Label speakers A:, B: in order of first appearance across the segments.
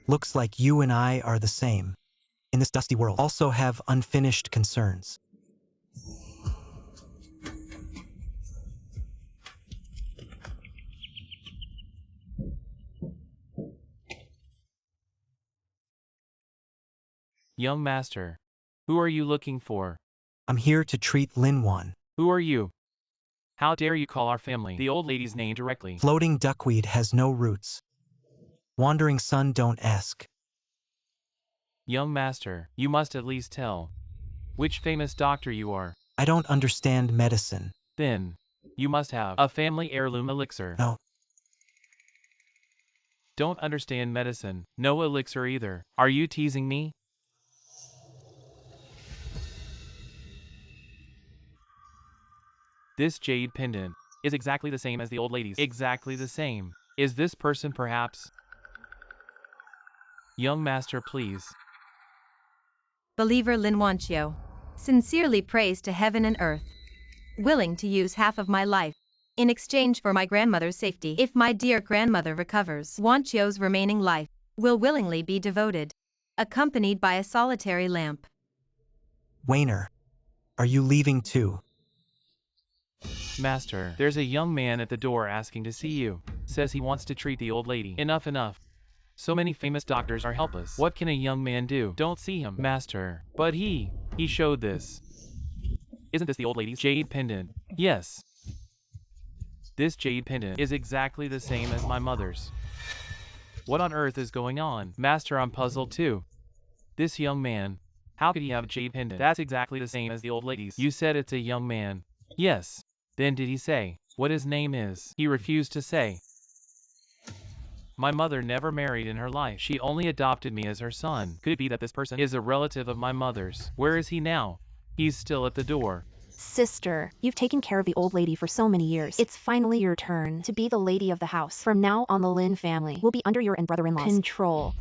A: Looks like you and I are the same. In this dusty world, also have unfinished concerns.
B: Young master. Who are you looking for?
A: I'm here to treat Lin Wan.
B: Who are you? How dare you call our family the old lady's name directly?
A: Floating duckweed has no roots. Wandering sun don't ask.
B: Young master, you must at least tell which famous doctor you are.
A: I don't understand medicine.
B: Then, you must have a family heirloom elixir.
A: No.
B: Don't understand medicine. No elixir either. Are you teasing me? This jade pendant is exactly the same as the old lady's. Exactly the same. Is this person perhaps? Young master, please.
C: Believer Lin Wan, sincerely prays to heaven and earth, willing to use half of my life in exchange for my grandmother's safety. If my dear grandmother recovers, Wanchio's remaining life will willingly be devoted, accompanied by a solitary lamp.
A: Wainer, are you leaving too?
B: Master, there's a young man at the door asking to see you. Says he wants to treat the old lady. Enough, enough. So many famous doctors are helpless. What can a young man do? Don't see him, master. But he showed this. Isn't this the old lady's jade pendant? Yes. This jade pendant is exactly the same as my mother's. What on earth is going on? Master, I'm puzzled too. This young man, how could he have a jade pendant? That's exactly the same as the old lady's. You said it's a young man. Yes. Then did he say what his name is? He refused to say. My mother never married in her life. She only adopted me as her son. Could it be that this person is a relative of my mother's? Where is he now? He's still at the door.
D: Sister, you've taken care of the old lady for so many years. It's finally your turn to be the lady of the house. From now on, the Lin family will be under your and brother-in-law's control.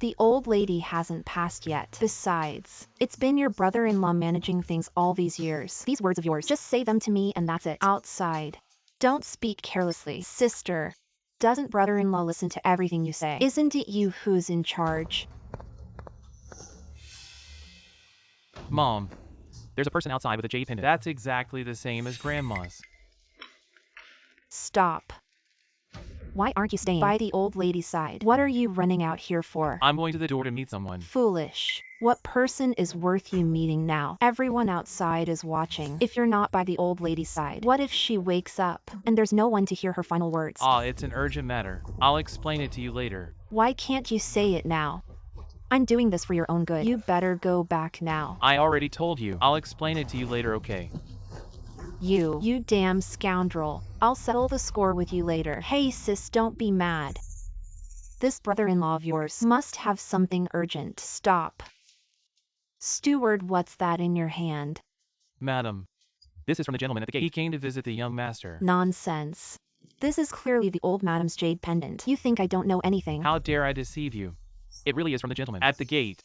D: The old lady hasn't passed yet. Besides, it's been your brother-in-law managing things all these years. These words of yours, just say them to me and that's it. Outside. Don't speak carelessly. Sister, doesn't brother-in-law listen to everything you say? Isn't it you who's in charge?
B: Mom, there's a person outside with a jade pendant. That's exactly the same as Grandma's.
D: Stop. Why aren't you staying by the old lady's side? What are you running out here for?
B: I'm going to the door to meet someone.
D: Foolish. What person is worth you meeting now? Everyone outside is watching. If you're not by the old lady's side, what if she wakes up and there's no one to hear her final words?
B: It's an urgent matter. I'll explain it to you later.
D: Why can't you say it now? I'm doing this for your own good. You better go back now.
B: I already told you. I'll explain it to you later, okay?
D: You damn scoundrel. I'll settle the score with you later. Hey sis, don't be mad. This brother-in-law of yours must have something urgent. Stop. Steward, what's that in your hand?
B: Madam, this is from the gentleman at the gate. He came to visit the young master.
D: Nonsense. This is clearly the old madam's jade pendant. You think I don't know anything?
B: How dare I deceive you? It really is from the gentleman at the gate.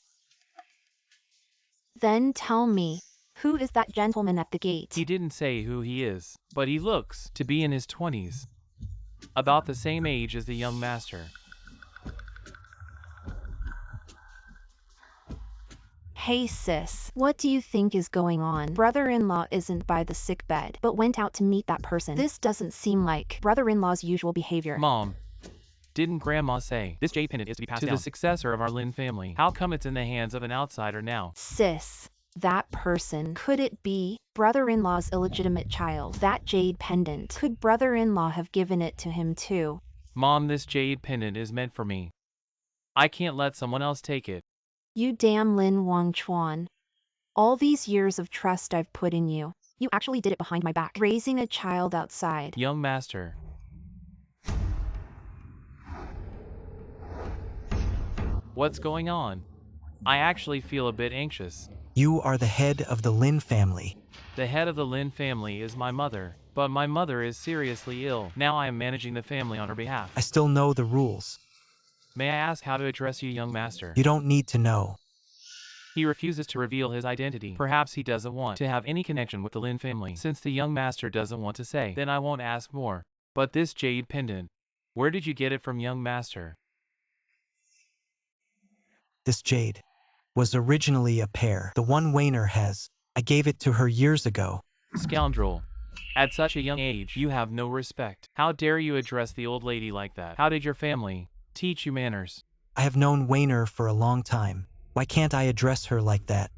D: Then tell me, who is that gentleman at the gate?
B: He didn't say who he is, but he looks to be in his 20s. About the same age as the young master.
D: Hey sis, what do you think is going on? Brother-in-law isn't by the sick bed, but went out to meet that person. This doesn't seem like brother-in-law's usual behavior.
B: Mom, didn't Grandma say this jade pendant is to be passed down to the successor of our Lin family? How come it's in the hands of an outsider now?
D: Sis, that person, could it be brother-in-law's illegitimate child? That jade pendant, could brother-in-law have given it to him too?
B: Mom, this jade pendant is meant for me. I can't let someone else take it.
D: You damn Lin Wan Chuan. All these years of trust I've put in you, you actually did it behind my back. Raising a child outside.
B: Young master. What's going on? I actually feel a bit anxious.
A: You are the head of the Lin family.
B: The head of the Lin family is my mother, but my mother is seriously ill. Now I am managing the family on her behalf.
A: I still know the rules.
B: May I ask how to address you, young master?
A: You don't need to know.
B: He refuses to reveal his identity. Perhaps he doesn't want to have any connection with the Lin family. Since the young master doesn't want to say, then I won't ask more. But this jade pendant, where did you get it from, young master?
A: This jade was originally a pear. The one Wainer has. I gave it to her years ago.
B: Scoundrel. At such a young age, you have no respect. How dare you address the old lady like that? How did your family teach you manners?
A: I have known Wainer for a long time. Why can't I address her like that?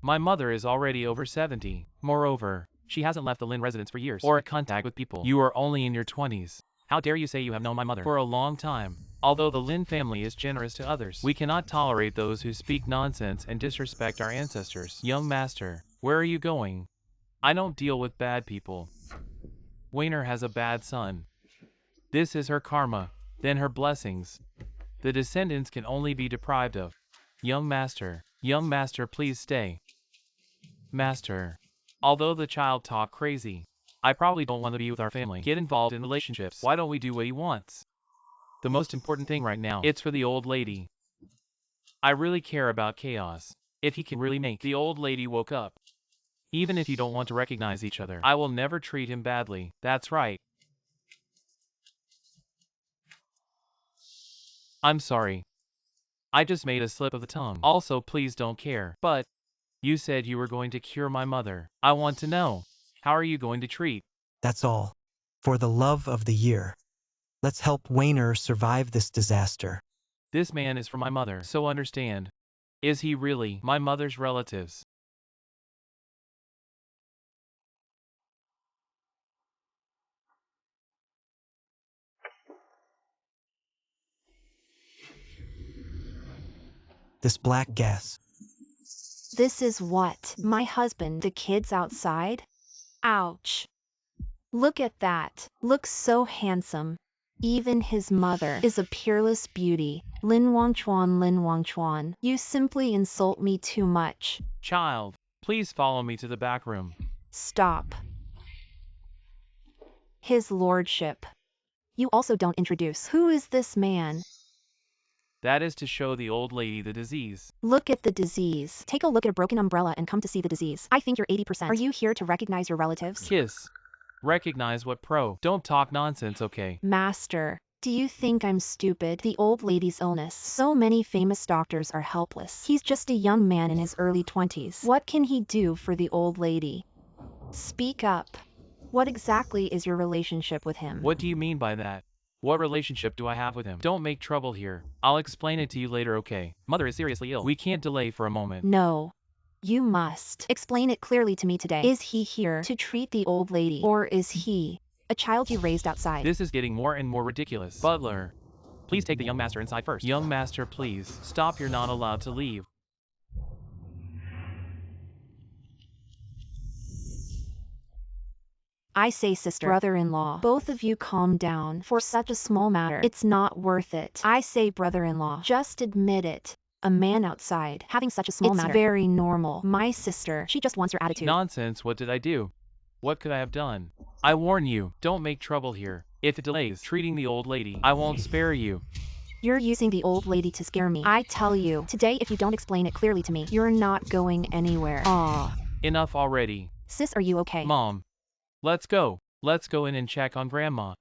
B: My mother is already over 70. Moreover, she hasn't left the Lin residence for years or contact with people. You are only in your 20s. How dare you say you have known my mother for a long time? Although the Lin family is generous to others, we cannot tolerate those who speak nonsense and disrespect our ancestors. Young master, where are you going? I don't deal with bad people. Wainer has a bad son. This is her karma, then her blessings. The descendants can only be deprived of. Young master, please stay. Master. Although the child talk crazy, I probably don't want to be with our family. Get involved in relationships. Why don't we do what he wants? The most important thing right now, it's for the old lady. I really care about chaos. If he can really make the old lady woke up. Even if you don't want to recognize each other, I will never treat him badly. That's right. I'm sorry. I just made a slip of the tongue. Also, please don't care. But, you said you were going to cure my mother. I want to know. How are you going to treat?
A: That's all. For the love of the year. Let's help Wainer survive this disaster.
B: This man is for my mother, so understand. Is he really my mother's relatives?
A: This black gas.
D: This is what? My husband, the kids outside? Ouch. Look at that. Looks so handsome. Even his mother is a peerless beauty. Lin Wan, you simply insult me too much.
B: Child, please follow me to the back room.
D: Stop. His lordship. You also don't introduce. Who is this man?
B: That is to show the old lady the disease.
D: Look at the disease. Take a look at a broken umbrella and come to see the disease. I think you're 80%. Are you here to recognize your relatives?
B: Kiss. Recognize what pro. Don't talk nonsense, okay?
D: Master, do you think I'm stupid? The old lady's illness. So many famous doctors are helpless. He's just a young man in his early 20s. What can he do for the old lady? Speak up. What exactly is your relationship with him?
B: What do you mean by that? What relationship do I have with him? Don't make trouble here. I'll explain it to you later, okay? Mother is seriously ill. We can't delay for a moment.
D: No. You must explain it clearly to me today. Is he here to treat the old lady, or is he a child you raised outside?
B: This is getting more and more ridiculous. Butler, please take the young master inside first. Young master, please. Stop, you're not allowed to leave.
D: I say, sister, brother-in-law, both of you calm down. For such a small matter, it's not worth it. I say, brother-in-law, just admit it. A man outside, having such a small matter. It's very normal. My sister, she just wants your attitude.
B: Nonsense, what did I do? What could I have done? I warn you, don't make trouble here. If it delays treating the old lady, I won't spare you.
D: You're using the old lady to scare me. I tell you, today if you don't explain it clearly to me, you're not going anywhere. Aw.
B: Enough already.
D: Sis, are you okay?
B: Mom. Let's go. Let's go in and check on Grandma.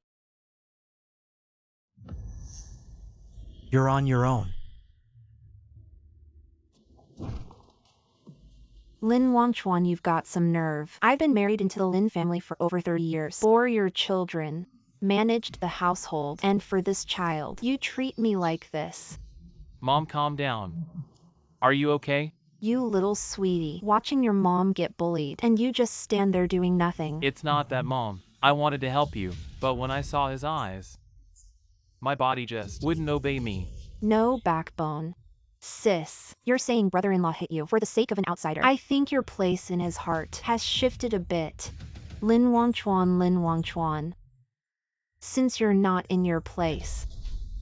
A: You're on your own.
D: Lin Wan, you've got some nerve. I've been married into the Lin family for over 30 years. Bore your children, managed the household, and for this child, you treat me like this.
B: Mom, calm down. Are you okay?
D: You little sweetie, watching your mom get bullied, and you just stand there doing nothing.
B: It's not that, Mom. I wanted to help you, but when I saw his eyes, my body just wouldn't obey me.
D: No backbone. Sis, you're saying brother-in-law hit you for the sake of an outsider. I think your place in his heart has shifted a bit. Lin Wan. Since you're not in your place,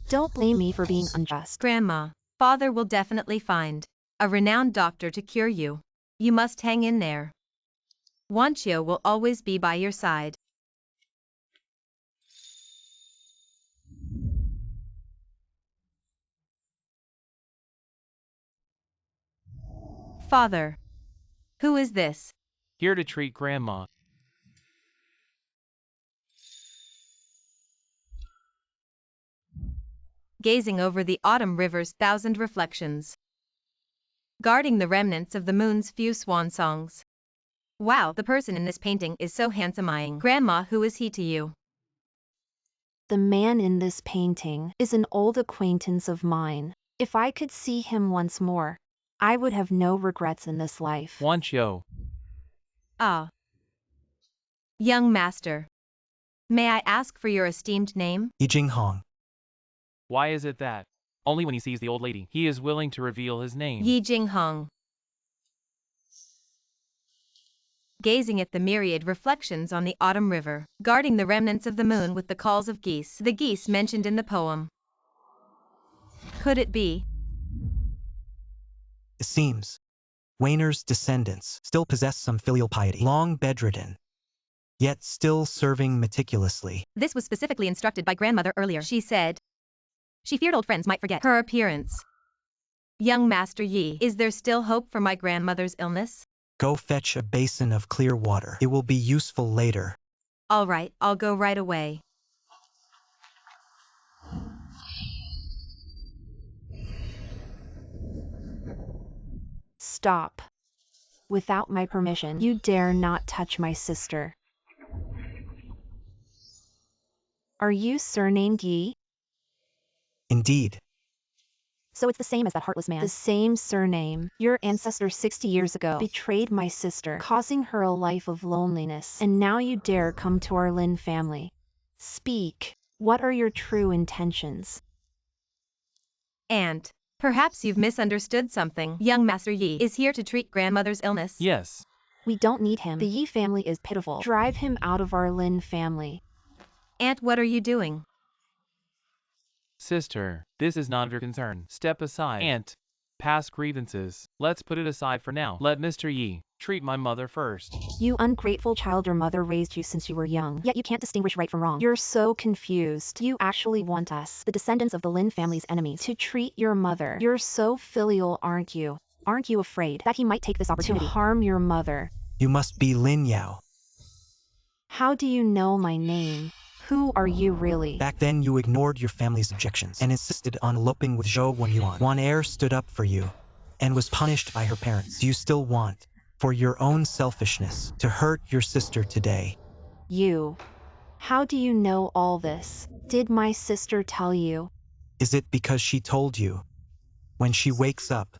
D: don't blame me for being unjust.
C: Grandma, father will definitely find a renowned doctor to cure you. You must hang in there. Wanchio will always be by your side. Father. Who is this?
B: Here to treat Grandma.
C: Gazing over the autumn river's thousand reflections. guarding the remnants of the moon's few swan songs. Wow, the person in this painting is so handsome. Grandma, who is he to you?
D: The man in this painting is an old acquaintance of mine. If I could see him once more, I would have no regrets in this life.
B: Wancho.
C: Ah. Young master. May I ask for your esteemed name?
A: Yijing Hong.
B: Why is it that? Only when he sees the old lady, he is willing to reveal his name.
C: Yijing Hong. Gazing at the myriad reflections on the autumn river, guarding the remnants of the moon with the calls of geese, the geese mentioned in the poem. Could it be?
A: It seems Wayner's descendants still possess some filial piety, long bedridden, yet still serving meticulously.
C: This was specifically instructed by grandmother earlier. She said she feared old friends might forget her appearance. Young Master Yi, is there still hope for my grandmother's illness?
A: Go fetch a basin of clear water. It will be useful later.
C: All right, I'll go right away.
D: Stop. Without my permission, you dare not touch my sister. Are you surnamed Yi?
A: Indeed.
D: So it's the same as that heartless man. The same surname. Your ancestor 60 years ago betrayed my sister, causing her a life of loneliness. And now you dare come to our Lin family. Speak. What are your true intentions?
C: Aunt, perhaps you've misunderstood something. Young Master Yi is here to treat grandmother's illness.
B: Yes.
D: We don't need him. The Yi family is pitiful. Drive him out of our Lin family.
C: Aunt, what are you doing?
B: Sister, this is none of your concern. Step aside. Aunt, past grievances. Let's put it aside for now. Let Mr. Yi treat my mother first.
D: You ungrateful child, your mother raised you since you were young, yet you can't distinguish right from wrong. You're so confused. You actually want us, the descendants of the Lin family's enemies, to treat your mother. You're so filial, aren't you? Aren't you afraid that he might take this opportunity to harm your mother?
A: You must be Lin Yao.
D: How do you know my name? Who are you really?
A: Back then you ignored your family's objections and insisted on eloping with Zhou Wenyuan. Wan Er stood up for you and was punished by her parents. Do you still want, for your own selfishness, to hurt your sister today?
D: You. How do you know all this? Did my sister tell you?
A: Is it because she told you? When she wakes up,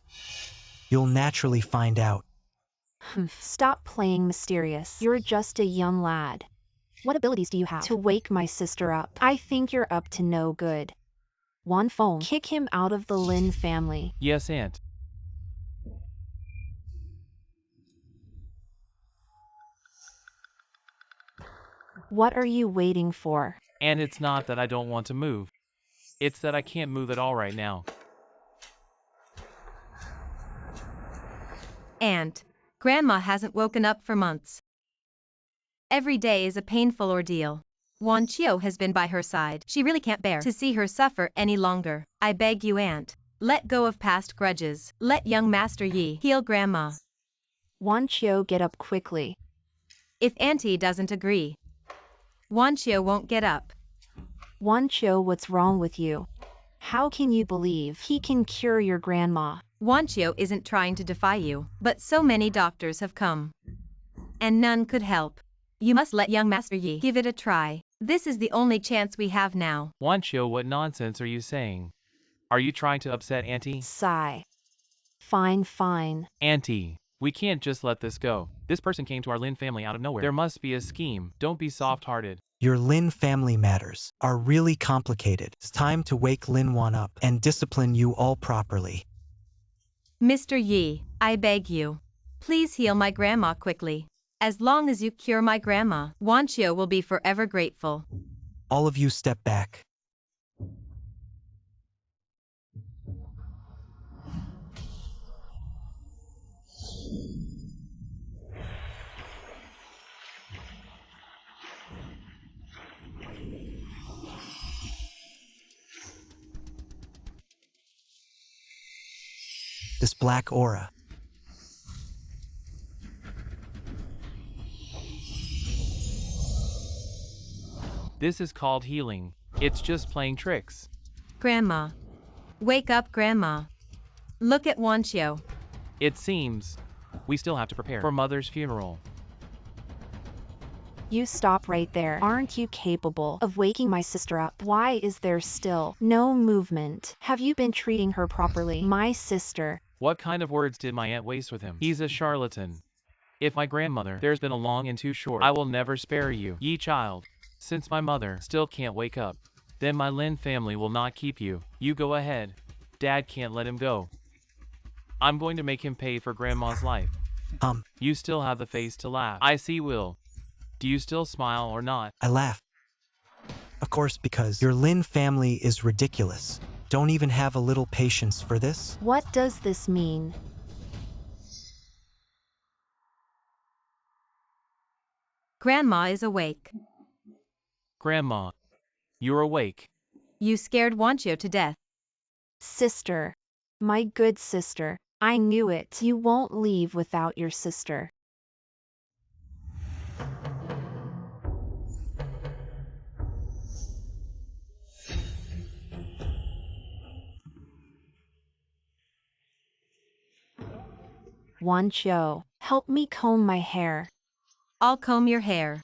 A: you'll naturally find out.
D: Stop playing mysterious. You're just a young lad. What abilities do you have to wake my sister up? I think you're up to no good. Wan Feng, kick him out of the Lin family.
B: Yes, Aunt.
D: What are you waiting for?
B: And it's not that I don't want to move. It's that I can't move at all right now.
C: Aunt, Grandma hasn't woken up for months. Every day is a painful ordeal. Wan Qiu has been by her side. She really can't bear to see her suffer any longer. I beg you, Aunt, let go of past grudges. Let young Master Yi heal Grandma.
D: Wan Qiu, get up quickly.
C: If Auntie doesn't agree, Wan Qiu won't get up.
D: Wan Qiu, what's wrong with you? How can you believe he can cure your grandma?
C: Wan Qiu isn't trying to defy you, but so many doctors have come, and none could help. You must let young Master Yi give it a try. This is the only chance we have now.
B: Wancho, what nonsense are you saying? Are you trying to upset Auntie?
D: Sigh. Fine, fine.
B: Auntie, we can't just let this go. This person came to our Lin family out of nowhere. There must be a scheme. Don't be soft-hearted.
A: Your Lin family matters are really complicated. It's time to wake Lin Wan up and discipline you all properly.
C: Mr. Yi, I beg you, please heal my grandma quickly. As long as you cure my grandma, Wan Qiu will be forever grateful.
A: All of you step back. This black aura.
B: This is called healing. It's just playing tricks.
C: Grandma. Wake up, Grandma. Look at Wan Qiu.
B: It seems we still have to prepare for Mother's funeral.
D: You stop right there. Aren't you capable of waking my sister up? Why is there still no movement? Have you been treating her properly? My sister.
B: What kind of words did my aunt waste with him? He's a charlatan. If my grandmother, there's been a long and too short. I will never spare you, ye child. Since my mother still can't wake up, then my Lin family will not keep you. You go ahead. Dad can't let him go. I'm going to make him pay for Grandma's life. You still have the face to laugh. I see, Will. Do you still smile or not?
A: I laugh. Of course, because your Lin family is ridiculous. Don't even have a little patience for this?
D: What does this mean?
C: Grandma is awake.
B: Grandma, you're awake.
C: You scared Wancho to death.
D: Sister. My good sister. I knew it. You won't leave without your sister. Wancho, help me comb my hair.
C: I'll comb your hair.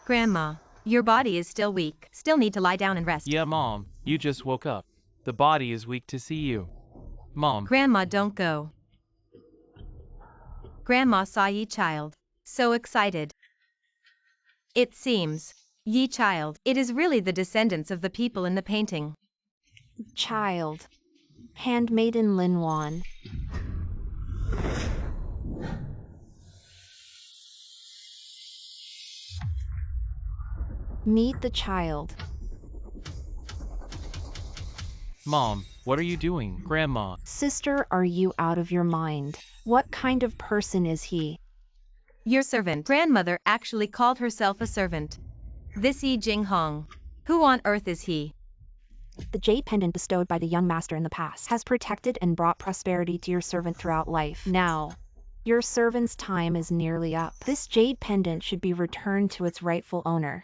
C: Grandma, your body is still weak. Still need to lie down and rest.
B: Yeah, Mom, you just woke up. The body is weak to see you. Mom.
C: Grandma, don't go. Grandma saw ye child. So excited. It seems, ye child, it is really the descendants of the people in the painting.
D: Child. Handmaiden Lin Wan. Meet the child.
B: Mom, what are you doing? Grandma.
D: Sister, are you out of your mind? What kind of person is he?
C: Your servant. Grandmother actually called herself a servant. This Yi Jing Hong. Who on earth is he?
D: The jade pendant bestowed by the young master in the past has protected and brought prosperity to your servant throughout life. Now, your servant's time is nearly up. This jade pendant should be returned to its rightful owner.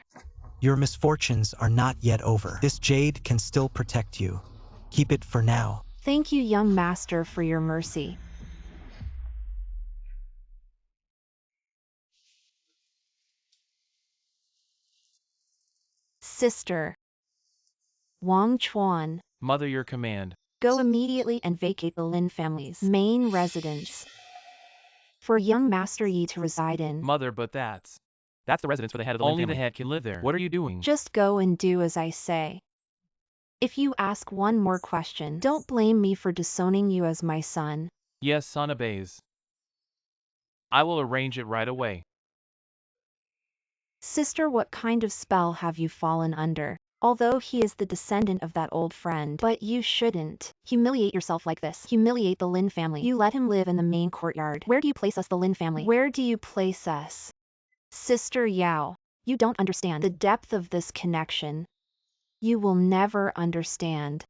A: Your misfortunes are not yet over. This jade can still protect you. Keep it for now.
D: Thank you, young master, for your mercy. Sister. Wang Chuan.
B: Mother, your command.
D: Go immediately and vacate the Lin family's main residence for young Master Yi to reside in.
B: Mother, but that's the residence for the head of the Lin family. Only the head can live there. What are you doing?
D: Just go and do as I say. If you ask one more question, don't blame me for disowning you as my son.
B: Yes, son obeys. I will arrange it right away.
D: Sister, what kind of spell have you fallen under? Although he is the descendant of that old friend, but you shouldn't humiliate yourself like this. Humiliate the Lin family. You let him live in the main courtyard. Where do you place us, the Lin family? Where do you place us? Sister Yao, you don't understand the depth of this connection. You will never understand.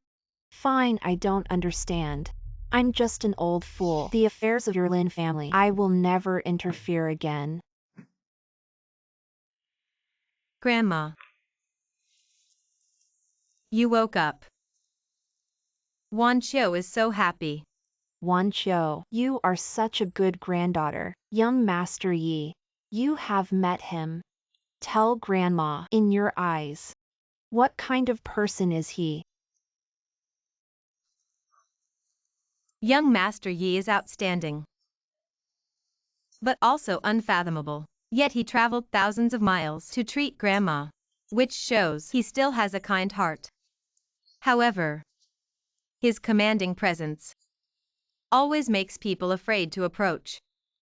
D: Fine, I don't understand. I'm just an old fool. The affairs of your Lin family, I will never interfere again.
C: Grandma. You woke up. Wancho is so happy.
D: Wancho, you are such a good granddaughter. Young Master Yi, you have met him. Tell Grandma, in your eyes, what kind of person is he?
C: Young Master Yi is outstanding, but also unfathomable. Yet he traveled thousands of miles to treat Grandma, which shows he still has a kind heart. However, his commanding presence always makes people afraid to approach,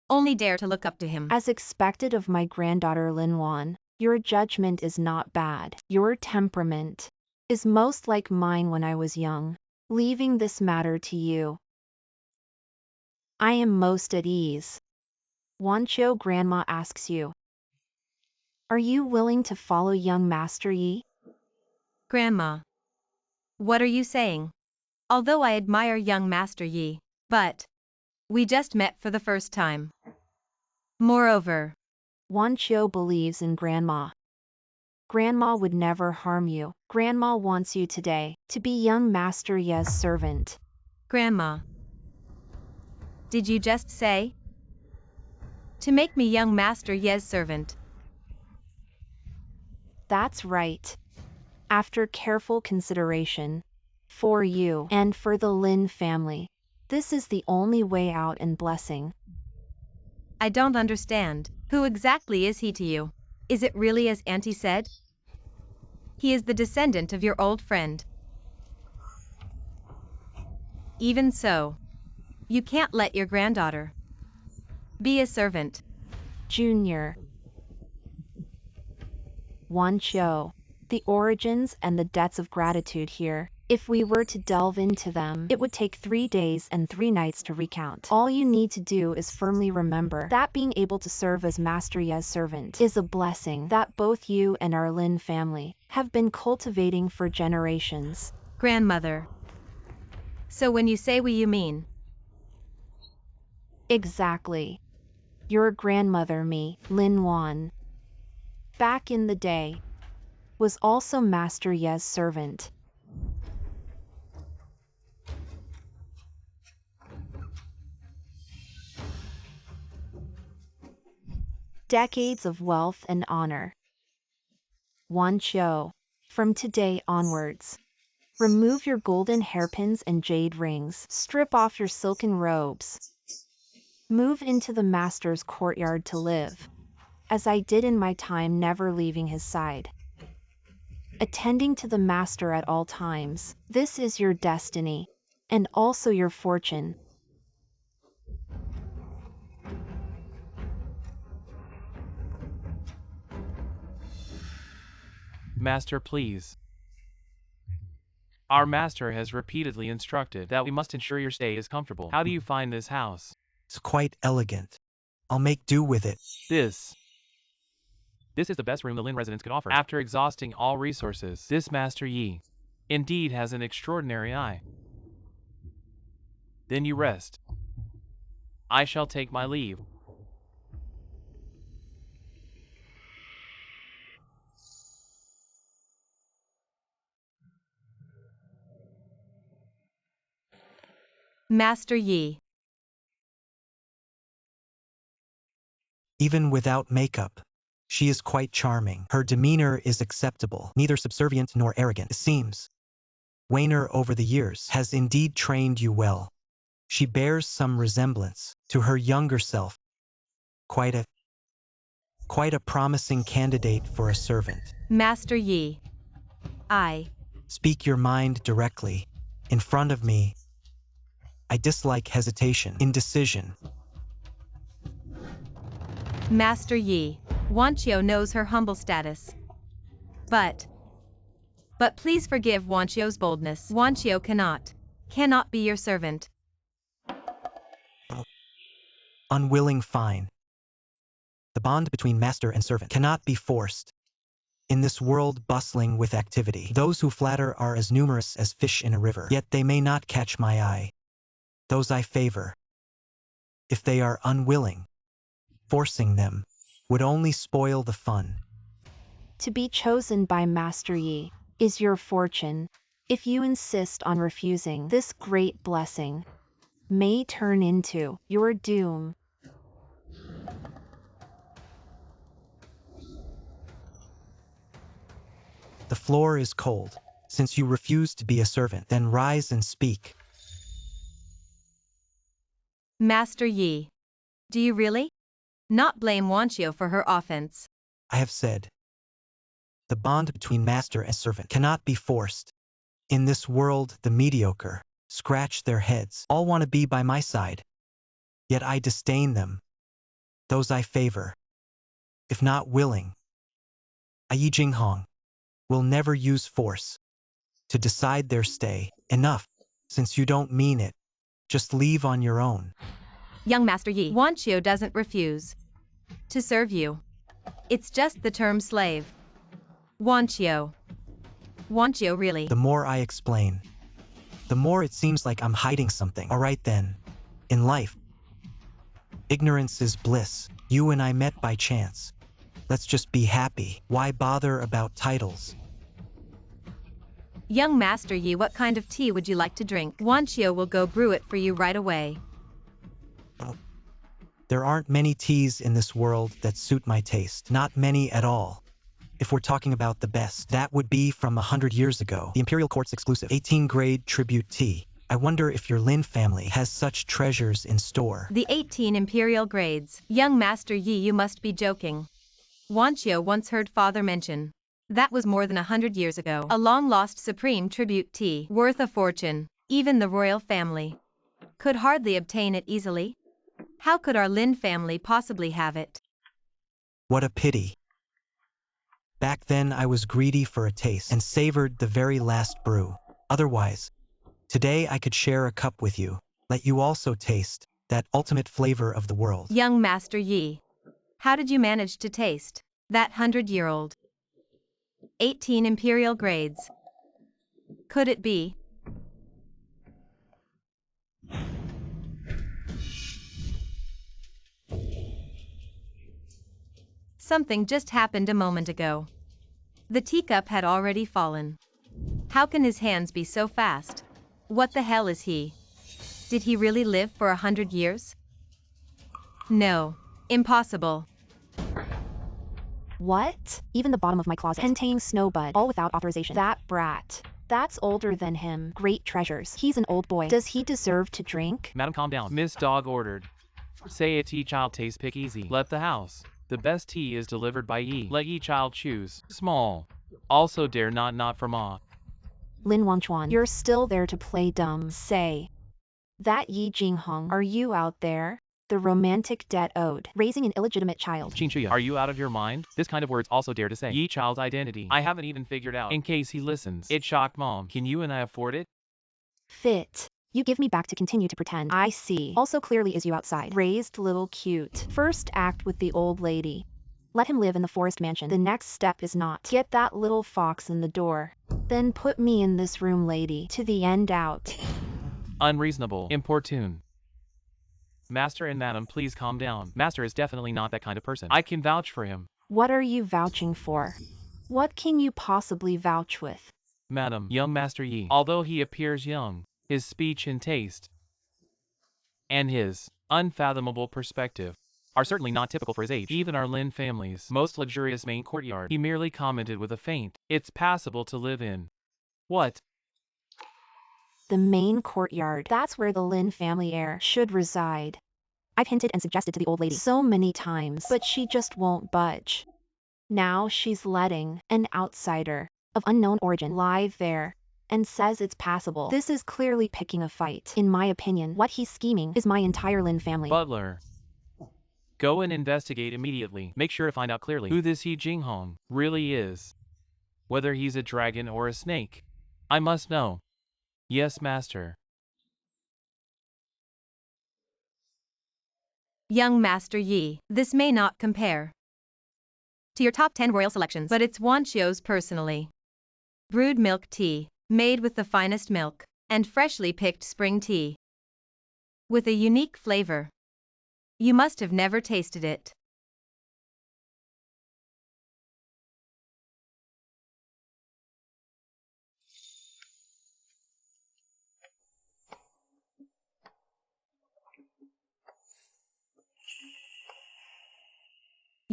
C: only dare to look up to him.
D: As expected of my granddaughter Lin Wan, your judgment is not bad. Your temperament is most like mine when I was young. Leaving this matter to you, I am most at ease. Wancho, Grandma asks you, are you willing to follow young Master Yi?
C: Grandma. What are you saying? Although I admire young Master Yi, but we just met for the first time. Moreover,
D: Wancho believes in Grandma. Grandma would never harm you. Grandma wants you today to be young Master Ye's servant.
C: Grandma. Did you just say? To make me young Master Ye's servant.
D: That's right. After careful consideration, for you and for the Lin family, this is the only way out and blessing.
C: I don't understand. Who exactly is he to you? Is it really as Auntie said? He is the descendant of your old friend. Even so, you can't let your granddaughter be a servant.
D: Junior. Wan Qiu. The origins and the debts of gratitude here. If we were to delve into them, it would take 3 days and 3 nights to recount. All you need to do is firmly remember that being able to serve as Master Ye's servant is a blessing that both you and our Lin family have been cultivating for generations.
C: Grandmother. So when you say we, you mean?
D: Exactly. Your grandmother, me, Lin Wan, back in the day, was also Master Ye's servant. Decades of wealth and honor. Wan Qiu. From today onwards, remove your golden hairpins and jade rings. Strip off your silken robes. Move into the master's courtyard to live, as I did in my time, never leaving his side. Attending to the master at all times. This is your destiny, and also your fortune.
B: Master, please. Our master has repeatedly instructed that we must ensure your stay is comfortable. How do you find this house?
A: It's quite elegant. I'll make do with it.
B: This is the best room the Lin residence could offer. After exhausting all resources, this Master Yi indeed has an extraordinary eye. Then you rest. I shall take my leave.
C: Master Yi.
A: Even without makeup, she is quite charming. Her demeanor is acceptable, neither subservient nor arrogant. It seems Wainer over the years has indeed trained you well. She bears some resemblance to her younger self. Quite a promising candidate for a servant.
C: Master Yi. I.
A: Speak your mind directly. In front of me. I dislike hesitation, indecision.
C: Master Yi. Wan Qiu knows her humble status. But please forgive Wan Qiu's boldness. Wan Qiu cannot be your servant.
A: Unwilling, fine. The bond between master and servant cannot be forced. In this world bustling with activity, those who flatter are as numerous as fish in a river, yet they may not catch my eye. Those I favor. If they are unwilling, forcing them would only spoil the fun.
D: To be chosen by Master Yi is your fortune. If you insist on refusing, this great blessing may turn into your doom.
A: The floor is cold. Since you refuse to be a servant, then rise and speak.
C: Master Yi. Do you really not blame Wan Qiu for her offense?
A: I have said. The bond between master and servant cannot be forced. In this world, the mediocre scratch their heads. All want to be by my side. Yet I disdain them. Those I favor. If not willing, Yi Jinghong will never use force to decide their stay. Enough. Since you don't mean it, just leave on your own.
C: Young Master Yi. Wan Qiu doesn't refuse to serve you. It's just the term slave. Wan Qiu. Wan Qiu, really?
A: The more I explain, the more it seems like I'm hiding something. All right then. In life, ignorance is bliss. You and I met by chance. Let's just be happy. Why bother about titles?
C: Young Master Yi, what kind of tea would you like to drink? Wanchio will go brew it for you right away.
A: There aren't many teas in this world that suit my taste. Not many at all. If we're talking about the best, that would be from 100 years ago. The Imperial Court's exclusive 18 grade tribute tea. I wonder if your Lin family has such treasures in store.
C: The 18 imperial grades. Young Master Yi, you must be joking. Wanchio once heard father mention. That was more than 100 years ago. A long-lost supreme tribute tea, worth a fortune. Even the royal family could hardly obtain it easily. How could our Lin family possibly have it?
A: What a pity. Back then I was greedy for a taste and savored the very last brew. Otherwise, today I could share a cup with you, let you also taste that ultimate flavor of the world.
C: Young Master Yi, how did you manage to taste that 100-year-old 18 imperial grades? Could it be? Something just happened a moment ago. The teacup had already fallen. How can his hands be so fast? What the hell is he? Did he really live for 100 years? No. Impossible.
D: What? Even the bottom of my closet contains Snowbud, all without authorization. That brat. That's older than him. Great treasures. He's an old boy. Does he deserve to drink?
B: Madam, calm down. Miss Dog ordered. Say a tea child taste pick easy. Left the house. The best tea is delivered by Yi. Let Yi child choose. Small. Also dare not from Ma.
D: Lin Wan, you're still there to play dumb. Say. That Yi Jinghong, are you out there? The romantic debt owed. Raising an illegitimate child.
B: Chinchuya, are you out of your mind? This kind of words also dare to say. Yi child's identity. I haven't even figured out. In case he listens. It shocked Mom. Can you and I afford it?
D: Fit. You give me back to continue to pretend. I see. Also clearly is you outside. Raised little cute. First act with the old lady. Let him live in the forest mansion. The next step is not. Get that little fox in the door. Then put me in this room, lady. To the end out.
B: Unreasonable. Importune. Master and Madam, please calm down. Master is definitely not that kind of person. I can vouch for him.
D: What are you vouching for? What can you possibly vouch with?
B: Madam, young Master Yi. Although he appears young, his speech and taste, and his unfathomable perspective are certainly not typical for his age. Even our Lin family's most luxurious main courtyard. He merely commented with a feint. It's passable to live in. What?
D: The main courtyard. That's where the Lin family heir should reside. I've hinted and suggested to the old lady so many times, but she just won't budge. Now she's letting an outsider of unknown origin live there and says it's passable. This is clearly picking a fight. In my opinion, what he's scheming is my entire Lin family.
B: Butler. Go and investigate immediately. Make sure to find out clearly who this Yi Jinghong really is. Whether he's a dragon or a snake. I must know. Yes, Master.
C: Young Master Yi, this may not compare to your top 10 royal selections, but it's Wanchio's personally brewed milk tea, made with the finest milk, and freshly picked spring tea, with a unique flavor. You must have never tasted it.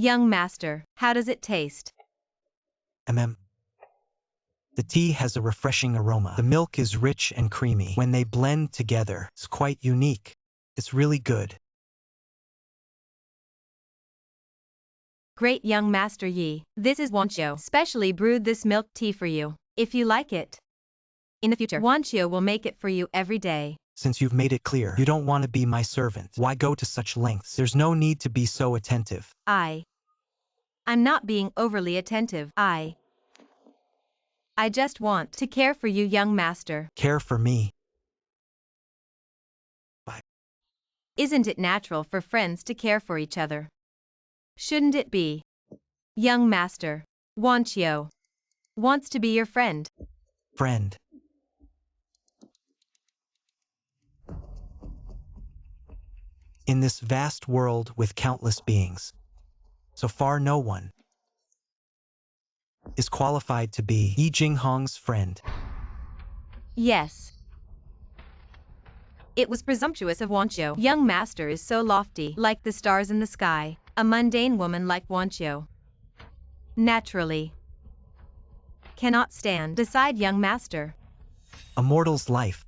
C: Young Master, how does it taste?
A: The tea has a refreshing aroma. The milk is rich and creamy. When they blend together, it's quite unique. It's really good.
C: Great, Young Master Yi. This is Wanchio. Specially brewed this milk tea for you. If you like it, in the future, Wanchio will make it for you every day.
A: Since you've made it clear you don't want to be my servant, why go to such lengths? There's no need to be so attentive.
C: I'm not being overly attentive. I just want to care for you, young master.
A: Care for me?
C: Isn't it natural for friends to care for each other? Shouldn't it be? Young master, Wanchio wants to be your friend.
A: Friend. In this vast world with countless beings, so far no one is qualified to be Yi Jinghong's friend.
C: Yes. It was presumptuous of Wanqiu. Young master is so lofty, like the stars in the sky, a mundane woman like Wanqiu. Naturally. Cannot stand beside young master.
A: A mortal's life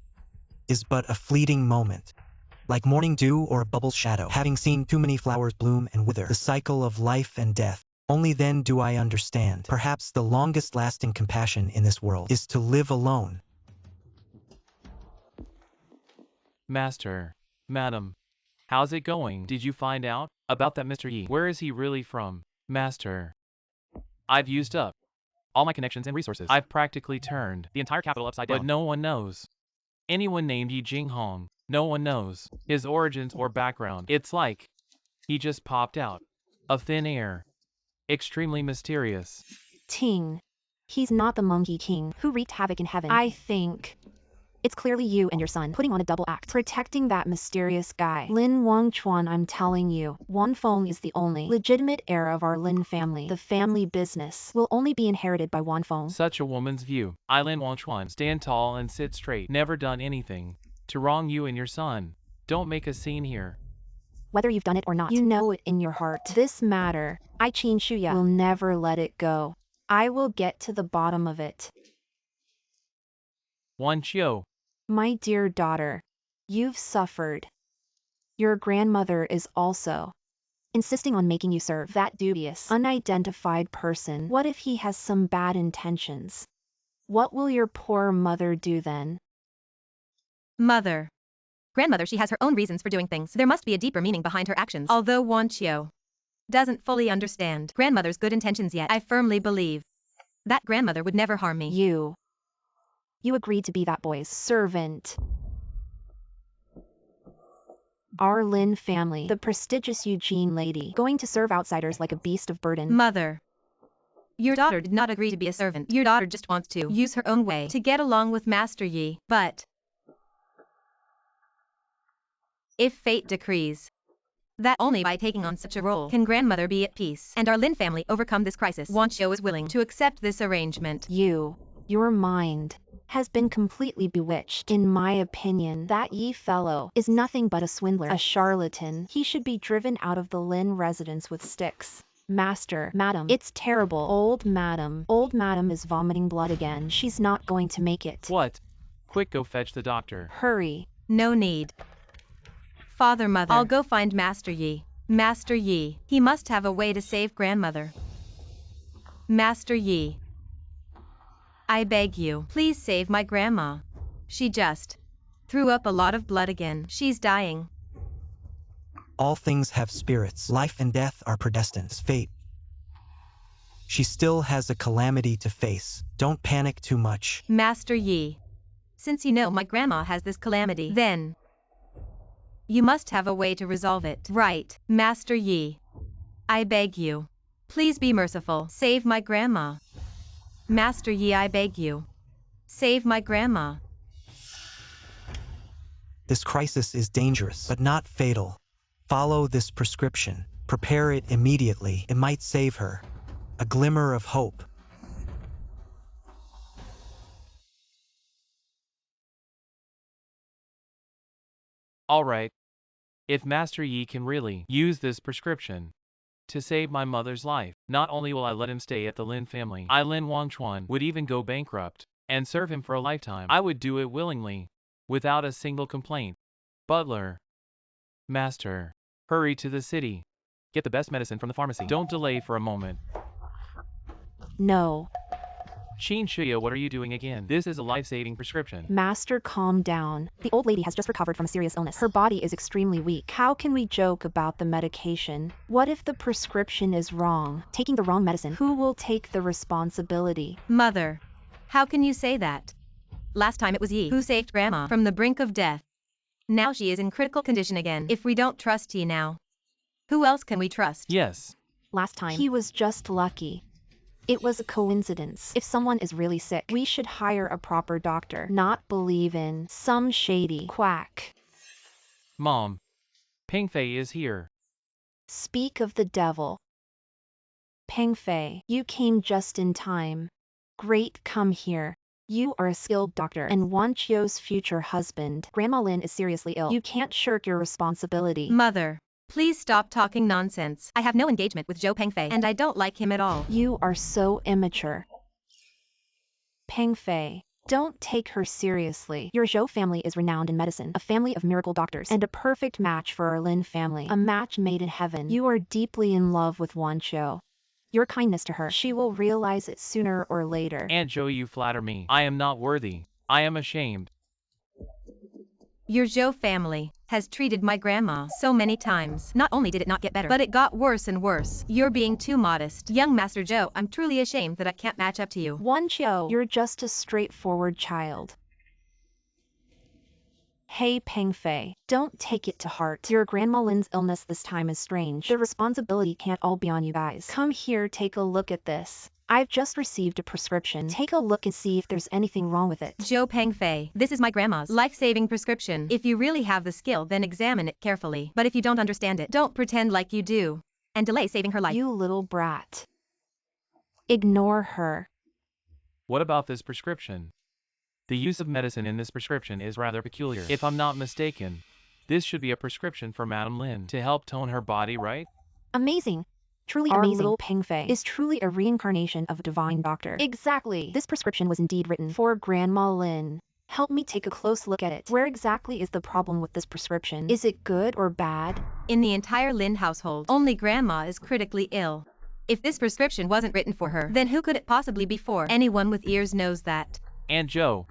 A: is but a fleeting moment, like morning dew or a bubble's shadow. Having seen too many flowers bloom and wither, the cycle of life and death, only then do I understand. Perhaps the longest lasting compassion in this world is to live alone.
B: Master. Madam. How's it going? Did you find out about that Mr. Yi? Where is he really from? Master. I've used up all my connections and resources. I've practically turned the entire capital upside down. But no one knows. Anyone named Yi Jinghong, no one knows his origins or background. It's like he just popped out of thin air. Extremely mysterious.
D: Ting. He's not the Monkey King who wreaked havoc in heaven. I think it's clearly you and your son putting on a double act, protecting that mysterious guy. Lin Wan, I'm telling you, Wan Feng is the only legitimate heir of our Lin family. The family business will only be inherited by Wan Feng.
B: Such a woman's view. I, Lin Wan, stand tall and sit straight. Never done anything to wrong you and your son. Don't make a scene here.
D: Whether you've done it or not, you know it in your heart. This matter, I Qin Shuya, will never let it go. I will get to the bottom of it.
B: Wan Qiu.
D: My dear daughter, you've suffered. Your grandmother is also insisting on making you serve that dubious, unidentified person. What if he has some bad intentions? What will your poor mother do then?
C: Mother. Grandmother, she has her own reasons for doing things. There must be a deeper meaning behind her actions. Although Wanqiu doesn't fully understand grandmother's good intentions yet, I firmly believe that grandmother would never harm me.
D: You agreed to be that boy's servant. Our Lin family, the prestigious Eugene lady, going to serve outsiders like a beast of burden.
C: Mother. Your daughter did not agree to be a servant. Your daughter just wants to use her own way to get along with Master Yi. But if fate decrees that only by taking on such a role can grandmother be at peace and our Lin family overcome this crisis, Wanqiu is willing to accept this arrangement.
D: Your mind has been completely bewitched. In my opinion, that Yi fellow is nothing but a swindler, a charlatan. He should be driven out of the Lin residence with sticks. Master, madam, it's terrible. Old madam is vomiting blood again. She's not going to make it.
B: What? Quick, go fetch the doctor.
D: Hurry.
C: No need. Father, mother, I'll go find Master Yi. Master Yi, he must have a way to save grandmother. Master Yi, I beg you, please save my grandma. She just threw up a lot of blood again. She's dying.
A: All things have spirits. Life and death are predestined. It's fate. She still has a calamity to face. Don't panic too much.
C: Master Yi, since you know my grandma has this calamity, then you must have a way to resolve it. Right, Master Yi. I beg you. Please be merciful. Save my grandma. Master Yi, I beg you. Save my grandma.
A: This crisis is dangerous, but not fatal. Follow this prescription. Prepare it immediately. It might save her. A glimmer of hope.
B: All right. If Master Yi can really use this prescription to save my mother's life, not only will I let him stay at the Lin family, I, Lin Wangchuan, would even go bankrupt and serve him for a lifetime. I would do it willingly, without a single complaint. Butler. Master. Hurry to the city. Get the best medicine from the pharmacy. Don't delay for a moment.
D: No.
B: Qin Shuya, what are you doing again? This is a life-saving prescription.
D: Master, calm down. The old lady has just recovered from a serious illness. Her body is extremely weak. How can we joke about the medication? What if the prescription is wrong? Taking the wrong medicine, who will take the responsibility?
C: Mother, how can you say that? Last time it was Yi who saved Grandma from the brink of death. Now she is in critical condition again. If we don't trust Yi now, who else can we trust?
B: Yes.
D: Last time, he was just lucky. It was a coincidence. If someone is really sick, we should hire a proper doctor, not believe in some shady quack.
B: Mom. Pingfei is here.
D: Speak of the devil. Pengfei, you came just in time. Great, come here. You are a skilled doctor and Wan Qiu's future husband. Grandma Lin is seriously ill. You can't shirk your responsibility.
C: Mother, please stop talking nonsense. I have no engagement with Zhou Pengfei, and I don't like him at all.
D: You are so immature. Pengfei, don't take her seriously. Your Zhou family is renowned in medicine, a family of miracle doctors, and a perfect match for our Lin family. A match made in heaven. You are deeply in love with Wan Qiu. Your kindness to her, she will realize it sooner or later.
B: Aunt Zhou, you flatter me. I am not worthy. I am ashamed.
C: Your Zhou family has treated my grandma so many times. Not only did it not get better, but it got worse and worse. You're being too modest. Young Master Zhou, I'm truly ashamed that I can't match up to you.
D: Wan Qiu, you're just a straightforward child. Hey Pengfei, don't take it to heart. Your Grandma Lin's illness this time is strange. The responsibility can't all be on you guys. Come here, take a look at this. I've just received a prescription. Take a look and see if there's anything wrong with it.
C: Zhou Pengfei, this is my grandma's life-saving prescription. If you really have the skill, then examine it carefully. But if you don't understand it, don't pretend like you do, and delay saving her life.
D: You little brat. Ignore her.
B: What about this prescription? The use of medicine in this prescription is rather peculiar. If I'm not mistaken, this should be a prescription for Madame Lin to help tone her body, right?
D: Amazing. Truly amazing. Our little Pengfei is truly a reincarnation of a divine doctor. Exactly. This prescription was indeed written for Grandma Lin. Help me take a close look at it. Where exactly is the problem with this prescription? Is it good or bad?
C: In the entire Lin household, only grandma is critically ill. If this prescription wasn't written for her, then who could it possibly be for? Anyone with ears knows that.
B: Aunt Zhou.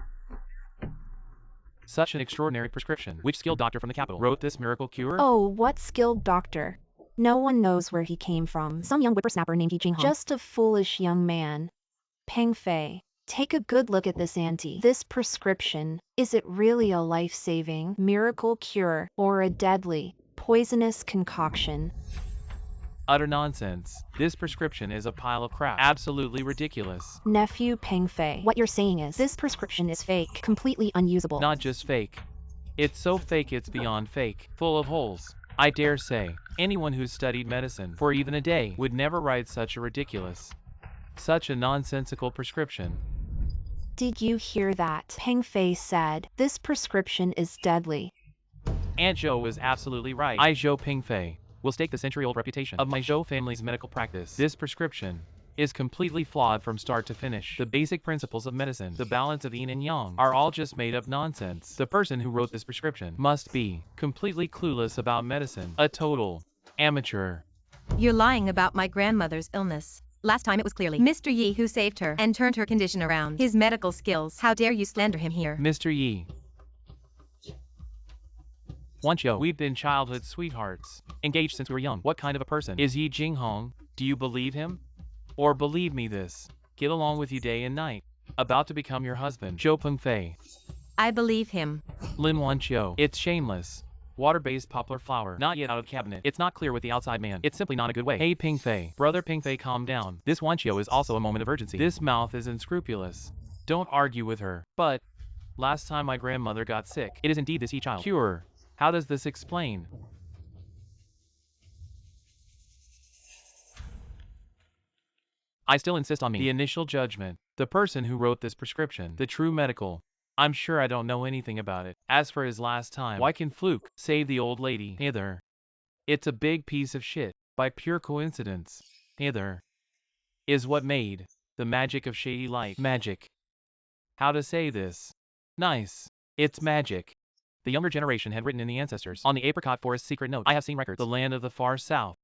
B: Such an extraordinary prescription. Which skilled doctor from the capital wrote this miracle cure?
D: Oh, what skilled doctor? No one knows where he came from. Some young whippersnapper named Yi Jinghong. Just a foolish young man. Pengfei, take a good look at this auntie. This prescription, is it really a life-saving miracle cure or a deadly, poisonous concoction?
B: Utter nonsense. This prescription is a pile of crap. Absolutely ridiculous.
D: Nephew Pengfei, what you're saying is this prescription is fake, completely unusable.
B: Not just fake. It's so fake it's beyond fake. Full of holes. I dare say, anyone who's studied medicine for even a day would never write such a ridiculous, such a nonsensical prescription.
D: Did you hear that? Pengfei said, this prescription is deadly.
B: Aunt Zhou was absolutely right. I, Zhou Pengfei, will stake the century-old reputation of my Zhou family's medical practice. This prescription is completely flawed from start to finish. The basic principles of medicine, the balance of yin and yang, are all just made up nonsense. The person who wrote this prescription must be completely clueless about medicine. A total amateur.
C: You're lying about my grandmother's illness. Last time it was clearly Mr. Yi who saved her and turned her condition around. His medical skills. How dare you slander him here?
B: Mr. Yi. Wan Qiu, we've been childhood sweethearts. Engaged since we were young. What kind of a person is Yi Jinghong? Do you believe him? Or believe me this, get along with you day and night. About to become your husband, Zhou Pengfei.
C: I believe him.
B: Lin Wan Qiu. It's shameless. Water-based poplar flower. Not yet out of the cabinet. It's not clear with the outside man. It's simply not a good way. Hey Pengfei. Brother Pengfei, calm down. This Wan Qiu is also a moment of urgency. This mouth is unscrupulous. Don't argue with her. But, last time my grandmother got sick, it is indeed this child. Cure. How does this explain? I still insist on me. The initial judgment. The person who wrote this prescription. The true medical. I'm sure I don't know anything about it. As for his last time, why can Fluke save the old lady? Neither. It's a big piece of shit. By pure coincidence. Neither. Is what made the magic of shady light. Magic. How to say this? Nice. It's magic. The younger generation had written in the ancestors. On the apricot forest secret note. I have seen records. The land of the far south.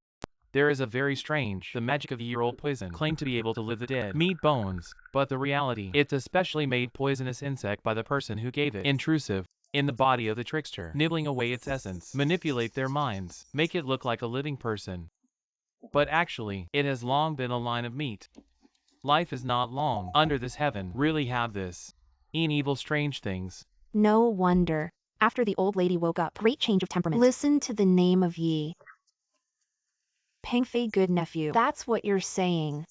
B: There is a very strange, the magic of the year-old poison, claimed to be able to live the dead, meat bones, but the reality, it's a specially made poisonous insect by the person who gave it, intrusive, in the body of the trickster, nibbling away its essence, manipulate their minds, make it look like a living person. But actually, it has long been a line of meat. Life is not long, under this heaven, really have this, in evil strange things.
D: No wonder. After the old lady woke up, great change of temperament. Listen to the name of Yi. Pengfei, good nephew. That's what you're saying.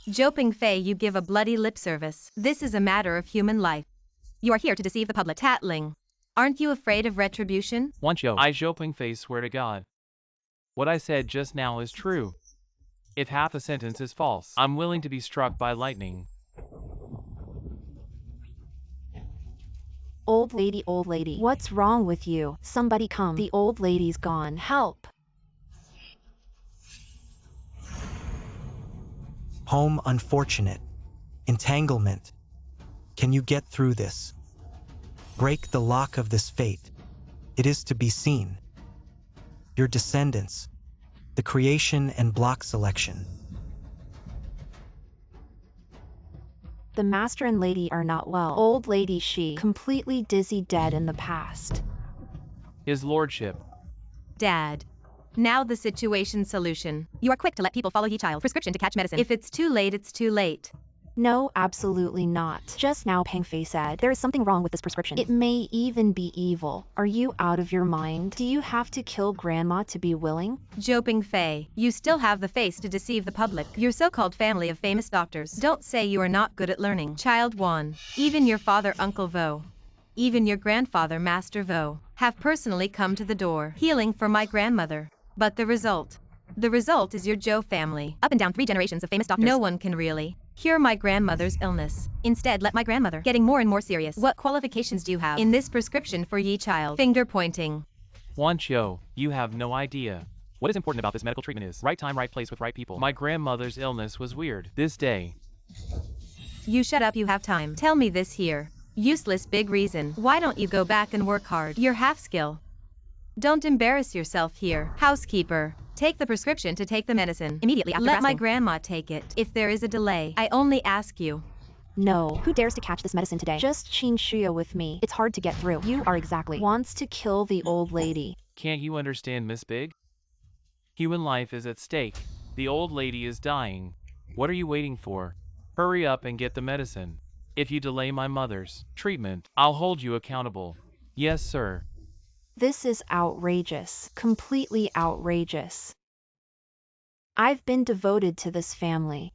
C: Zhou Pengfei, you give a bloody lip service. This is a matter of human life. You are here to deceive the public. Tattling. Aren't you afraid of retribution?
B: Wan Qiu, I Zhou Pengfei swear to God. What I said just now is true. If half a sentence is false, I'm willing to be struck by lightning.
D: Old lady, what's wrong with you? Somebody come. The old lady's gone. Help.
A: Home unfortunate. Entanglement. Can you get through this? Break the lock of this fate. It is to be seen. Your descendants. The creation and block selection.
D: The master and lady are not well. Old lady she, completely dizzy dead in the past.
B: His lordship.
C: Dad. Now the situation solution. You are quick to let people follow ye child prescription to catch medicine. If it's too late, it's too late.
D: No, absolutely not. Just now Peng Fei said, there is something wrong with this prescription. It may even be evil. Are you out of your mind? Do you have to kill grandma to be willing?
C: Joping Fei, you still have the face to deceive the public. Your so-called family of famous doctors. Don't say you are not good at learning. Child 1. Even your father Uncle Vo. Even your grandfather Master Vo. Have personally come to the door. Healing for my grandmother. But the result? The result is your Zhou family. Up and down 3 generations of famous doctors. No one can really cure my grandmother's illness. Instead, let my grandmother getting more and more serious. What qualifications do you have in this prescription for ye child? Finger pointing.
B: Wan Qiu, you have no idea. What is important about this medical treatment is right time, right place with right people. My grandmother's illness was weird. This day.
C: You shut up, you have time. Tell me this here. Useless big reason. Why don't you go back and work hard? You're half skill. Don't embarrass yourself here. Housekeeper. Take the prescription to take the medicine. Immediately after
D: Let
C: my grandma take it. If there is a delay, I only ask you.
D: No. Who dares to catch this medicine today? Just Qing Shuya with me. It's hard to get through. You are exactly wants to kill the old lady.
B: Can't you understand, Miss Big? Human life is at stake. The old lady is dying. What are you waiting for? Hurry up and get the medicine. If you delay my mother's treatment, I'll hold you accountable. Yes, sir.
D: This is outrageous. Completely outrageous. I've been devoted to this family.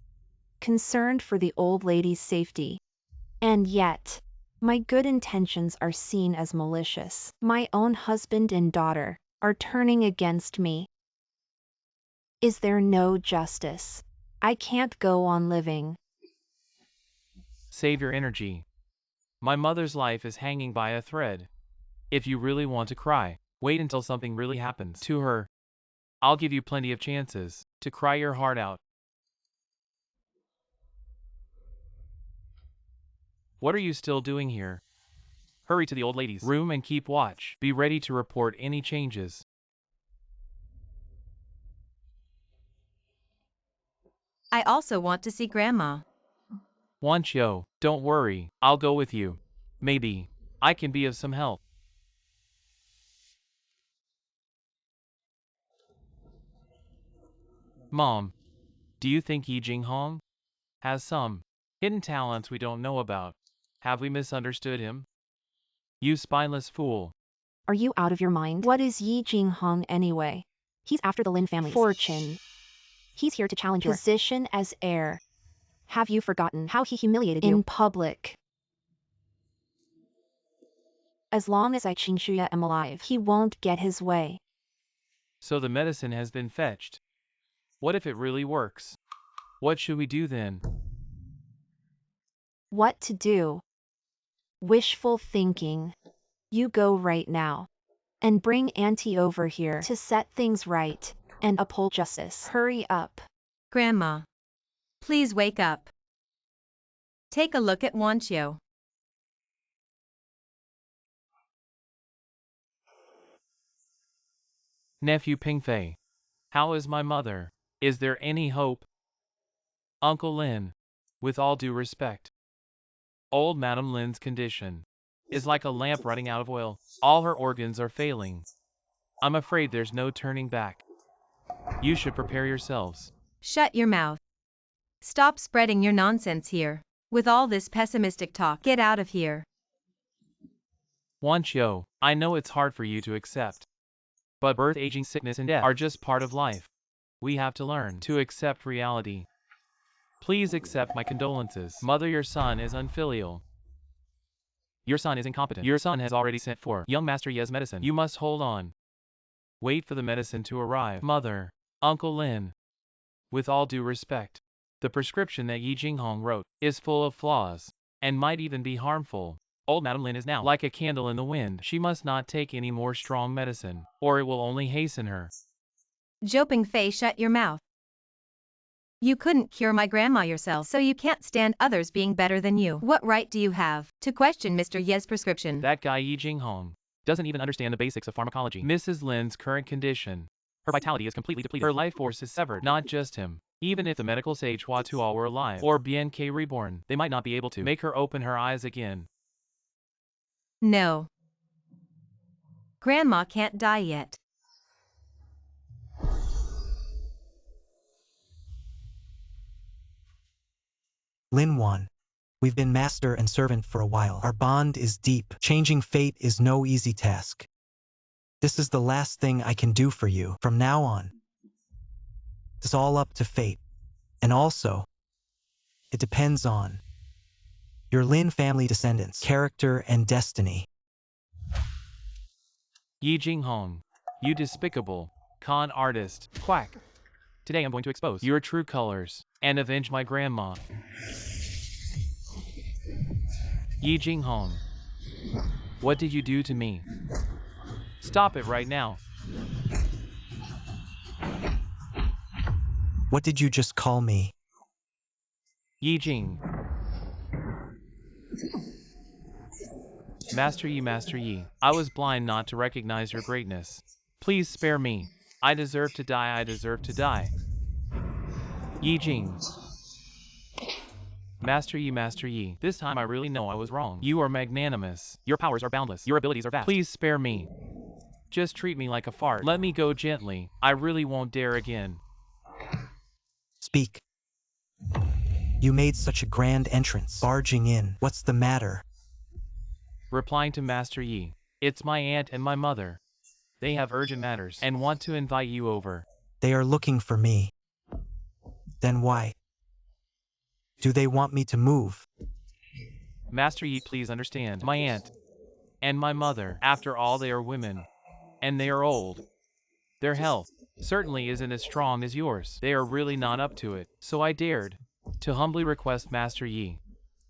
D: Concerned for the old lady's safety. And yet, my good intentions are seen as malicious. My own husband and daughter are turning against me. Is there no justice? I can't go on living.
B: Save your energy. My mother's life is hanging by a thread. If you really want to cry, wait until something really happens to her. I'll give you plenty of chances to cry your heart out. What are you still doing here? Hurry to the old lady's room and keep watch. Be ready to report any changes.
C: I also want to see Grandma.
B: Wan Qiu, don't worry, I'll go with you. Maybe I can be of some help. Mom, do you think Yi Jinghong has some hidden talents we don't know about? Have we misunderstood him? You spineless fool.
D: Are you out of your mind? What is Yi Jinghong anyway? He's after the Lin family's fortune. He's here to challenge your position as heir. Have you forgotten how he humiliated you in public? As long as I Qing Shuya am alive, he won't get his way.
B: So the medicine has been fetched. What if it really works? What should we do then?
D: What to do? Wishful thinking. You go right now. And bring Auntie over here to set things right and uphold justice. Hurry up.
C: Grandma. Please wake up. Take a look at Wan Qiu.
B: Nephew Pingfei, how is my mother? Is there any hope? Uncle Lin, with all due respect. Old Madam Lin's condition is like a lamp running out of oil. All her organs are failing. I'm afraid there's no turning back. You should prepare yourselves.
C: Shut your mouth. Stop spreading your nonsense here. With all this pessimistic talk, get out of here.
B: Wan Qiu, I know it's hard for you to accept. But birth, aging, sickness, and death are just part of life. We have to learn to accept reality. Please accept my condolences. Mother, your son is unfilial. Your son is incompetent. Your son has already sent for young Master Ye's medicine. You must hold on. Wait for the medicine to arrive. Mother, Uncle Lin. With all due respect, the prescription that Yi Jinghong wrote is full of flaws, and might even be harmful. Old Madam Lin is now like a candle in the wind. She must not take any more strong medicine, or it will only hasten her.
C: Joping Fei, shut your mouth. You couldn't cure my grandma yourself, so you can't stand others being better than you. What right do you have to question Mr. Ye's prescription?
B: That guy Yi Jinghong doesn't even understand the basics of pharmacology. Mrs. Lin's current condition. Her vitality is completely depleted. Her life force is severed. Not just him. Even if the medical sage Hua Tuo were alive, or Bien K reborn, they might not be able to make her open her eyes again.
C: No. Grandma can't die yet.
A: Lin Wan. We've been master and servant for a while. Our bond is deep. Changing fate is no easy task. This is the last thing I can do for you. From now on, it's all up to fate. And also, it depends on your Lin family descendants, character and destiny.
B: Yi Jinghong, you despicable con artist. Quack. Today I'm going to expose your true colors and avenge my grandma. Yi Jinghong, what did you do to me? Stop it right now.
A: What did you just call me?
B: Yi Jing. Master Yi, I was blind not to recognize your greatness. Please spare me. I deserve to die, I deserve to die. Yi Jing. Master Yi, this time I really know I was wrong. You are magnanimous. Your powers are boundless. Your abilities are vast. Please spare me. Just treat me like a fart. Let me go gently. I really won't dare again.
A: Speak. You made such a grand entrance, barging in. What's the matter?
B: Replying to Master Yi, it's my aunt and my mother. They have urgent matters and want to invite you over.
A: They are looking for me. Then why? Do they want me to move?
B: Master Yi, please understand. My aunt and my mother, after all, they are women. And they are old. Their health certainly isn't as strong as yours. They are really not up to it. So I dared to humbly request Master Yi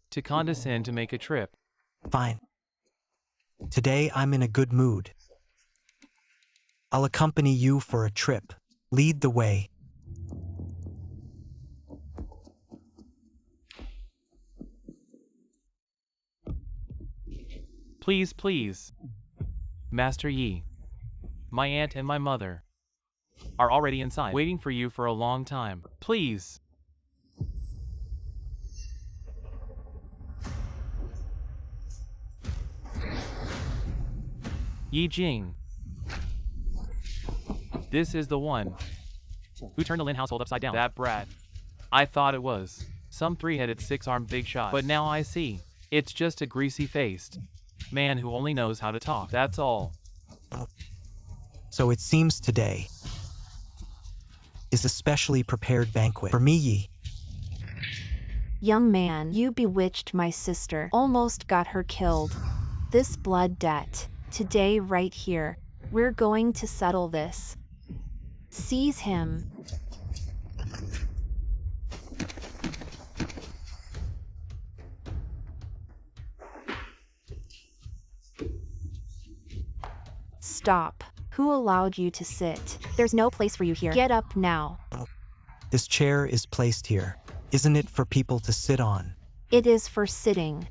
B: to condescend to make a trip.
A: Fine. Today I'm in a good mood. I'll accompany you for a trip. Lead the way.
B: Please. Master Yi, my aunt and my mother are already inside, waiting for you for a long time. Please. Yi Jing. This is the one who turned the Lin household upside down. That brat. I thought it was some three-headed, six-armed big shot. But now I see. It's just a greasy-faced man who only knows how to talk. That's all.
A: So it seems today is a specially prepared banquet for me, Yi.
D: Young man, you bewitched my sister. Almost got her killed. This blood debt. Today right here. We're going to settle this. Seize him. Stop. Who allowed you to sit? There's no place for you here. Get up now.
A: This chair is placed here. Isn't it for people to sit on?
D: It is for sitting.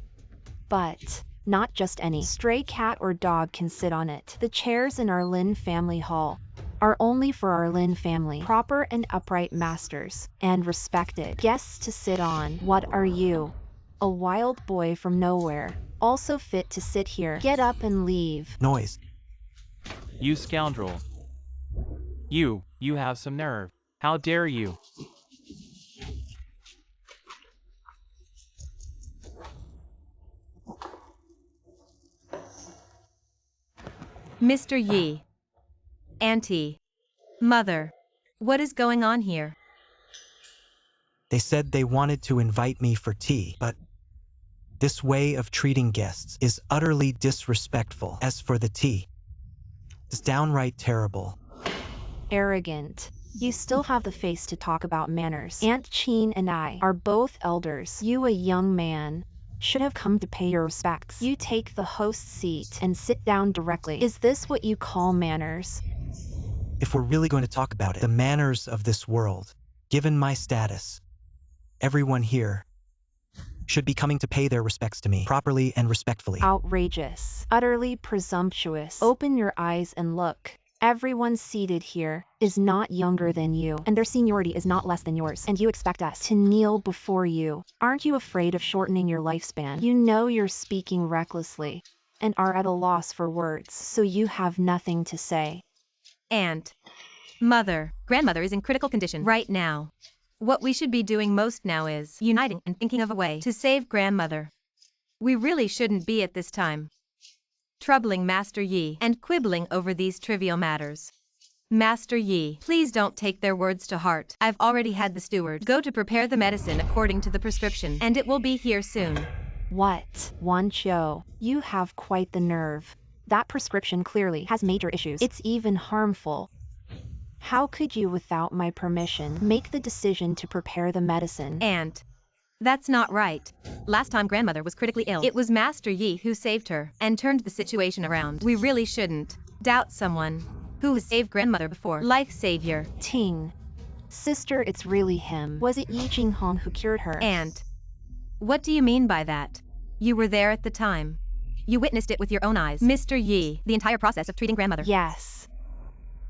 D: But not just any stray cat or dog can sit on it. The chairs in our Lin family hall are only for our Lin family, proper and upright masters, and respected guests to sit on. What are you? A wild boy from nowhere, also fit to sit here. Get up and leave.
A: Noise.
B: You scoundrel. You have some nerve. How dare you?
C: Mr. Yi. Auntie. Mother. What is going on here?
A: They said they wanted to invite me for tea, but this way of treating guests is utterly disrespectful. As for the tea, it's downright terrible.
D: Arrogant. You still have the face to talk about manners. Aunt Chin and I are both elders. You, a young man, should have come to pay your respects. You take the host's seat and sit down directly. Is this what you call manners?
A: If we're really going to talk about it, the manners of this world, given my status, everyone here should be coming to pay their respects to me, properly and respectfully.
D: Outrageous. Utterly presumptuous. Open your eyes and look. Everyone seated here is not younger than you, and their seniority is not less than yours, and you expect us to kneel before you. Aren't you afraid of shortening your lifespan? You know you're speaking recklessly, and are at a loss for words, so you have nothing to say.
C: Aunt, mother, grandmother is in critical condition right now. What we should be doing most now is uniting and thinking of a way to save grandmother. We really shouldn't be at this time troubling Master Yi and quibbling over these trivial matters. Master Yi, please don't take their words to heart. I've already had the steward go to prepare the medicine according to the prescription, and it will be here soon.
D: What? Wan Qiu, you have quite the nerve. That prescription clearly has major issues. It's even harmful. How could you, without my permission, make the decision to prepare the medicine?
C: Aunt, that's not right. Last time grandmother was critically ill, it was Master Yi who saved her and turned the situation around. We really shouldn't doubt someone who has saved grandmother before. Life savior.
D: Ting. Sister, it's really him. Was it Yi Jinghong who cured her?
C: Aunt, what do you mean by that? You were there at the time. You witnessed it with your own eyes. Mr. Yi, the entire process of treating grandmother.
D: Yes.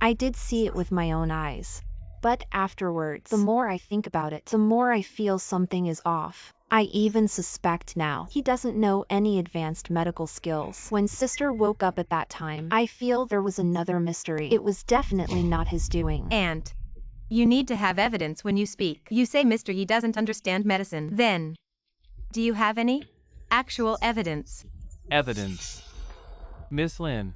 D: I did see it with my own eyes. But afterwards, the more I think about it, the more I feel something is off. I even suspect now he doesn't know any advanced medical skills. When sister woke up at that time, I feel there was another mystery. It was definitely not his doing.
C: Aunt, you need to have evidence when you speak. You say Mr. Yi doesn't understand medicine. Then, do you have any actual evidence?
B: Evidence. Miss Lin,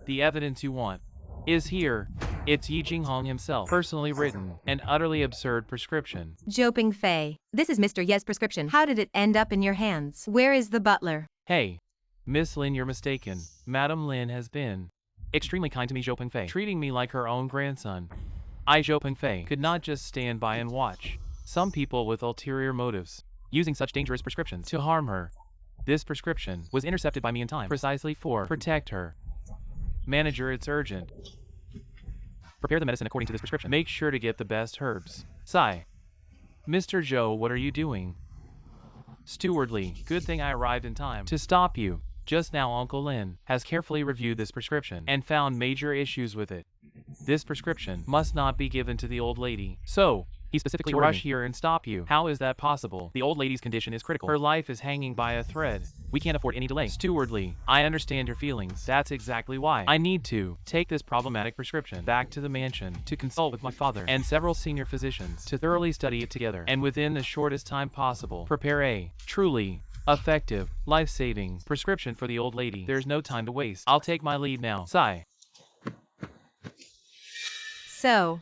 B: the evidence you want is here. It's Yi Jinghong himself, personally written, an utterly absurd prescription.
C: Zhou Pingfei, this is Mr. Ye's prescription. How did it end up in your hands? Where is the butler?
B: Hey, Miss Lin, you're mistaken. Madam Lin has been extremely kind to me, Zhou Pingfei, treating me like her own grandson. I, Zhou Pingfei, could not just stand by and watch some people with ulterior motives using such dangerous prescriptions to harm her. This prescription was intercepted by me in time, precisely for protect her. Manager, it's urgent. Prepare the medicine according to this prescription. Make sure to get the best herbs. Sigh. Mr. Zhou, what are you doing? Stewardly, good thing I arrived in time to stop you. Just now Uncle Lin has carefully reviewed this prescription and found major issues with it. This prescription must not be given to the old lady. So, he specifically rush here and stop you. How is that possible? The old lady's condition is critical. Her life is hanging by a thread. We can't afford any delay. Stewardly, I understand your feelings. That's exactly why I need to take this problematic prescription back to the mansion to consult with my father and several senior physicians to thoroughly study it together and within the shortest time possible prepare a truly effective, life-saving prescription for the old lady. There's no time to waste. I'll take my lead now. Sigh.
C: So,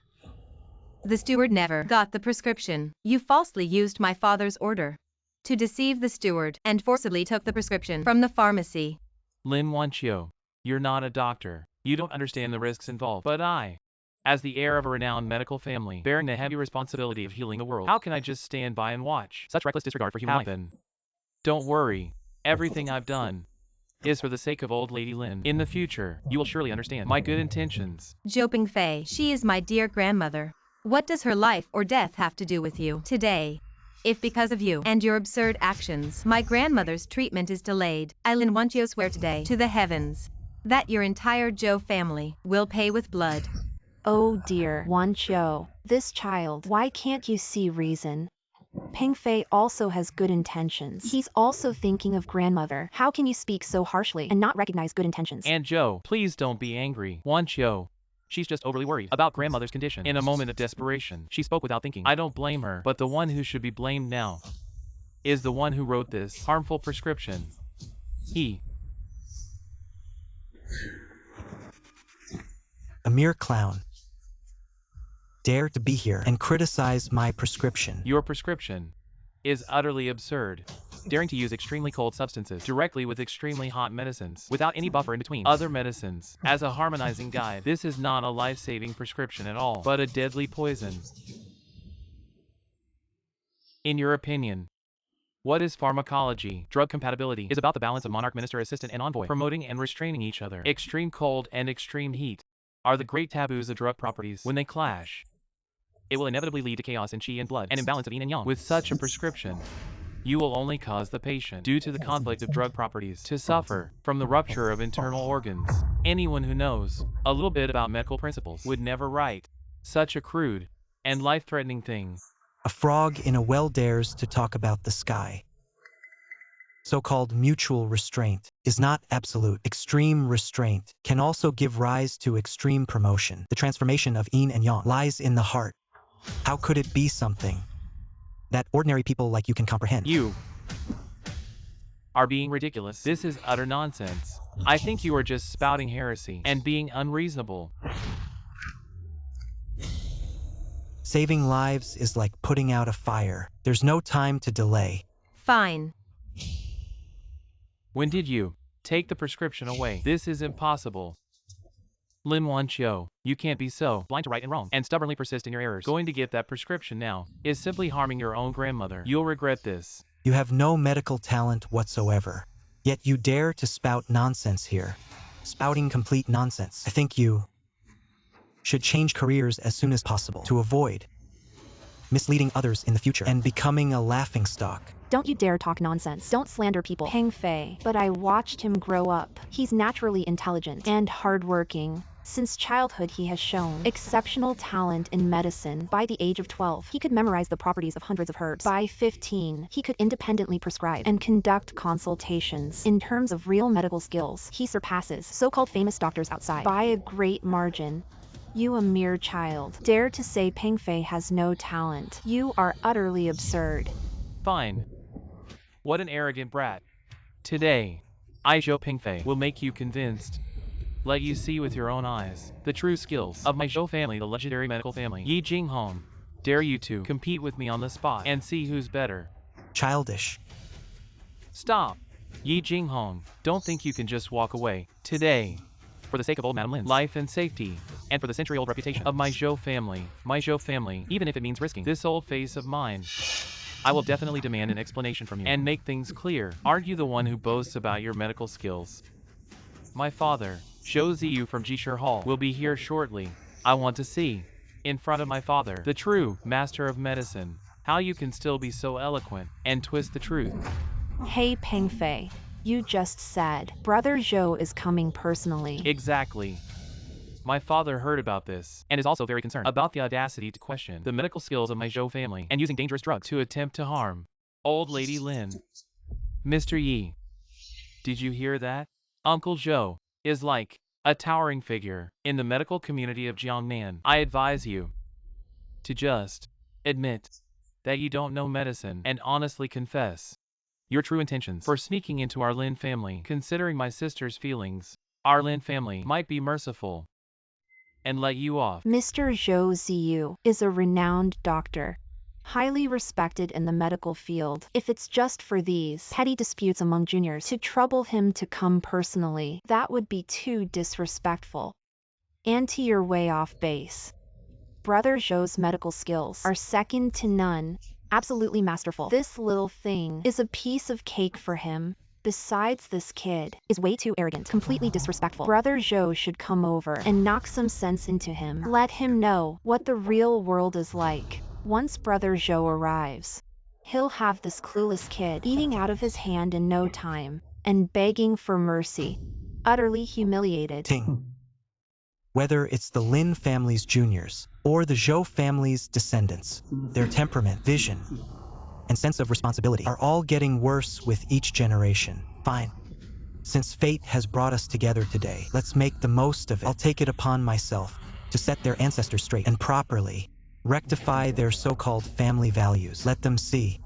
C: the steward never got the prescription. You falsely used my father's order to deceive the steward and forcibly took the prescription from the pharmacy.
B: Lin Wan, you're not a doctor. You don't understand the risks involved. But I, as the heir of a renowned medical family, bearing the heavy responsibility of healing the world, how can I just stand by and watch such reckless disregard for human life? Don't worry. Everything I've done is for the sake of old Lady Lin. In the future, you will surely understand my good intentions.
C: Zhou Pingfei, she is my dear grandmother. What does her life or death have to do with you? Today, if because of you and your absurd actions, my grandmother's treatment is delayed, I Lin Wan swear today to the heavens that your entire Zhou family will pay with blood.
D: Oh dear, Wan Qiu, this child, why can't you see reason? Pingfei also has good intentions. He's also thinking of grandmother. How can you speak so harshly and not recognize good intentions?
B: And Zhou, please don't be angry. Wan Qiu, she's just overly worried about grandmother's condition. In a moment of desperation, she spoke without thinking. I don't blame her, but the one who should be blamed now is the one who wrote this harmful prescription. He.
A: A mere clown. Dare to be here and criticize my prescription.
B: Your prescription is utterly absurd. daring to use extremely cold substances directly with extremely hot medicines, without any buffer in between other medicines, as a harmonizing guide. This is not a life-saving prescription at all, but a deadly poison. In your opinion, what is pharmacology? Drug compatibility is about the balance of monarch, minister, assistant, and envoy, promoting and restraining each other. Extreme cold and extreme heat are the great taboos of drug properties. When they clash, it will inevitably lead to chaos in qi and blood, and imbalance of yin and yang. With such a prescription, you will only cause the patient, due to the conflict of drug properties, to suffer from the rupture of internal organs. Anyone who knows a little bit about medical principles would never write such a crude and life-threatening thing.
A: A frog in a well dares to talk about the sky. So-called mutual restraint is not absolute. Extreme restraint can also give rise to extreme promotion. The transformation of yin and yang lies in the heart. How could it be something that ordinary people like you can comprehend?
B: You are being ridiculous. This is utter nonsense. I think you are just spouting heresy and being unreasonable.
A: Saving lives is like putting out a fire. There's no time to delay.
C: Fine.
B: When did you take the prescription away? This is impossible. Lin Wan, you can't be so blind to right and wrong and stubbornly persist in your errors. Going to get that prescription now is simply harming your own grandmother. You'll regret this.
A: You have no medical talent whatsoever, yet you dare to spout nonsense here. Spouting complete nonsense. I think you should change careers as soon as possible to avoid misleading others in the future and becoming a laughingstock.
D: Don't you dare talk nonsense. Don't slander people. Peng Fei. But I watched him grow up. He's naturally intelligent and hardworking. Since childhood he has shown exceptional talent in medicine. By the age of 12, he could memorize the properties of hundreds of herbs. By 15, he could independently prescribe and conduct consultations. In terms of real medical skills, he surpasses so-called famous doctors outside by a great margin. You, a mere child, dare to say Peng Fei has no talent. You are utterly absurd.
B: Fine. What an arrogant brat. Today, I, Zhou Peng Fei, will make you convinced. Let you see with your own eyes the true skills of my Zhou family, the legendary medical family. Yi Jinghong, dare you to compete with me on the spot and see who's better.
A: Childish.
B: Stop. Yi Jinghong, don't think you can just walk away today. For the sake of old Madame Lin's life and safety, and for the century-old reputation of my Zhou family, even if it means risking this old face of mine, I will definitely demand an explanation from you and make things clear. Aren't you the one who boasts about your medical skills? My father, Zhou Ziyu from Jishir Hall, will be here shortly. I want to see, in front of my father, the true master of medicine, how you can still be so eloquent and twist the truth.
D: Hey Peng Fei, you just said Brother Zhou is coming personally.
B: Exactly. My father heard about this, and is also very concerned about the audacity to question the medical skills of my Zhou family, and using dangerous drugs to attempt to harm old lady Lin. Mr. Yi, did you hear that? Uncle Zhou is like a towering figure in the medical community of Jiangnan. I advise you to just admit that you don't know medicine and honestly confess your true intentions for sneaking into our Lin family. Considering my sister's feelings, our Lin family might be merciful and let you off.
D: Mr. Zhou Ziyu is a renowned doctor, highly respected in the medical field. If it's just for these petty disputes among juniors to trouble him to come personally, that would be too disrespectful. And you're way off base. Brother Zhou's medical skills are second to none, absolutely masterful. This little thing is a piece of cake for him. Besides, this kid is way too arrogant, completely disrespectful. Brother Zhou should come over and knock some sense into him. Let him know what the real world is like. Once Brother Zhou arrives, he'll have this clueless kid eating out of his hand in no time and begging for mercy, utterly humiliated.
A: Ting. Whether it's the Lin family's juniors or the Zhou family's descendants, their temperament, vision, and sense of responsibility are all getting worse with each generation. Fine. Since fate has brought us together today, let's make the most of it. I'll take it upon myself to set their ancestors straight and properly rectify their so-called family values. Let them see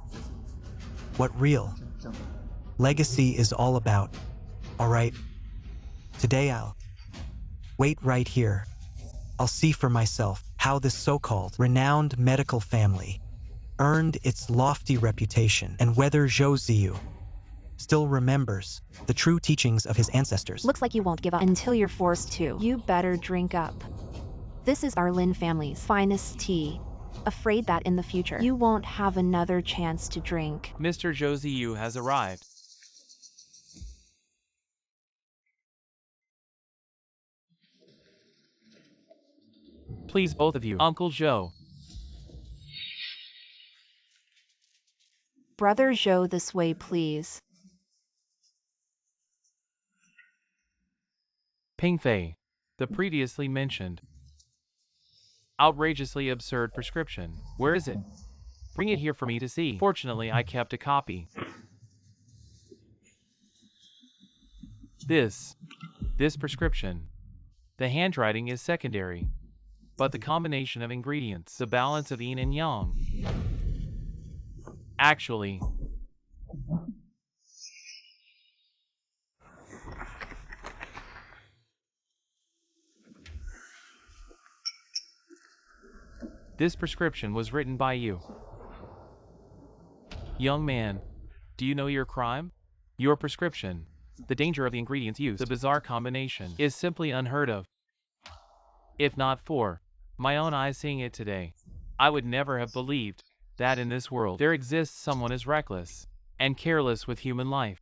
A: what real legacy is all about. All right, today I'll wait right here. I'll see for myself how this so-called renowned medical family earned its lofty reputation, and whether Zhou Ziyu still remembers the true teachings of his ancestors.
D: Looks like you won't give up until you're forced to. You better drink up. This is our Lin family's finest tea. Afraid that in the future, you won't have another chance to drink.
B: Mr. Zhou Ziyu has arrived. Please, both of you. Uncle Zhou.
D: Brother Zhou, this way, please.
B: Ping Fei. The previously mentioned outrageously absurd prescription. Where is it? Bring it here for me to see. Fortunately, I kept a copy. This prescription. The handwriting is secondary, but the combination of ingredients, the balance of yin and yang. Actually, this prescription was written by you. Young man, do you know your crime? Your prescription. The danger of the ingredients used, the bizarre combination, is simply unheard of. If not for my own eyes seeing it today, I would never have believed that in this world there exists someone as reckless and careless with human life.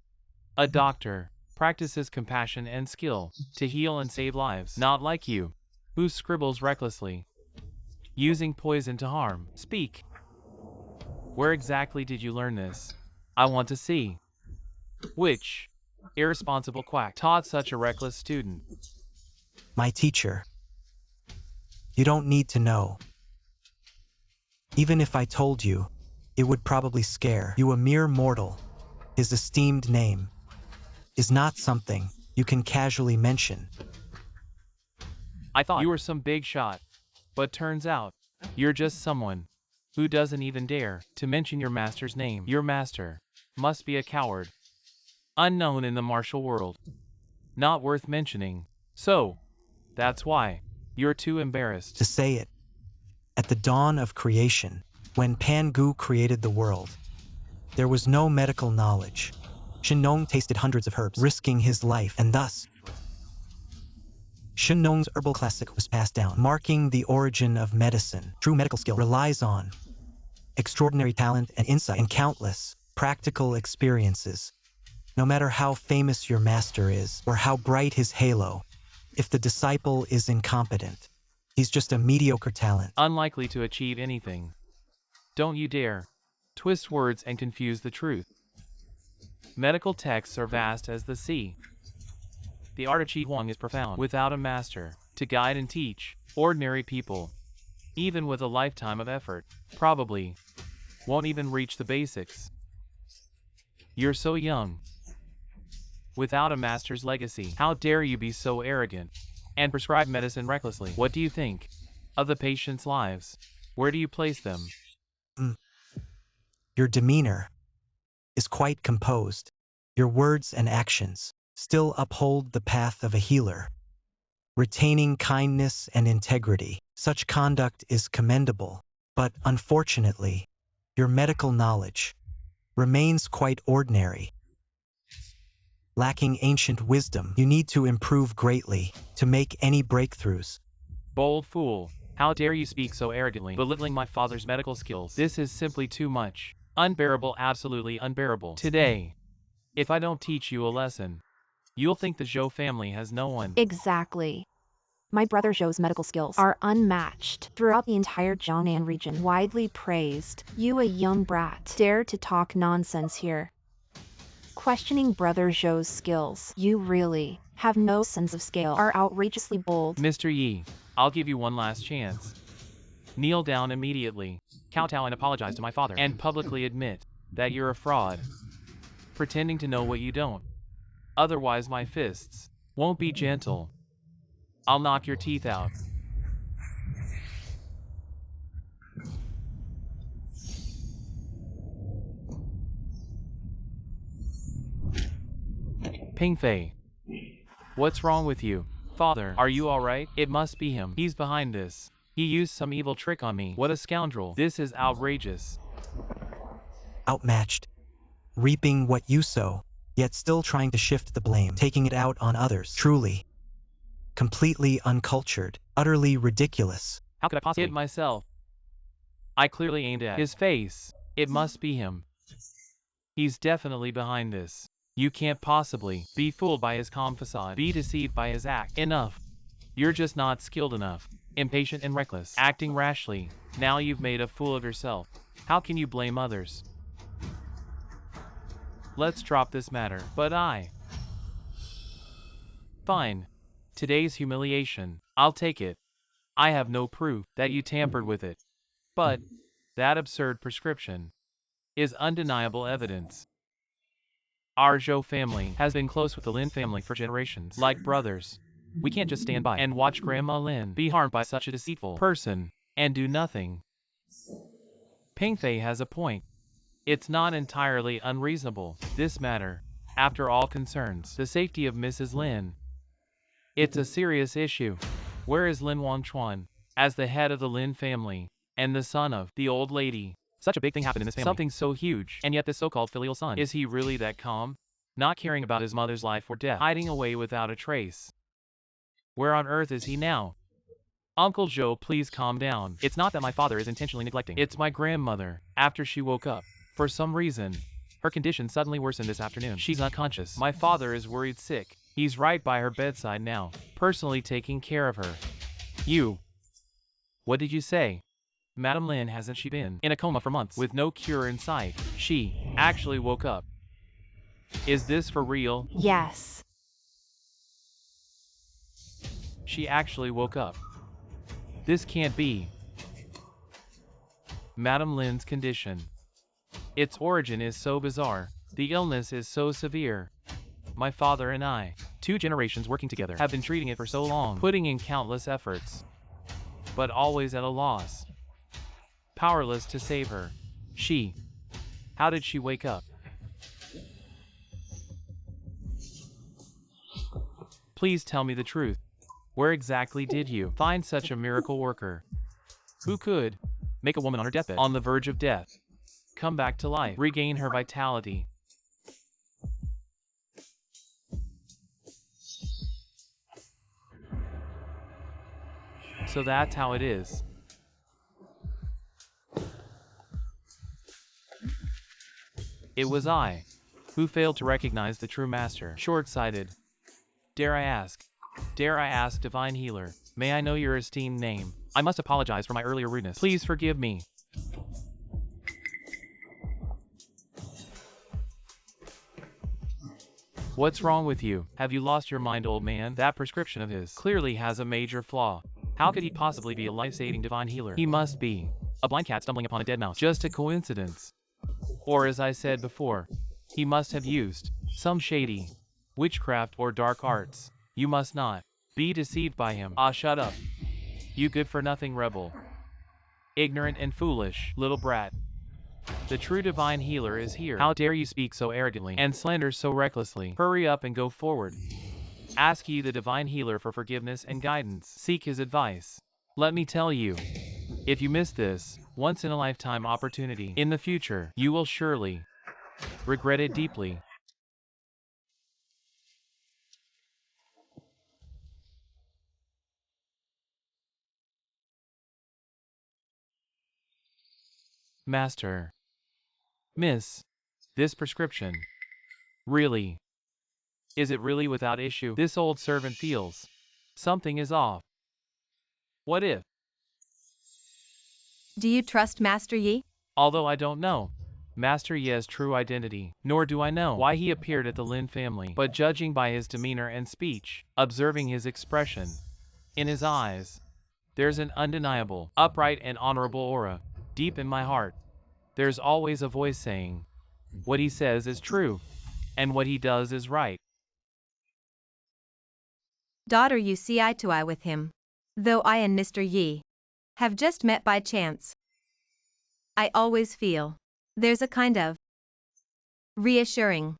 B: A doctor practices compassion and skill to heal and save lives, not like you, who scribbles recklessly, using poison to harm. Speak. Where exactly did you learn this? I want to see. Which irresponsible quack taught such a reckless student?
A: My teacher. You don't need to know. Even if I told you, it would probably scare you. A mere mortal. His esteemed name is not something you can casually mention.
B: I thought you were some big shot, but turns out you're just someone who doesn't even dare to mention your master's name. Your master must be a coward, unknown in the martial world, not worth mentioning. So, that's why you're too embarrassed
A: To say it. At the dawn of creation, when Pangu created the world, there was no medical knowledge. Shinong tasted hundreds of herbs, risking his life, and thus Shinong's herbal classic was passed down, marking the origin of medicine. True medical skill relies on extraordinary talent and insight and countless practical experiences. No matter how famous your master is or how bright his halo, if the disciple is incompetent, he's just a mediocre talent.
B: unlikely to achieve anything. Don't you dare twist words and confuse the truth. Medical texts are vast as the sea. The art of Qigong is profound. Without a master to guide and teach, ordinary people, even with a lifetime of effort, probably won't even reach the basics. You're so young. Without a master's legacy, how dare you be so arrogant and prescribe medicine recklessly? What do you think of the patients' lives? Where do you place them?
A: Your demeanor is quite composed. Your words and actions still uphold the path of a healer, retaining kindness and integrity. Such conduct is commendable, but unfortunately, your medical knowledge remains quite ordinary. Lacking ancient wisdom, you need to improve greatly to make any breakthroughs.
B: Bold fool, how dare you speak so arrogantly, belittling my father's medical skills? This is simply too much. Unbearable, absolutely unbearable. Today, if I don't teach you a lesson, you'll think the Zhou family has no one.
D: Exactly. My brother Zhou's medical skills are unmatched throughout the entire Jiangnan region, widely praised. You, a young brat, dare to talk nonsense here. Questioning brother Zhou's skills, you really have no sense of scale, are outrageously bold.
B: Mr. Yi, I'll give you one last chance. Kneel down immediately, kowtow and apologize to my father, and publicly admit that you're a fraud, pretending to know what you don't. Otherwise my fists won't be gentle. I'll knock your teeth out. Ping Fei. What's wrong with you? Father, are you alright? It must be him. He's behind this. He used some evil trick on me. What a scoundrel. This is outrageous.
A: outmatched, reaping what you sow, yet still trying to shift the blame, taking it out on others. Truly, completely uncultured, utterly ridiculous.
B: How could I possibly hit myself? I clearly aimed at his face. It must be him. He's definitely behind this. You can't possibly be fooled by his calm facade, be deceived by his act. Enough. You're just not skilled enough, impatient and reckless, acting rashly. Now you've made a fool of yourself. How can you blame others? Let's drop this matter. But Fine. Today's humiliation. I'll take it. I have no proof that you tampered with it. But that absurd prescription is undeniable evidence. Our Zhou family has been close with the Lin family for generations, like brothers. We can't just stand by and watch Grandma Lin be harmed by such a deceitful person and do nothing. Pingfei has a point. It's not entirely unreasonable. This matter, after all, concerns the safety of Mrs. Lin. It's a serious issue. Where is Lin Wan as the head of the Lin family and the son of the old lady? Such a big thing happened in this family. Something so huge, and yet this so-called filial son, is he really that calm? Not caring about his mother's life or death, hiding away without a trace. Where on earth is he now? Uncle Joe, please calm down. It's not that my father is intentionally neglecting. It's my grandmother. After she woke up, for some reason, her condition suddenly worsened this afternoon. She's unconscious. My father is worried sick. He's right by her bedside now, personally taking care of her. You. What did you say? Madam Lin, hasn't she been in a coma for months with no cure in sight? She actually woke up. Is this for real?
D: Yes.
B: She actually woke up. This can't be. Madam Lin's condition. Its origin is so bizarre. The illness is so severe. My father and I, 2 generations working together, have been treating it for so long, putting in countless efforts, but always at a loss. Powerless to save her. How did she wake up? Please tell me the truth. Where exactly did you find such a miracle worker? Who could make a woman on her deathbed, on the verge of death, come back to life, regain her vitality? So that's how it is. It was I who failed to recognize the true master. Short-sighted. Dare I ask, divine healer, may I know your esteemed name? I must apologize for my earlier rudeness. Please forgive me. What's wrong with you? Have you lost your mind, old man? That prescription of his clearly has a major flaw. How could he possibly be a life-saving divine healer? He must be a blind cat stumbling upon a dead mouse. Just a coincidence. Or as I said before, he must have used some shady witchcraft or dark arts. You must not be deceived by him. Ah, shut up. You good-for-nothing rebel. Ignorant and foolish little brat. The true divine healer is here. How dare you speak so arrogantly and slander so recklessly? Hurry up and go forward. Ask ye the divine healer for forgiveness and guidance. Seek his advice. Let me tell you, if you miss this once-in-a-lifetime opportunity, in the future, you will surely regret it deeply. Master. Miss. This prescription. Really? Is it really without issue? This old servant feels something is off. What if?
C: Do you trust Master Yi?
B: Although I don't know Master Ye's true identity, nor do I know why he appeared at the Lin family, but judging by his demeanor and speech, observing his expression, in his eyes, there's an undeniable, upright and honorable aura. Deep in my heart, there's always a voice saying, what he says is true, and what he does is right.
C: Daughter, you see eye to eye with him. Though I and Mr. Yi have just met by chance, I always feel there's a kind of reassuring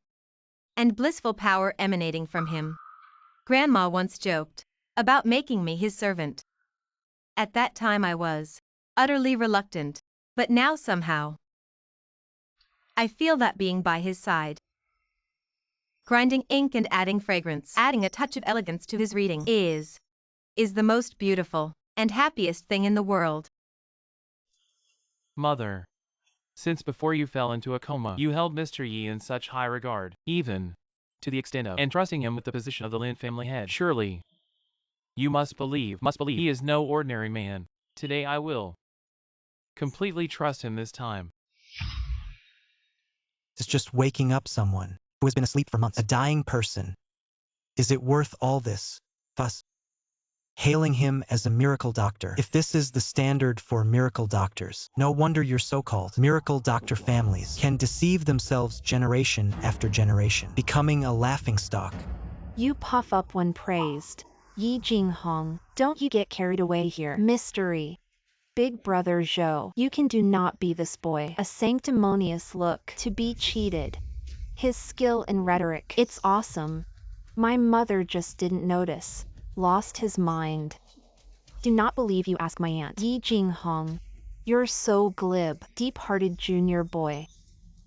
C: and blissful power emanating from him. Grandma once joked about making me his servant. At that time I was utterly reluctant, but now somehow I feel that being by his side, grinding ink and adding fragrance, adding a touch of elegance to his reading, is the most beautiful and happiest thing in the world.
B: Mother. Since before you fell into a coma, you held Mr. Yi in such high regard, even to the extent of entrusting him with the position of the Lin family head. Surely, you must believe he is no ordinary man. Today I will completely trust him this time.
A: It's just waking up someone who has been asleep for months, a dying person. Is it worth all this fuss? Hailing him as a miracle doctor. If this is the standard for miracle doctors, no wonder your so-called miracle doctor families can deceive themselves generation after generation, becoming a laughingstock.
D: You puff up when praised. Yi Jinghong, don't you get carried away here. Mystery. Big brother Zhou, you can do not be this boy. A sanctimonious look, to be cheated. His skill in rhetoric, it's awesome. My mother just didn't notice. Lost his mind. Do not believe you ask my aunt. Yi Jinghong, you're so glib, deep-hearted junior boy.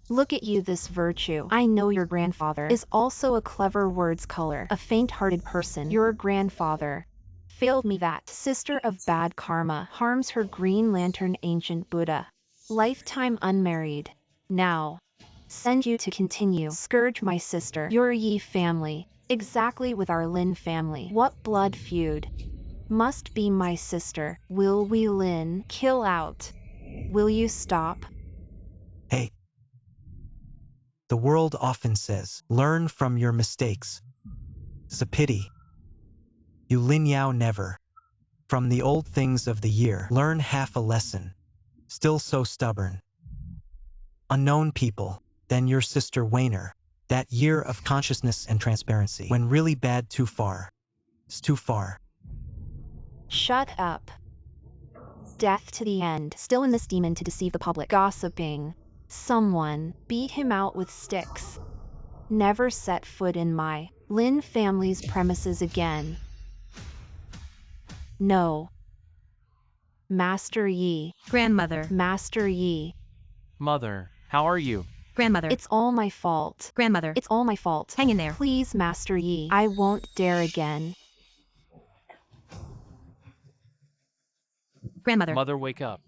D: Look at you, this virtue. I know your grandfather is also a clever words color, a faint-hearted person. Your grandfather failed me. That sister of bad karma harms her Green Lantern ancient Buddha. Lifetime unmarried. Now, send you to continue scourge my sister, your Yi family, exactly with our Lin family. What blood feud? Must be my sister. Will we Lin kill out? Will you stop?
A: Hey. The world often says, learn from your mistakes. It's a pity. You Lin Yao never. From the old things of the year, learn half a lesson. Still so stubborn. Unknown people, then your sister Wainer. That year of consciousness and transparency. When really bad too far. It's too far.
D: Shut up. Death to the end. Still in this demon to deceive the public. Gossiping. Someone beat him out with sticks. Never set foot in my Lin family's premises again. No. Master Yi.
C: Grandmother.
D: Master Yi.
B: Mother, how are you?
C: Grandmother.
D: It's all my fault.
C: Grandmother.
D: It's all my fault.
C: Hang in there.
D: Please, Master Yi. I won't dare again.
C: Grandmother.
B: Mother, wake up.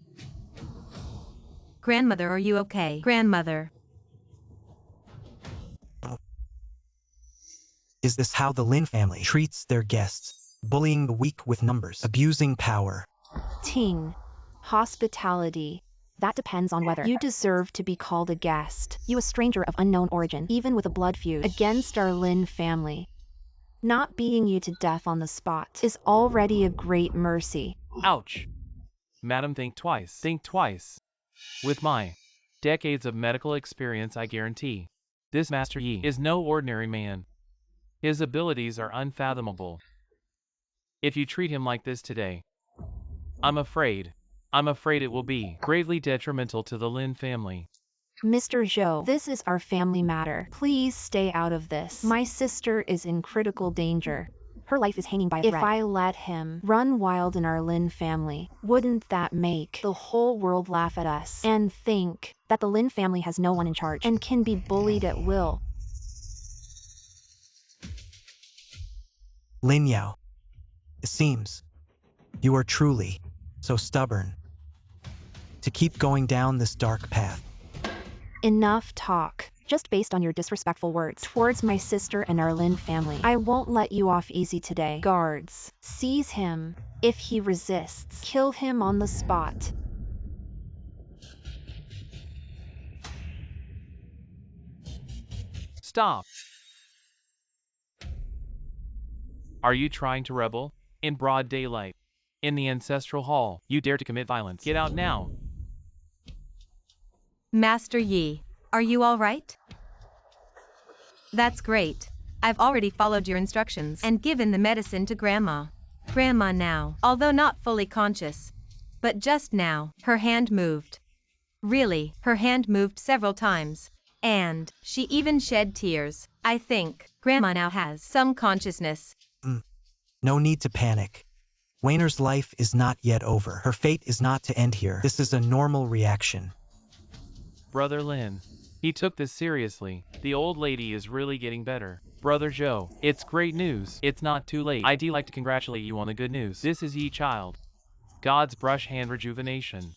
C: Grandmother, are you okay? Grandmother.
A: Is this how the Lin family treats their guests? Bullying the weak with numbers, abusing power.
D: Ting. Hospitality. That depends on whether you deserve to be called a guest. You, a stranger of unknown origin, even with a blood feud against our Lin family. Not beating you to death on the spot is already a great mercy.
B: Ouch. Madam, think twice. Think twice. With my decades of medical experience, I guarantee this Master Yi is no ordinary man. His abilities are unfathomable. If you treat him like this today, I'm afraid it will be greatly detrimental to the Lin family.
D: Mr. Zhou, this is our family matter. Please stay out of this. My sister is in critical danger. Her life is hanging by a thread. If I let him run wild in our Lin family, wouldn't that make the whole world laugh at us and think that the Lin family has no one in charge and can be bullied at will?
A: Lin Yao. It seems you are truly so stubborn to keep going down this dark path.
D: Enough talk. Just based on your disrespectful words towards my sister and our Lin family, I won't let you off easy today. Guards, seize him. If he resists, kill him on the spot.
B: Stop. Are you trying to rebel? In broad daylight. In the ancestral hall, you dare to commit violence. Get out now.
C: Master Yi, are you all right? That's great. I've already followed your instructions and given the medicine to Grandma. Grandma now, although not fully conscious. But just now, her hand moved. Really, her hand moved several times. And she even shed tears. I think Grandma now has some consciousness.
A: No need to panic. Wainer's life is not yet over. Her fate is not to end here. This is a normal reaction.
B: Brother Lin, He took this seriously. The old lady is really getting better. Brother Joe, it's great news. It's not too late. I'd like to congratulate you on the good news. This is ye child. God's brush hand rejuvenation.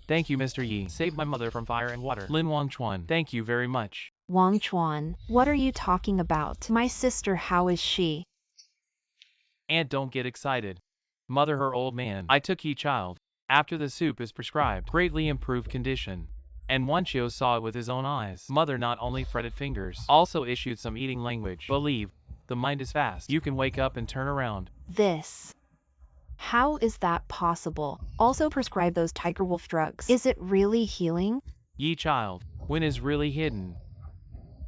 B: Thank you, Mr. Yi. Saved my mother from fire and water. Lin Wan Chuan. Thank you very much.
D: Wang Chuan, what are you talking about? My sister, how is she?
B: Aunt, don't get excited. Mother, her old man. I took ye child. After the soup is prescribed, greatly improved condition. And Wanchio saw it with his own eyes. Mother not only fretted fingers, also issued some eating language. Believe, the mind is fast. You can wake up and turn around.
D: This. How is that possible? Also prescribe those tiger wolf drugs. Is it really healing?
B: Ye child, when is really hidden.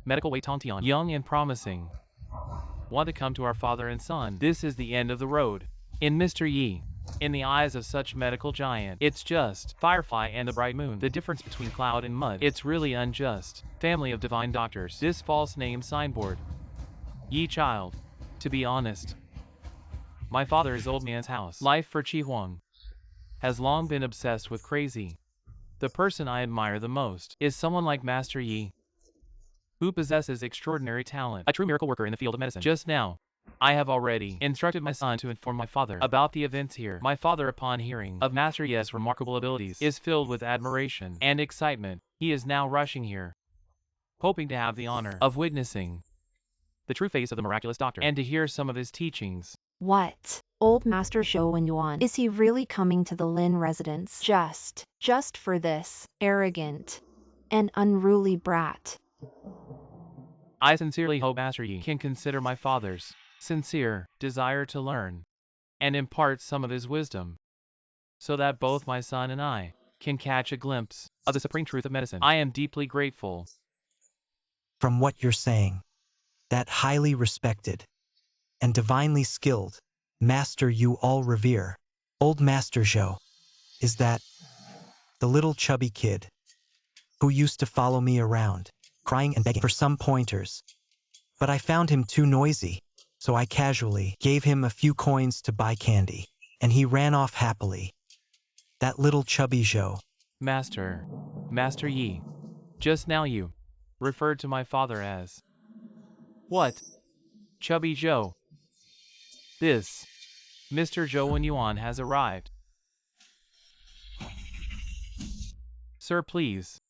B: Medical Wei Tongtian, young and promising. Want to come to our father and son. This is the end of the road. In Mr. Yi. In the eyes of such medical giant, it's just Firefly and the bright moon. The difference between cloud and mud. It's really unjust. Family of divine doctors. This false name signboard. Ye child. To be honest. My father is old man's house. Life for Chi Huang. Has long been obsessed with crazy. The person I admire the most is someone like Master Yi, who possesses extraordinary talent. A true miracle worker in the field of medicine. Just now, I have already instructed my son to inform my father about the events here. My father, upon hearing of Master Yi's remarkable abilities, is filled with admiration and excitement. He is now rushing here, hoping to have the honor of witnessing the true face of the miraculous doctor and to hear some of his teachings.
D: What? Old Master Zhou Yuan, is he really coming to the Lin residence? Just for this arrogant and unruly brat.
B: I sincerely hope Master Yi can consider my father's sincere desire to learn and impart some of his wisdom, so that both my son and I can catch a glimpse of the supreme truth of medicine. I am deeply grateful.
A: From what you're saying, that highly respected and divinely skilled master you all revere, old Master Zhou, is that the little chubby kid who used to follow me around, crying and begging for some pointers. But I found him too noisy, so I casually gave him a few coins to buy candy, and he ran off happily. That little chubby Zhou.
B: Master Yi, just now you referred to my father as what? Chubby Zhou. This Mr. Zhou Yuan has arrived. Sir, please.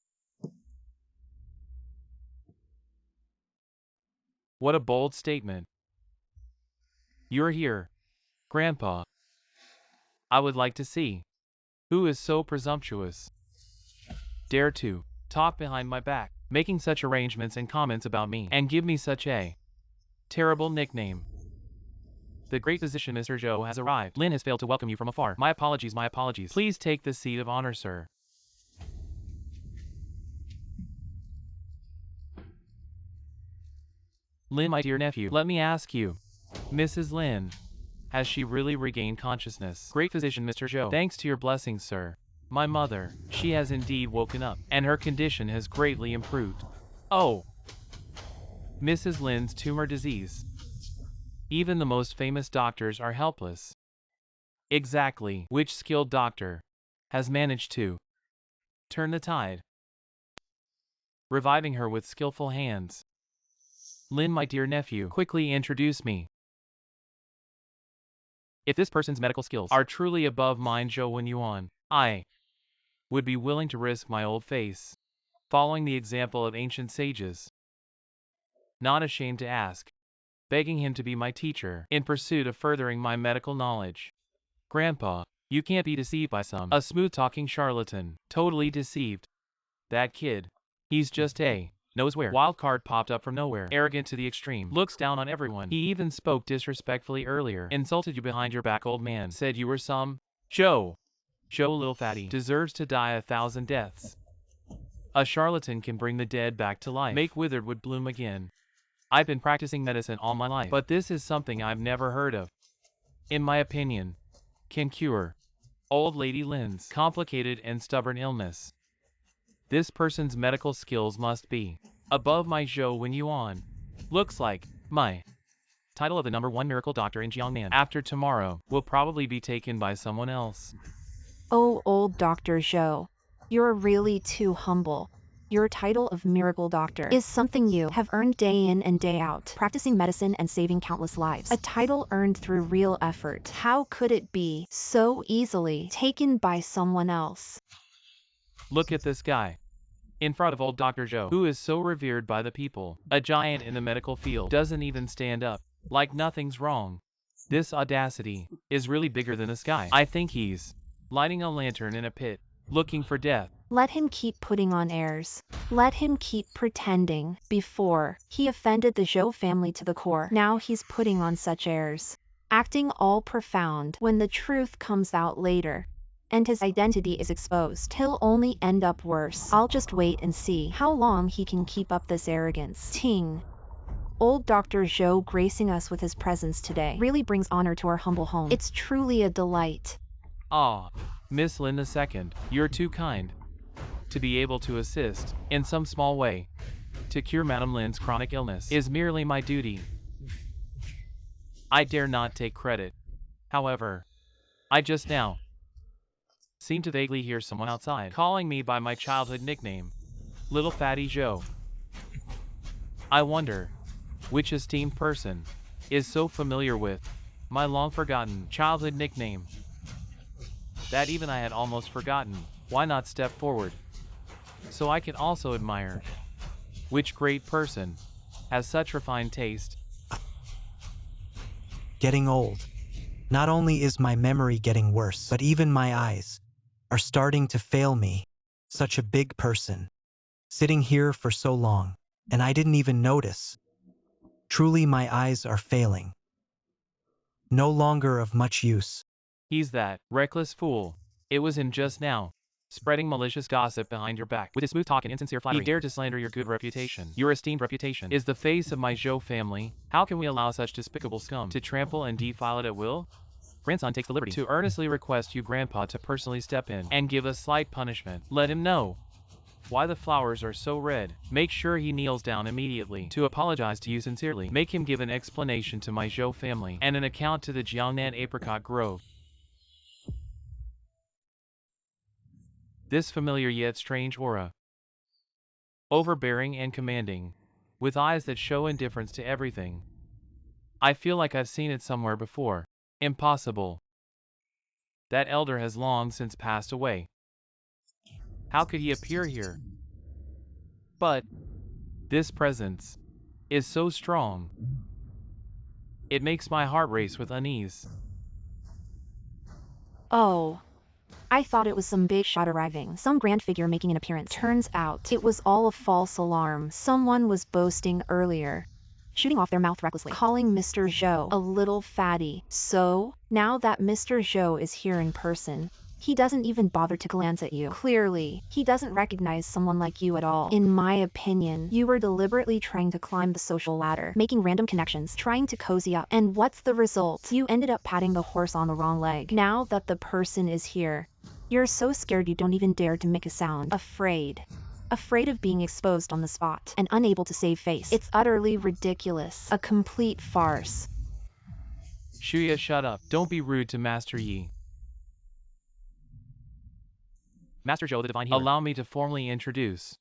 B: What a bold statement. You're here, Grandpa. I would like to see who is so presumptuous, dare to talk behind my back, making such arrangements and comments about me, and give me such a terrible nickname. The great physician Mr. Zhou has arrived. Lin has failed to welcome you from afar. My apologies, my apologies. Please take the seat of honor, sir. Lin, my dear nephew, let me ask you, Mrs. Lin, has she really regained consciousness? Great physician Mr. Zhou, thanks to your blessings, sir. My mother, she has indeed woken up, and her condition has greatly improved. Oh, Mrs. Lin's tumor disease. Even the most famous doctors are helpless. Exactly, which skilled doctor has managed to turn the tide, reviving her with skillful hands? Lin, my dear nephew, quickly introduce me. If this person's medical skills are truly above mine, Zhou Yuan, I would be willing to risk my old face, following the example of ancient sages. Not ashamed to ask, begging him to be my teacher, in pursuit of furthering my medical knowledge. Grandpa, you can't be deceived by a smooth-talking charlatan. Totally deceived. That kid, he's just knows where. Wild card popped up from nowhere. Arrogant to the extreme. Looks down on everyone. He even spoke disrespectfully earlier. Insulted you behind your back, old man. Said you were some Joe, little fatty. Deserves to die 1,000 deaths. A charlatan can bring the dead back to life. Make withered wood bloom again. I've been practicing medicine all my life, but this is something I've never heard of. In my opinion, can cure old lady Lin's complicated and stubborn illness. This person's medical skills must be above my Zhou Yuan. Looks like my title of the #1 miracle doctor in Jiangnan after tomorrow will probably be taken by someone else.
D: Oh, old Dr. Zhou, you're really too humble. Your title of miracle doctor is something you have earned day in and day out, practicing medicine and saving countless lives. A title earned through real effort. How could it be so easily taken by someone else?
B: Look at this guy. In front of old Dr. Zhou, who is so revered by the people. A giant in the medical field doesn't even stand up, like nothing's wrong. This audacity is really bigger than the sky. I think he's lighting a lantern in a pit, looking for death.
D: Let him keep putting on airs. Let him keep pretending. Before, he offended the Zhou family to the core. Now he's putting on such airs, acting all profound when the truth comes out later, and his identity is exposed. He'll only end up worse. I'll just wait and see how long he can keep up this arrogance. Ting. Old Dr. Zhou gracing us with his presence today really brings honor to our humble home. It's truly a delight.
B: Ah, Miss Lin II, you're too kind to be able to assist, in some small way, to cure Madame Lin's chronic illness is merely my duty. I dare not take credit. However, I just now seem to vaguely hear someone outside calling me by my childhood nickname, Little Fatty Zhou. I wonder which esteemed person is so familiar with my long-forgotten childhood nickname that even I had almost forgotten. Why not step forward so I can also admire which great person has such refined taste?
A: Getting old. Not only is my memory getting worse, but even my eyes are starting to fail me. Such a big person, sitting here for so long, and I didn't even notice. Truly my eyes are failing. No longer of much use.
B: He's that reckless fool. It was him just now, spreading malicious gossip behind your back. With his smooth talk and insincere flattery, he dared to slander your good reputation. Your esteemed reputation is the face of my Zhou family. How can we allow such despicable scum to trample and defile it at will? Grandson takes the liberty to earnestly request you, Grandpa, to personally step in and give a slight punishment. Let him know why the flowers are so red. Make sure he kneels down immediately to apologize to you sincerely. Make him give an explanation to my Zhou family and an account to the Jiangnan Apricot Grove. This familiar yet strange aura, overbearing and commanding, with eyes that show indifference to everything. I feel like I've seen it somewhere before. Impossible. That elder has long since passed away. How could he appear here? But this presence is so strong. It makes my heart race with unease.
D: Oh. I thought it was some big shot arriving, some grand figure making an appearance. Turns out, it was all a false alarm. Someone was boasting earlier, shooting off their mouth recklessly, calling Mr. Zhou a little fatty. So, now that Mr. Zhou is here in person, he doesn't even bother to glance at you. Clearly, he doesn't recognize someone like you at all. In my opinion, you were deliberately trying to climb the social ladder, making random connections, trying to cozy up. And what's the result? You ended up patting the horse on the wrong leg. Now that the person is here, you're so scared you don't even dare to make a sound. Afraid. Afraid of being exposed on the spot, and unable to save face. It's utterly ridiculous. A complete farce.
B: Shuya, shut up. Don't be rude to Master Yi. Master Zhou, the divine healer. Allow me to formally introduce.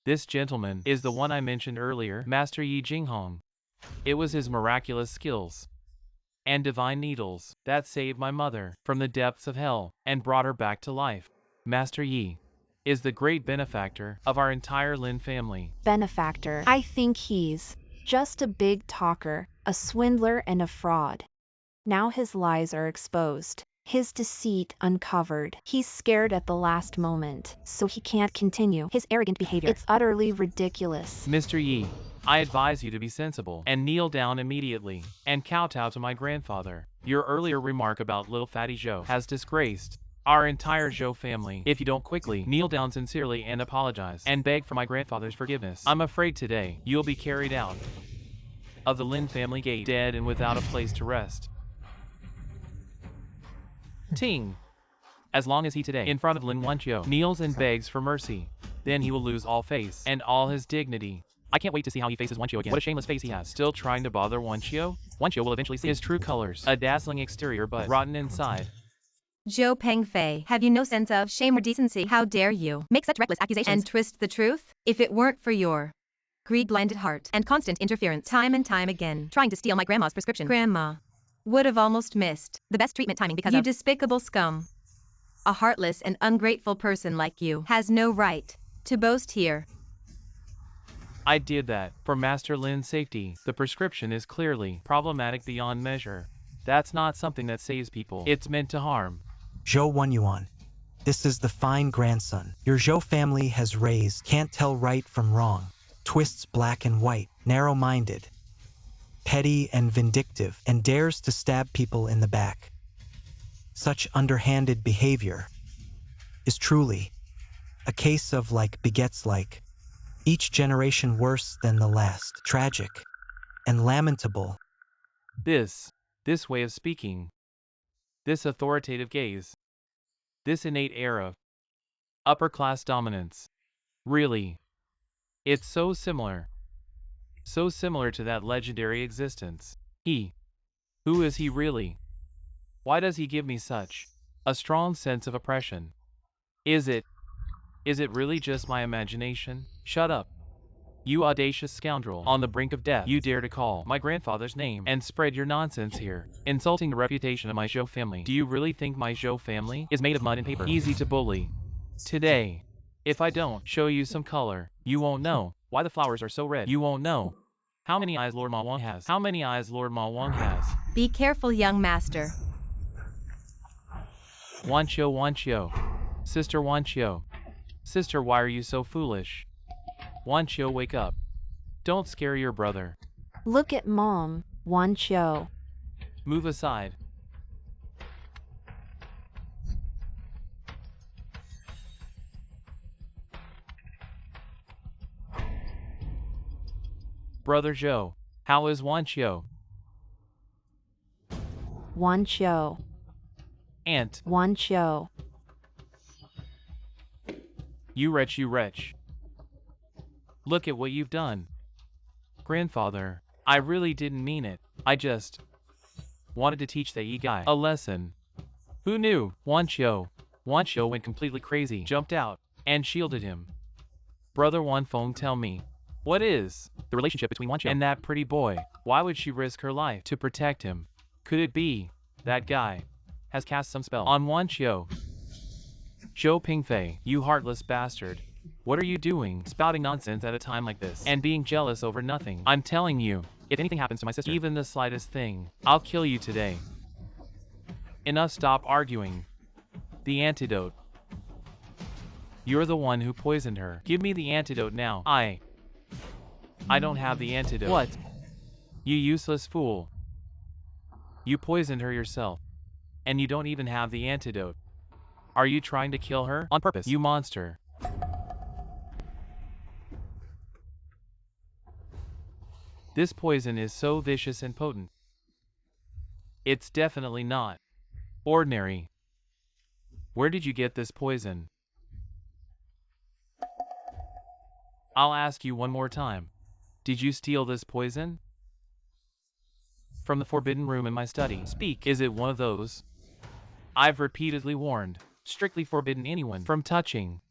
B: This gentleman is the one I mentioned earlier, Master Yi Jinghong. It was his miraculous skills and divine needles that saved my mother from the depths of hell and brought her back to life. Master Yi is the great benefactor of our entire Lin family.
D: Benefactor. I think he's just a big talker, a swindler and a fraud. Now his lies are exposed, his deceit uncovered. He's scared at the last moment, so he can't continue his arrogant behavior. It's utterly ridiculous.
B: Mr. Yi, I advise you to be sensible and kneel down immediately and kowtow to my grandfather. Your earlier remark about little fatty Zhou has disgraced our entire Zhou family. If you don't quickly kneel down sincerely and apologize and beg for my grandfather's forgiveness, I'm afraid today you'll be carried out of the Lin family gate, dead and without a place to rest. Ting. As long as he today, in front of Lin Wan, kneels and begs for mercy, then he will lose all face and all his dignity. I can't wait to see how he faces Wanqiu again. What a shameless face he has. Still trying to bother Wanqiu? Wanqiu will eventually see his true colors. A dazzling exterior but rotten inside.
C: Zhou Pengfei, have you no sense of shame or decency? How dare you make such reckless accusations and twist the truth? If it weren't for your greed-blinded heart and constant interference time and time again, trying to steal my grandma's prescription, Grandma would have almost missed the best treatment timing because you despicable scum. A heartless and ungrateful person like you has no right to boast here.
B: I did that for Master Lin's safety. The prescription is clearly problematic beyond measure. That's not something that saves people. It's meant to harm.
A: Zhou Yuan, this is the fine grandson your Zhou family has raised, can't tell right from wrong, twists black and white, narrow-minded, petty and vindictive, and dares to stab people in the back. Such underhanded behavior is truly a case of like begets like, each generation worse than the last, tragic and lamentable.
B: This way of speaking, this authoritative gaze, this innate air of upper-class dominance. Really, it's so similar to that legendary existence. Who is he really? Why does he give me such a strong sense of oppression? Is it really just my imagination? Shut up. You audacious scoundrel, on the brink of death, you dare to call my grandfather's name and spread your nonsense here, insulting the reputation of my Zhou family. Do you really think my Zhou family is made of mud and paper? Easy to bully. Today, if I don't show you some color, you won't know why the flowers are so red. You won't know how many eyes Lord Ma Wang has. How many eyes Lord Ma Wang has.
C: Be careful, young master.
B: Wanqiu. Sister Wanqiu. Sister, why are you so foolish? Wanqiu, wake up. Don't scare your brother.
D: Look at Mom, Wanqiu.
B: Move aside. Brother Zhou, how is Wanqiu?
D: Wanqiu.
B: Aunt.
D: Wanqiu.
B: You wretch. Look at what you've done. Grandfather, I really didn't mean it. I just wanted to teach that Yi guy a lesson. Who knew? Wanqiu went completely crazy, jumped out, and shielded him. Brother Wanfeng, tell me, what is the relationship between Wanqiu and that pretty boy? Why would she risk her life to protect him? Could it be that guy has cast some spell on Wanqiu? Zhou Pingfei, you heartless bastard. What are you doing, spouting nonsense at a time like this, and being jealous over nothing? I'm telling you, if anything happens to my sister, even the slightest thing, I'll kill you today. Enough, stop arguing. The antidote. You're the one who poisoned her. Give me the antidote now. I don't have the antidote. What? You useless fool. You poisoned her yourself, and you don't even have the antidote. Are you trying to kill her? On purpose, you monster. This poison is so vicious and potent. It's definitely not ordinary. Where did you get this poison? I'll ask you one more time. Did you steal this poison? From the forbidden room in my study. Speak. Is it one of those? I've repeatedly warned, strictly forbidden anyone from touching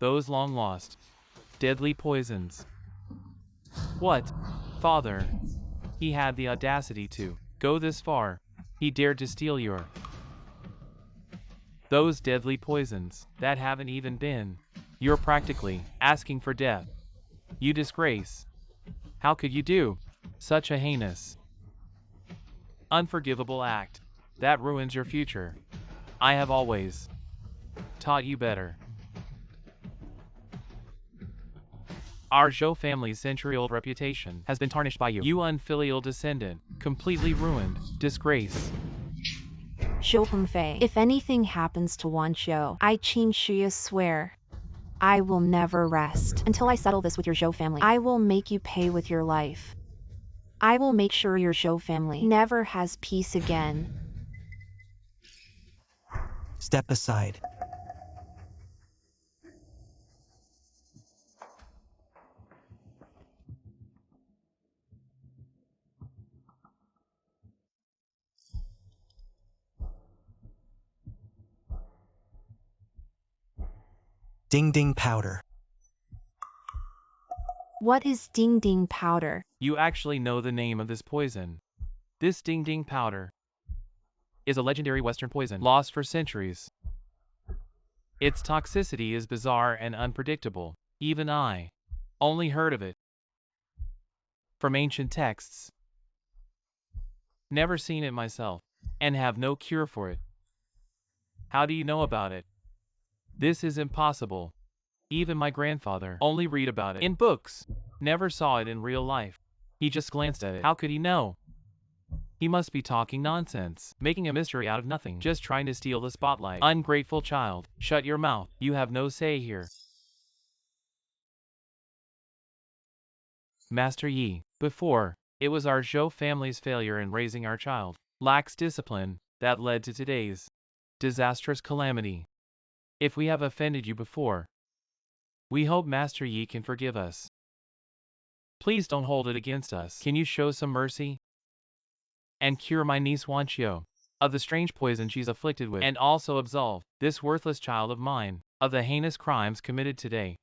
B: those long-lost, deadly poisons. What? Father, he had the audacity to go this far. He dared to steal those deadly poisons that haven't even been. You're practically asking for death. You disgrace. How could you do such a heinous, unforgivable act? That ruins your future. I have always taught you better. Our Zhou family's century-old reputation has been tarnished by you. You unfilial descendant, completely ruined, disgrace.
D: Zhou Pengfei, if anything happens to Wanqiu, I Qin Shi swear, I will never rest until I settle this with your Zhou family. I will make you pay with your life. I will make sure your Zhou family never has peace again.
A: Step aside. Ding ding powder.
D: What is ding ding powder?
B: You actually know the name of this poison. This ding ding powder is a legendary Western poison lost for centuries. Its toxicity is bizarre and unpredictable. Even I only heard of it from ancient texts. Never seen it myself, and have no cure for it. How do you know about it? This is impossible. Even my grandfather only read about it in books, never saw it in real life. He just glanced at it. How could he know? He must be talking nonsense, making a mystery out of nothing, just trying to steal the spotlight. Ungrateful child, shut your mouth. You have no say here. Master Yi, before, it was our Zhou family's failure in raising our child, lacks discipline, that led to today's disastrous calamity. If we have offended you before, we hope Master Yi can forgive us. Please don't hold it against us. Can you show some mercy and cure my niece Wanqiu of the strange poison she's afflicted with, and also absolve this worthless child of mine of the heinous crimes committed today?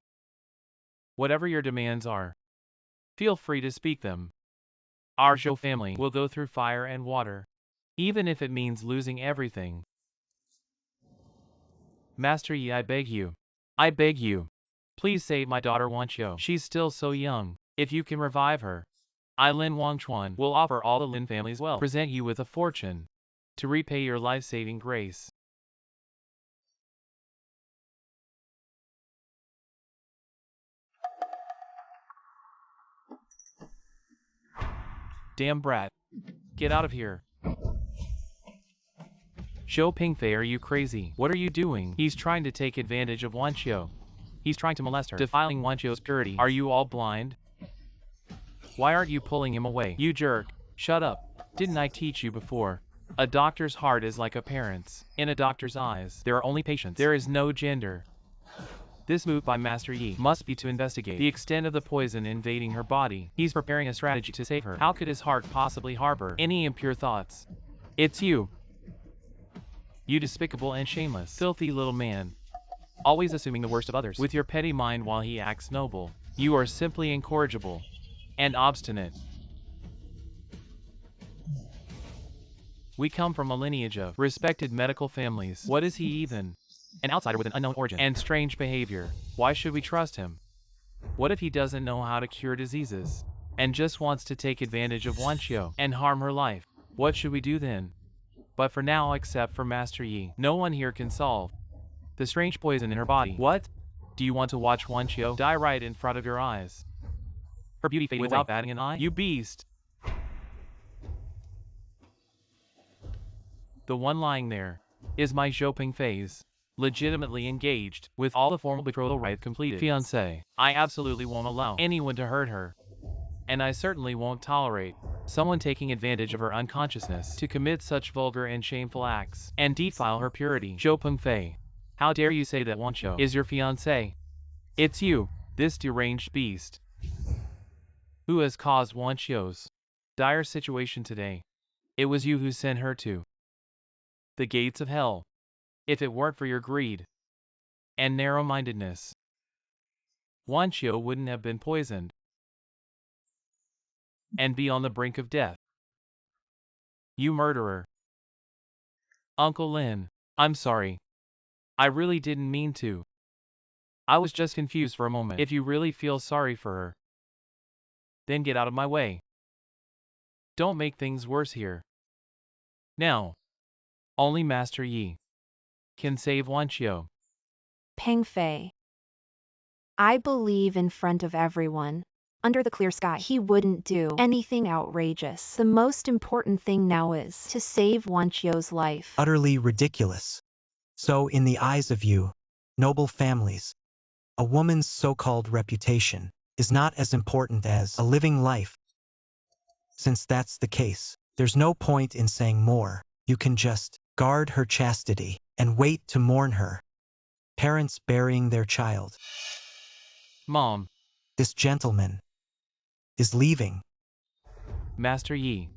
B: Whatever your demands are, feel free to speak them. Our Zhou family will go through fire and water, even if it means losing everything. Master Yi, I beg you, please save my daughter Wanqiu. She's still so young. If you can revive her, I, Lin Wan, will offer all the Lin family's wealth, present you with a fortune to repay your life-saving grace. Damn brat. Get out of here. Zhou Pingfei, are you crazy? What are you doing? He's trying to take advantage of Wanqiu. He's trying to molest her, defiling Wanqiu's purity. Are you all blind? Why aren't you pulling him away? You jerk. Shut up. Didn't I teach you before? A doctor's heart is like a parent's. In a doctor's eyes, there are only patients. There is no gender. This move by Master Yi must be to investigate the extent of the poison invading her body. He's preparing a strategy to save her. How could his heart possibly harbor any impure thoughts? It's you. You despicable and shameless, filthy little man. Always assuming the worst of others with your petty mind while he acts noble. You are simply incorrigible and obstinate. We come from a lineage of respected medical families. What is he even? An outsider with an unknown origin and strange behavior. Why should we trust him? What if he doesn't know how to cure diseases and just wants to take advantage of Wanqiu and harm her life? What should we do then? But for now, except for Master Yi, no one here can solve the strange poison in her body. What? Do you want to watch Wanqiu die right in front of your eyes? Her beauty fading without batting an eye? You beast! The one lying there is my Zhou Pingfei's legitimately engaged, with all the formal betrothal rites completed, fiancé. I absolutely won't allow anyone to hurt her. And I certainly won't tolerate someone taking advantage of her unconsciousness to commit such vulgar and shameful acts and defile her purity. Zhou Pingfei, how dare you say that Wanqiu is your fiancé? It's you, this deranged beast, who has caused Wanqiu's dire situation today. It was you who sent her to the gates of hell. If it weren't for your greed and narrow-mindedness, Wanqiu wouldn't have been poisoned and be on the brink of death. You murderer. Uncle Lin, I'm sorry. I really didn't mean to. I was just confused for a moment. If you really feel sorry for her, then get out of my way. Don't make things worse here. Now, only Master Yi can save Wanqiu.
D: Pingfei. I believe in front of everyone, under the clear sky, he wouldn't do anything outrageous. The most important thing now is to save Wanqiu's life.
A: Utterly ridiculous. So in the eyes of you, noble families, a woman's so-called reputation is not as important as a living life. Since that's the case, there's no point in saying more. You can just guard her chastity and wait to mourn her. Parents burying their child.
B: Mom.
A: This gentleman is leaving.
B: Master Yi.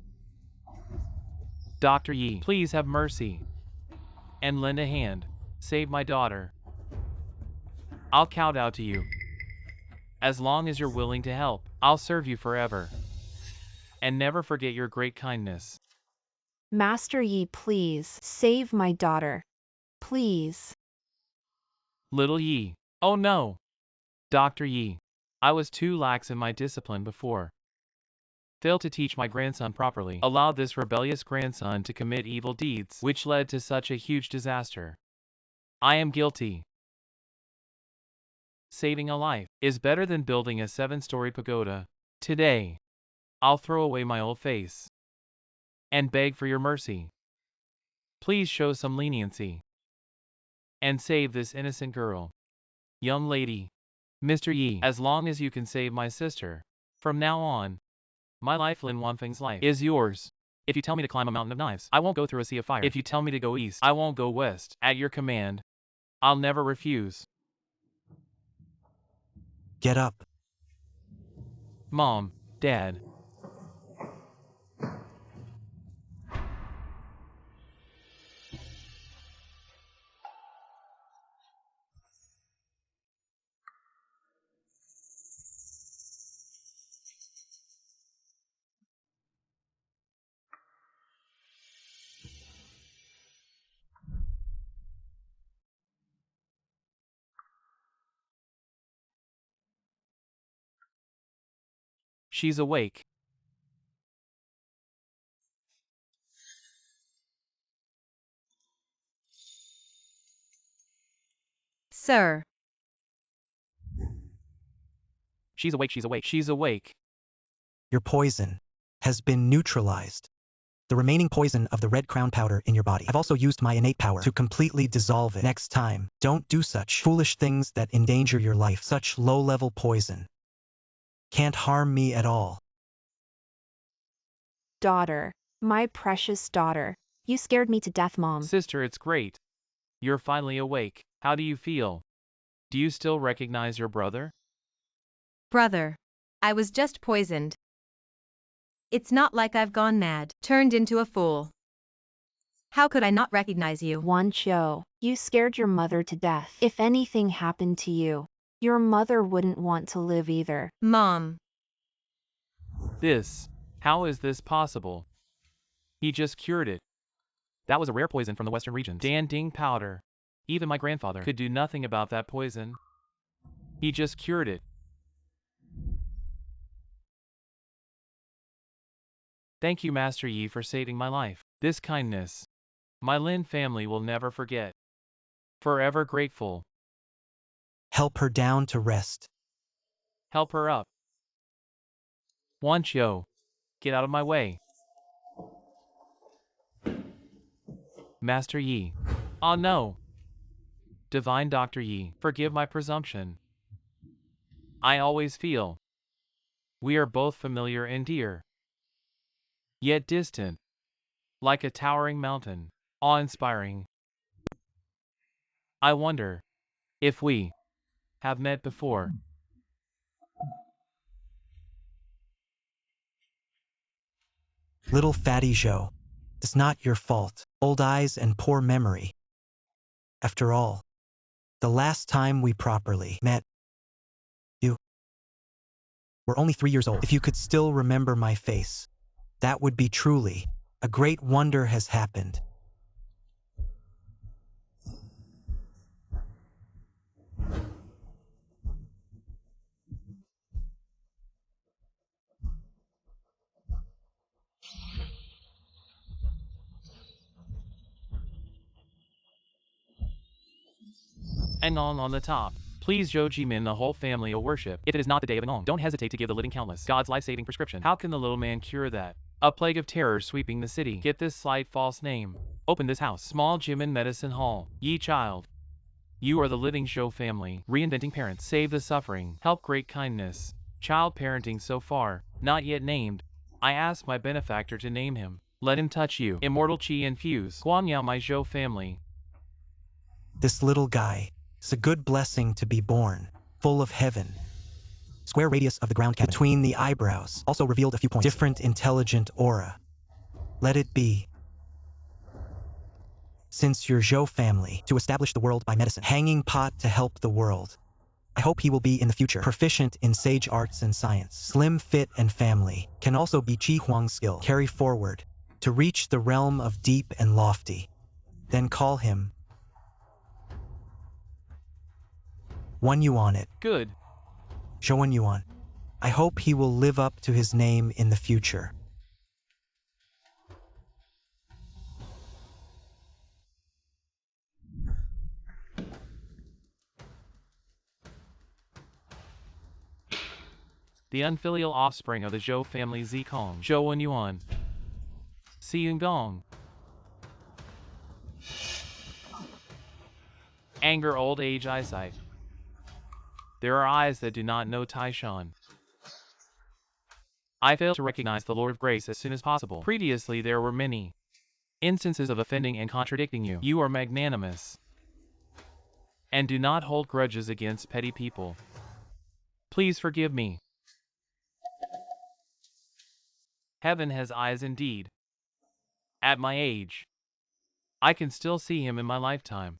B: Dr. Yi, please have mercy and lend a hand. Save my daughter. I'll kowtow to you. As long as you're willing to help, I'll serve you forever. And never forget your great kindness.
D: Master Yi, please save my daughter. Please.
B: Little Yi. Oh no. Dr. Yi. I was too lax in my discipline before. Failed to teach my grandson properly. Allowed this rebellious grandson to commit evil deeds, which led to such a huge disaster. I am guilty. Saving a life is better than building a 7-story pagoda. Today, I'll throw away my old face and beg for your mercy. Please show some leniency and save this innocent girl. Young lady, Mr. Yi, as long as you can save my sister. From now on, my life, Lin Wan Feng's life, is yours. If you tell me to climb a mountain of knives, I won't go through a sea of fire. If you tell me to go east, I won't go west. At your command, I'll never refuse.
A: Get up.
B: Mom, Dad. She's awake.
C: Sir.
B: She's awake, she's awake, she's awake.
A: Your poison has been neutralized. The remaining poison of the red crown powder in your body. I've also used my innate power to completely dissolve it. Next time, don't do such foolish things that endanger your life. Such low-level poison can't harm me at all.
D: Daughter. My precious daughter. You scared me to death, Mom.
B: Sister, it's great. You're finally awake. How do you feel? Do you still recognize your brother?
C: Brother. I was just poisoned. It's not like I've gone mad, turned into a fool. How could I not recognize you?
D: Wan Qiu, you scared your mother to death. If anything happened to you, your mother wouldn't want to live either.
C: Mom.
B: How is this possible? He just cured it. That was a rare poison from the western region. Dan Ding powder. Even my grandfather could do nothing about that poison. He just cured it. Thank you, Master Yi, for saving my life. This kindness, my Lin family will never forget. Forever grateful.
A: Help her down to rest.
B: Help her up. Wan Qiu, get out of my way. Master Yi. Oh no. Divine Dr. Yi, forgive my presumption. I always feel we are both familiar and dear, yet distant, like a towering mountain, awe-inspiring. I wonder if we have met before.
A: Little fatty Zhou. It's not your fault. Old eyes and poor memory. After all, the last time we properly met, you were only 3 years old. If you could still remember my face, that would be truly a great wonder has happened.
B: And on the top. Please Zhou Jimin, the whole family will worship. If it is not the day of Ngong, don't hesitate to give the living countless God's life-saving prescription. How can the little man cure that? A plague of terror sweeping the city. Get this slight false name. Open this house. Small Jimin Medicine Hall. Yi child. You are the living Zhou family. Reinventing parents. Save the suffering. Help great kindness. Child parenting so far. Not yet named. I ask my benefactor to name him. Let him touch you. Immortal Qi infuse. Guanyao my Zhou family.
A: This little guy is a good blessing to be born, full of heaven. Square radius of the ground cavity between the eyebrows also revealed a few points. Different intelligent aura. Let it be. Since your Zhou family, to establish the world by medicine. Hanging pot to help the world. I hope he will be in the future proficient in sage arts and science. Slim, fit, and family can also be Chi Huang's skill. Carry forward to reach the realm of deep and lofty. Then call him Wan Yuan it.
B: Good.
A: Wan Yuan. I hope he will live up to his name in the future.
B: The unfilial offspring of the Zhou family Zikong, Zhou Wan Yuan. Xiyun Gong. Anger, old age, eyesight. There are eyes that do not know Taishan. I failed to recognize the Lord of Grace as soon as possible. Previously there were many instances of offending and contradicting you. You are magnanimous and do not hold grudges against petty people. Please forgive me. Heaven has eyes indeed. At my age, I can still see him in my lifetime.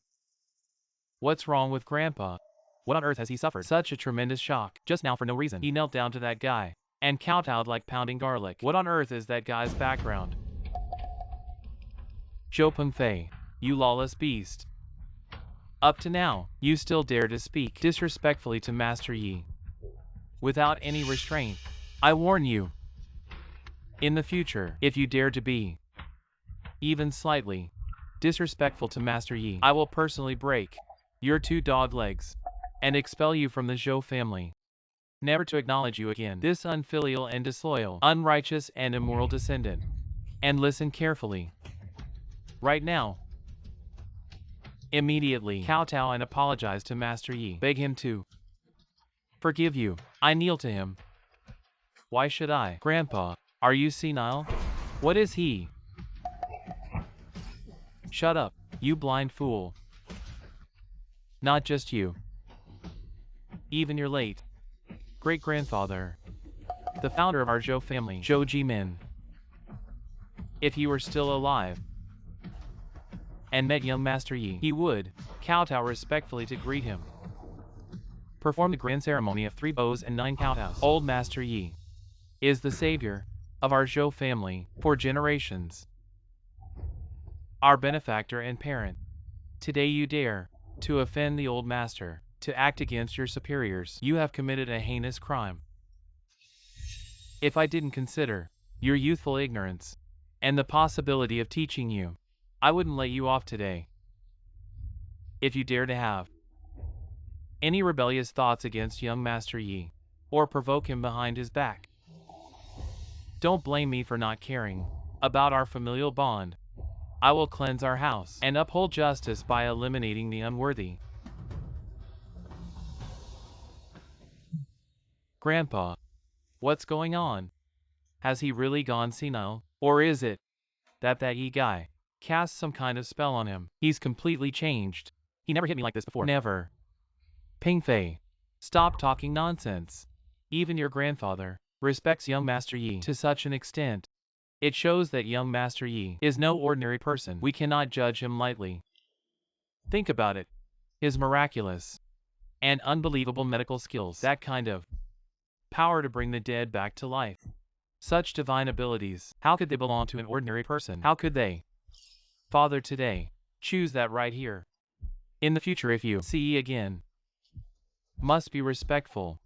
B: What's wrong with Grandpa? What on earth has he suffered? Such a tremendous shock. Just now for no reason. He knelt down to that guy and kowtowed like pounding garlic. What on earth is that guy's background? Zhou Pengfei, you lawless beast. Up to now, you still dare to speak disrespectfully to Master Yi. Without any restraint. I warn you. In the future, if you dare to be even slightly disrespectful to Master Yi, I will personally break your 2 dog legs and expel you from the Zhou family, never to acknowledge you again. This unfilial and disloyal, unrighteous and immoral descendant. And listen carefully. Right now, immediately, kowtow and apologize to Master Yi. Beg him to forgive you. I kneel to him. Why should I? Grandpa, are you senile? What is he? Shut up, you blind fool. Not just you. Even your late great-grandfather, the founder of our Zhou family, Zhou Jimin. If he were still alive and met young Master Yi, he would kowtow respectfully to greet him. Perform the grand ceremony of 3 bows and 9 kowtows. Old Master Yi is the savior of our Zhou family for generations. Our benefactor and parent. Today you dare to offend the old master, to act against your superiors. You have committed a heinous crime. If I didn't consider your youthful ignorance and the possibility of teaching you, I wouldn't let you off today. If you dare to have any rebellious thoughts against young Master Yi, or provoke him behind his back, don't blame me for not caring about our familial bond. I will cleanse our house and uphold justice by eliminating the unworthy. Grandpa, what's going on? Has he really gone senile? Or is it that Yi guy cast some kind of spell on him? He's completely changed. He never hit me like this before. Never. Pengfei, stop talking nonsense. Even your grandfather respects young Master Yi to such an extent. It shows that young Master Yi is no ordinary person. We cannot judge him lightly. Think about it. His miraculous and unbelievable medical skills, that kind of power to bring the dead back to life. Such divine abilities, how could they belong to an ordinary person? How could they? Father, today, choose that right here. In the future, if you see again, must be respectful.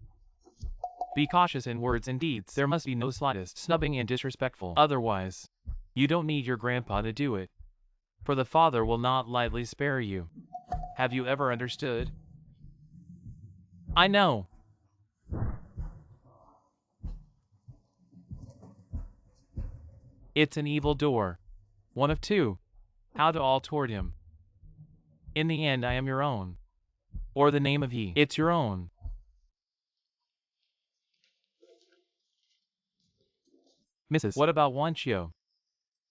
B: Be cautious in words and deeds. There must be no slightest snubbing and disrespectful. Otherwise, you don't need your grandpa to do it. For the Father will not lightly spare you. Have you ever understood? I know. It's an evil door. One of 2. How to all toward him. In the end I am your own. Or the name of Yi. It's your own. Mrs. What about Wanchio?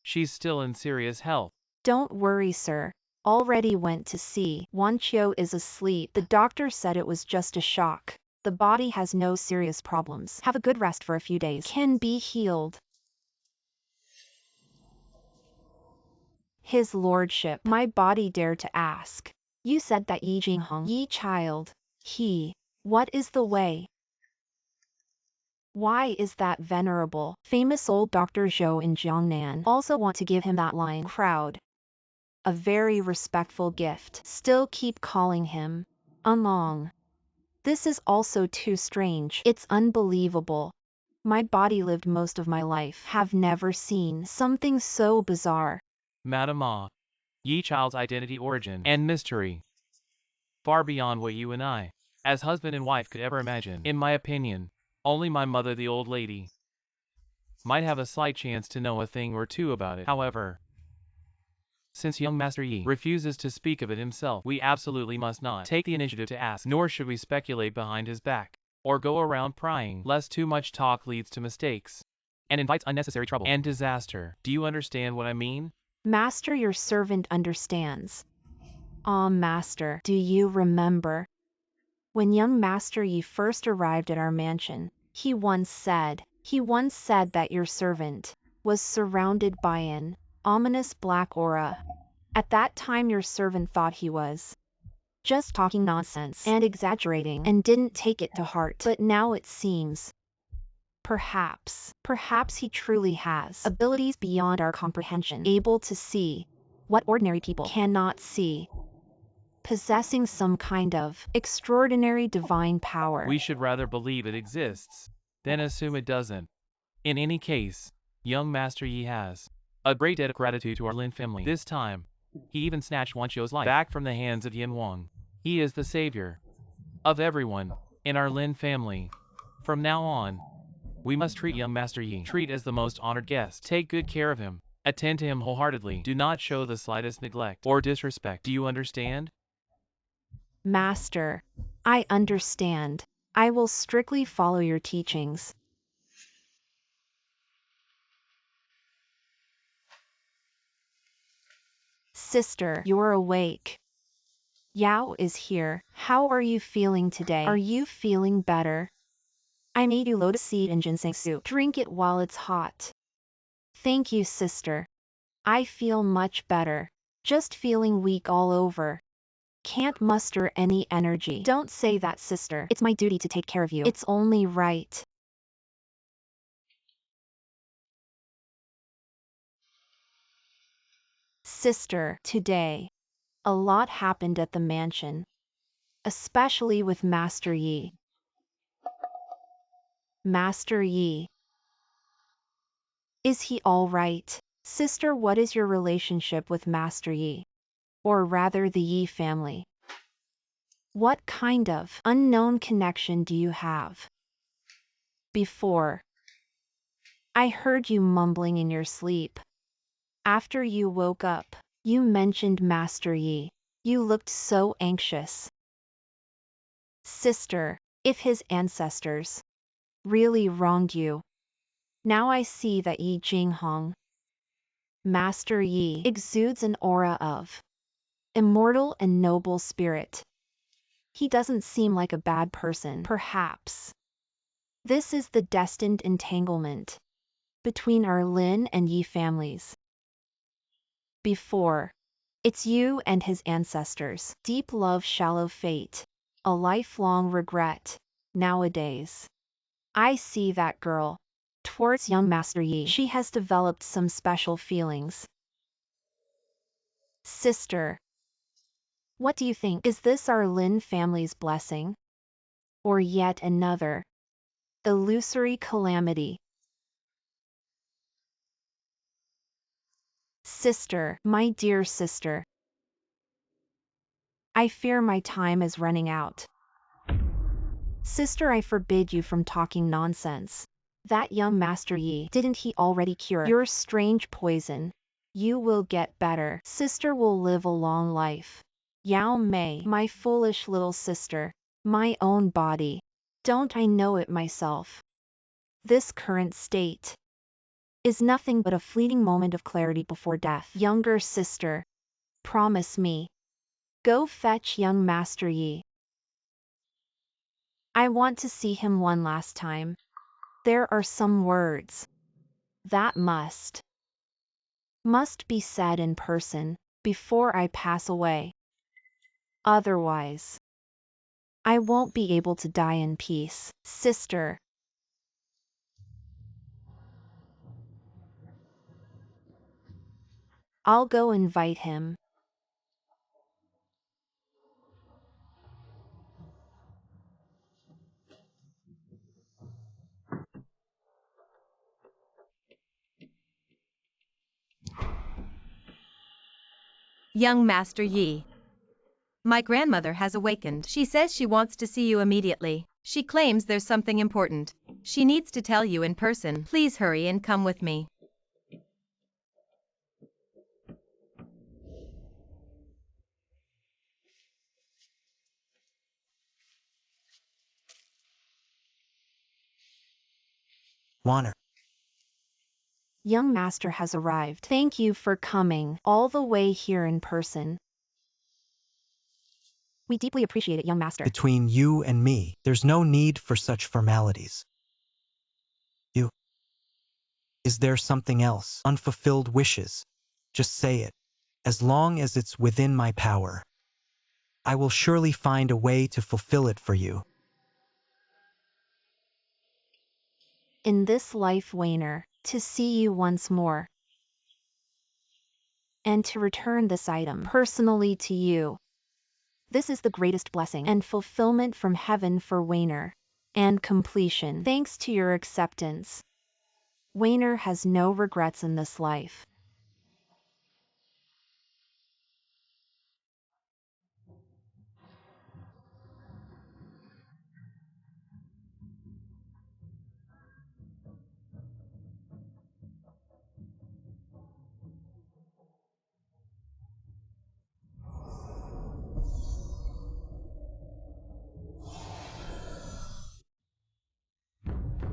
B: She's still in serious health.
D: Don't worry, sir. Already went to see. Wanchio is asleep. The doctor said it was just a shock. The body has no serious problems. Have a good rest for a few days. Can be healed. His lordship, my body dare to ask. You said that Yi Jingheng, Yi child, he What is the way? Why is that venerable, famous old Dr. Zhou in Jiangnan also want to give him that line? Crowd. A very respectful gift. Still keep calling him Among. This is also too strange. It's unbelievable. My body lived most of my life. Have never seen something so bizarre.
B: Madam Ah. Yi child's identity, origin, and mystery. Far beyond what you and I, as husband and wife, could ever imagine. In my opinion, only my mother, the old lady, might have a slight chance to know a thing or two about it. However, since young Master Yi refuses to speak of it himself, we absolutely must not take the initiative to ask, nor should we speculate behind his back, or go around prying, lest too much talk leads to mistakes, and invites unnecessary trouble and disaster. Do you understand what I mean?
D: Master, your servant understands. Ah, Master, do you remember? When young Master Yi first arrived at our mansion, he once said that your servant was surrounded by an ominous black aura. At that time your servant thought he was just talking nonsense and exaggerating and didn't take it to heart. But now it seems, perhaps he truly has abilities beyond our comprehension, able to see what ordinary people cannot see, possessing some kind of extraordinary divine power.
B: We should rather believe it exists than assume it doesn't. In any case, young Master Yi has a great debt of gratitude to our Lin family. This time, he even snatched Wan Qiu's life back from the hands of Lin Wan. He is the savior of everyone in our Lin family. From now on, we must treat young Master Yi as the most honored guest. Take good care of him. Attend to him wholeheartedly. Do not show the slightest neglect or disrespect. Do you understand?
D: Master, I understand. I will strictly follow your teachings. Sister, you're awake. Yao is here. How are you feeling today? Are you feeling better? I made you lotus seed and ginseng soup. Drink it while it's hot. Thank you, sister. I feel much better. Just feeling weak all over. Can't muster any energy. Don't say that, sister. It's my duty to take care of you. It's only right. Sister, today, a lot happened at the mansion, especially with Master Yi. Master Yi. Is he all right? Sister, what is your relationship with Master Yi? Or rather the Yi family? What kind of unknown connection do you have? Before, I heard you mumbling in your sleep. After you woke up, you mentioned Master Yi. You looked so anxious. Sister, if his ancestors really wronged you, now I see that Yi Jinghong, Master Yi, exudes an aura of immortal and noble spirit. He doesn't seem like a bad person. Perhaps this is the destined entanglement between our Lin and Yi families. Before, it's you and his ancestors. Deep love, shallow fate, a lifelong regret. Nowadays, I see that girl. Towards young Master Yi, she has developed some special feelings. Sister, what do you think? Is this our Lin family's blessing? Or yet another illusory calamity? Sister, my dear sister, I fear my time is running out. Sister, I forbid you from talking nonsense. That young Master Yi, didn't he already cure your strange poison? You will get better. Sister will live a long life. Yao Mei, my foolish little sister, my own body. Don't I know it myself? This current state is nothing but a fleeting moment of clarity before death. Younger sister, promise me. Go fetch young Master Yi. I want to see him one last time. There are some words that must be said in person before I pass away. Otherwise, I won't be able to die in peace, sister. I'll go invite him.
C: Young Master Yi. My grandmother has awakened. She says she wants to see you immediately. She claims there's something important. She needs to tell you in person. Please hurry and come with me.
A: Wanner.
D: Young master has arrived. Thank you for coming all the way here in person. We deeply appreciate it, young master.
A: Between you and me, there's no need for such formalities. Is there something else? Unfulfilled wishes? Just say it. As long as it's within my power, I will surely find a way to fulfill it for you.
D: In this life, Wainer, to see you once more, and to return this item personally to you. This is the greatest blessing and fulfillment from heaven for Wainer, and completion. Thanks to your acceptance, Wainer has no regrets in this life.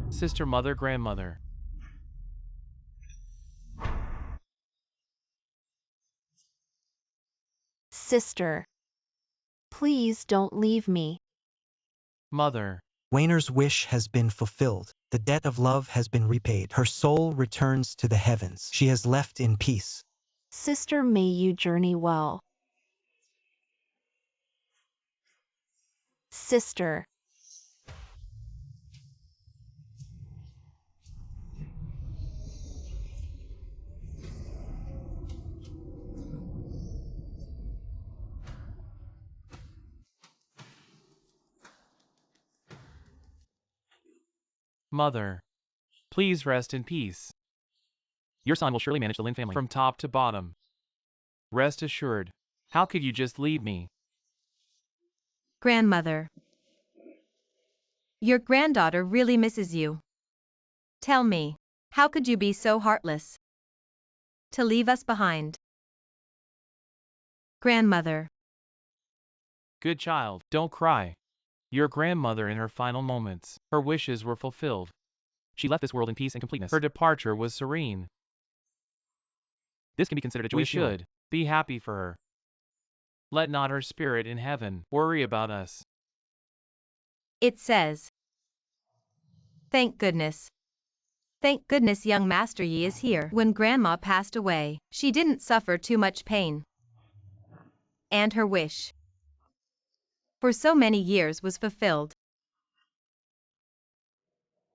B: Sister, mother, grandmother.
D: Sister, please don't leave me.
B: Mother.
A: Wainer's wish has been fulfilled. The debt of love has been repaid. Her soul returns to the heavens. She has left in peace.
D: Sister, may you journey well. Sister.
B: Mother. Please rest in peace. Your son will surely manage the Lin family from top to bottom. Rest assured. How could you just leave me?
C: Grandmother. Your granddaughter really misses you. Tell me, how could you be so heartless to leave us behind? Grandmother.
B: Good child, don't cry. Your grandmother in her final moments, her wishes were fulfilled. She left this world in peace and completeness. Her departure was serene. This can be considered a joyous funeral. We should be happy for her. Let not her spirit in heaven worry about us.
C: It says, thank goodness. Thank goodness young Master Yi is here. When Grandma passed away, she didn't suffer too much pain. And her wish for so many years was fulfilled.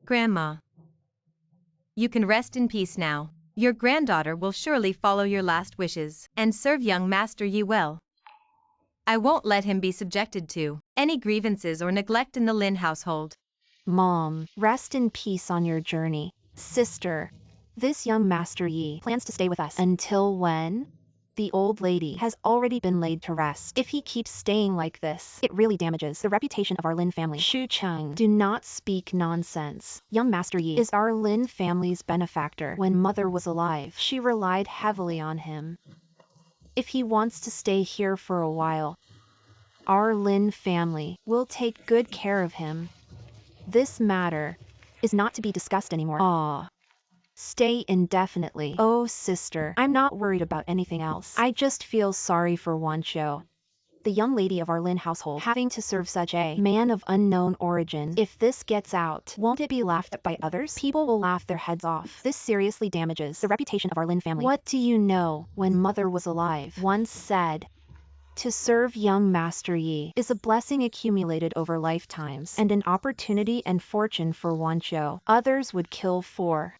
C: Grandma. You can rest in peace now. Your granddaughter will surely follow your last wishes and serve young Master Yi well. I won't let him be subjected to any grievances or neglect in the Lin household.
D: Mom, rest in peace on your journey. Sister, this young Master Yi plans to stay with us. Until when? The old lady has already been laid to rest. If he keeps staying like this, it really damages the reputation of our Lin family. Shu Cheng, do not speak nonsense. Young Master Yi is our Lin family's benefactor. When mother was alive, she relied heavily on him. If he wants to stay here for a while, our Lin family will take good care of him. This matter is not to be discussed anymore. Stay indefinitely. Oh, sister, I'm not worried about anything else. I just feel sorry for Wanqiu, the young lady of our Lin household, having to serve such a man of unknown origin. If this gets out, won't it be laughed at by others? People will laugh their heads off. This seriously damages the reputation of our Lin family. What do you know? When mother was alive, once said, To serve young Master Yi is a blessing accumulated over lifetimes and an opportunity and fortune for Wan Qiu. Others would kill for.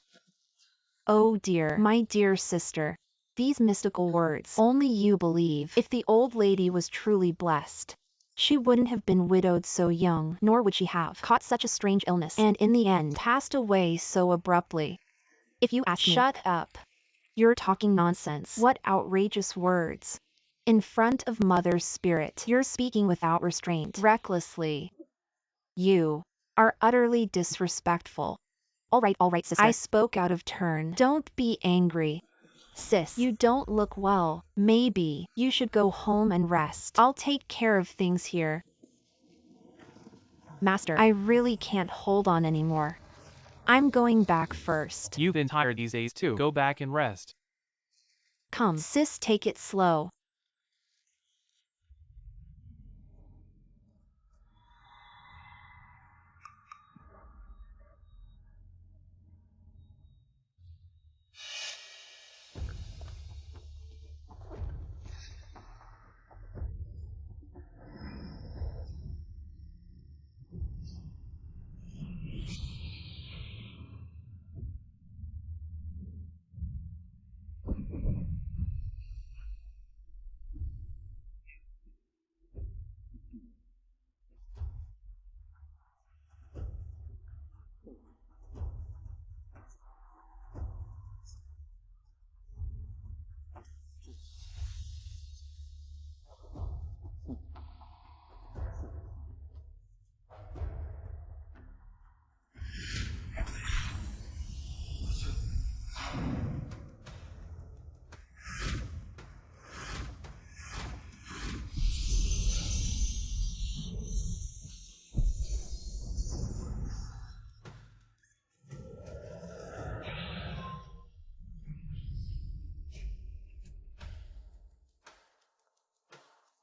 D: Oh dear, my dear sister. These mystical words only you believe. If the old lady was truly blessed, she wouldn't have been widowed so young, nor would she have caught such a strange illness and in the end passed away so abruptly. If you ask me— Shut up. You're talking nonsense. What outrageous words. In front of Mother's spirit, you're speaking without restraint, recklessly. You are utterly disrespectful. All right, sister. I spoke out of turn. Don't be angry. Sis, you don't look well. Maybe you should go home and rest. I'll take care of things here. Master, I really can't hold on anymore. I'm going back first.
B: You've been tired these days too. Go back and rest.
D: Come, sis, take it slow.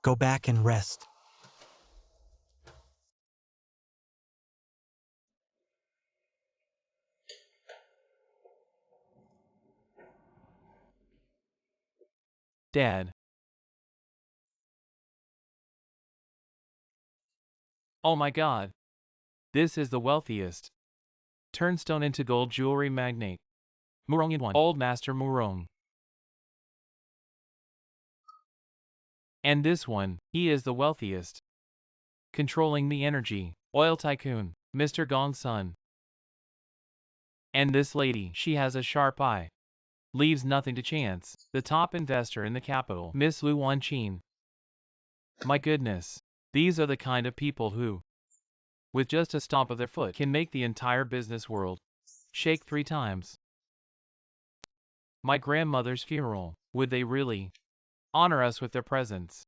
A: Go back and rest.
B: Dad. Oh my god. This is the wealthiest. Turnstone into gold jewelry magnate. Murong Lin Wan. Old Master Murong. And this one, he is the wealthiest. Controlling the energy. Oil tycoon. Mr. Gong's son. And this lady, she has a sharp eye. Leaves nothing to chance. The top investor in the capital, Miss Lu Wanqin. My goodness. These are the kind of people who, with just a stomp of their foot, can make the entire business world shake 3 times. My grandmother's funeral, would they really honor us with their presence?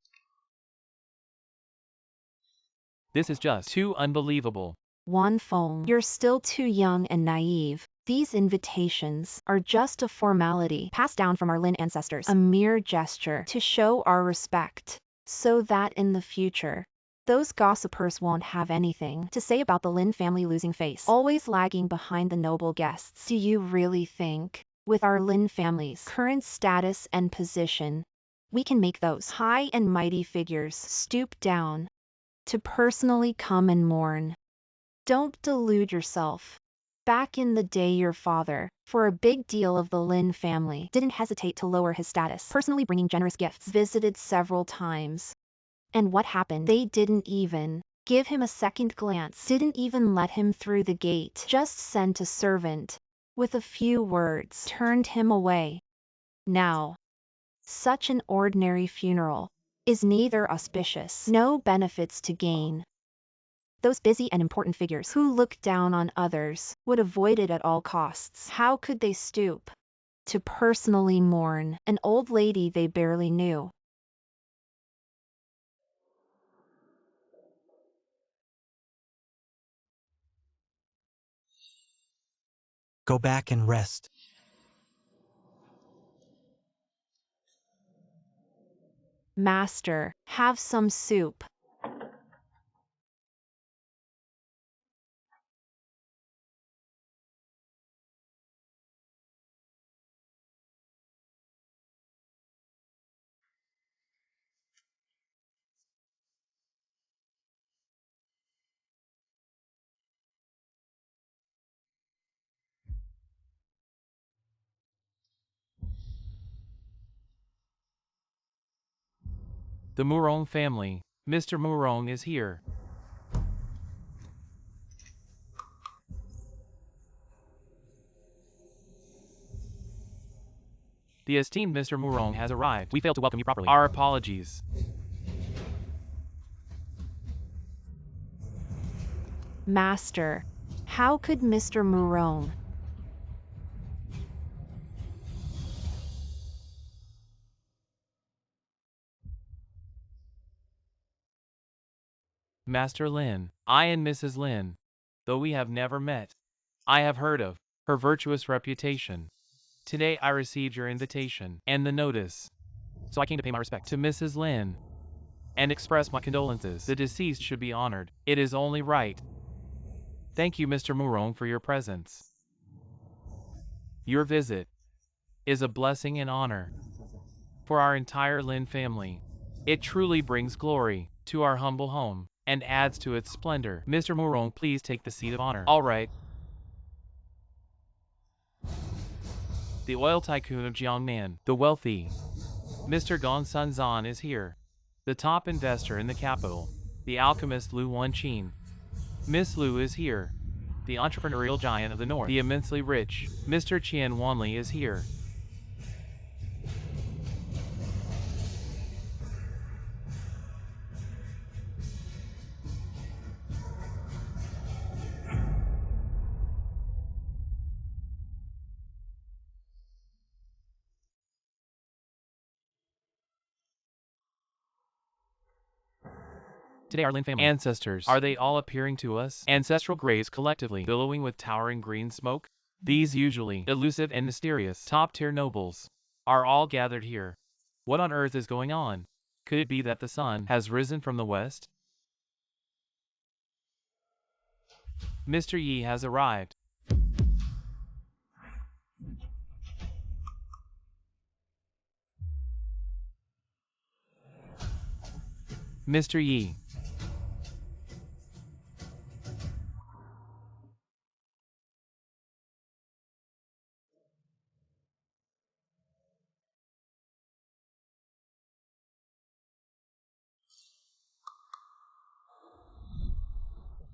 B: This is just too unbelievable.
D: Wan Feng, you're still too young and naive. These invitations are just a formality passed down from our Lin ancestors, a mere gesture to show our respect, so that in the future, those gossipers won't have anything to say about the Lin family losing face, always lagging behind the noble guests. Do you really think, with our Lin family's current status and position, we can make those high and mighty figures stoop down to personally come and mourn? Don't delude yourself. Back in the day, your father, for a big deal of the Lin family, didn't hesitate to lower his status, personally bringing generous gifts, visited several times. And what happened? They didn't even give him a second glance, didn't even let him through the gate, just sent a servant, with a few words, turned him away. Now, such an ordinary funeral is neither auspicious, no benefits to gain. Those busy and important figures who look down on others would avoid it at all costs. How could they stoop to personally mourn an old lady they barely knew?
A: Go back and rest.
D: Master, have some soup.
B: The Murong family. Mr. Murong is here. The esteemed Mr. Murong has arrived. We failed to welcome you properly. Our apologies.
D: Master, how could Mr. Murong?
B: Master Lin, I and Mrs. Lin, though we have never met, I have heard of her virtuous reputation. Today I received your invitation and the notice, so I came to pay my respect to Mrs. Lin and express my condolences. The deceased should be honored. It is only right. Thank you, Mr. Murong, for your presence. Your visit is a blessing and honor for our entire Lin family. It truly brings glory to our humble home and adds to its splendor. Mr. Murong, please take the seat of honor. All right. The oil tycoon of Jiangnan, the wealthy Mr. Gong Sun Zan is here. The top investor in the capital, the alchemist Lin Wan. Miss Lu is here. The entrepreneurial giant of the north, the immensely rich Mr. Qian Wanli is here. Today our Lin family ancestors, are they all appearing to us? Ancestral graves collectively billowing with towering green smoke? These usually elusive and mysterious top-tier nobles are all gathered here. What on earth is going on? Could it be that the sun has risen from the west? Mr. Yi has arrived. Mr. Yi.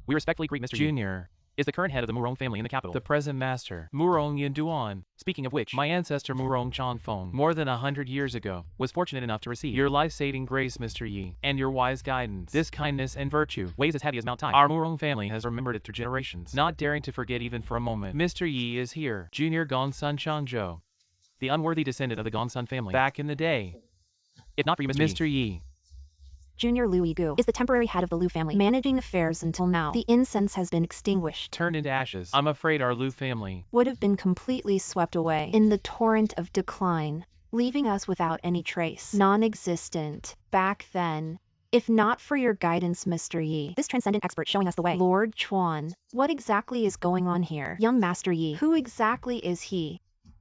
B: We respectfully greet Mr. Junior is the current head of the Murong family in the capital. The present master, Murong Yin Duan. Speaking of which, my ancestor Murong Changfeng, more than 100 years ago, was fortunate enough to receive your life-saving grace, Mr. Yi, and your wise guidance. This kindness and virtue weighs as heavy as Mount Tai. Our Murong family has remembered it through generations, not daring to forget even for a moment. Mr. Yi is here, Junior Gongsun Changzhou, the unworthy descendant of the Gongsun family. Back in the day, if not for you, Mr. Yi.
D: Junior Lu Yigu is the temporary head of the Lu family, managing affairs until now. The incense has been extinguished.
B: Turned into ashes. I'm afraid our Lu family
D: would have been completely swept away in the torrent of decline, leaving us without any trace. Non-existent. Back then. If not for your guidance, Mr. Yi. This transcendent expert showing us the way. Lord Chuan, what exactly is going on here? Young Master Yi, who exactly is he?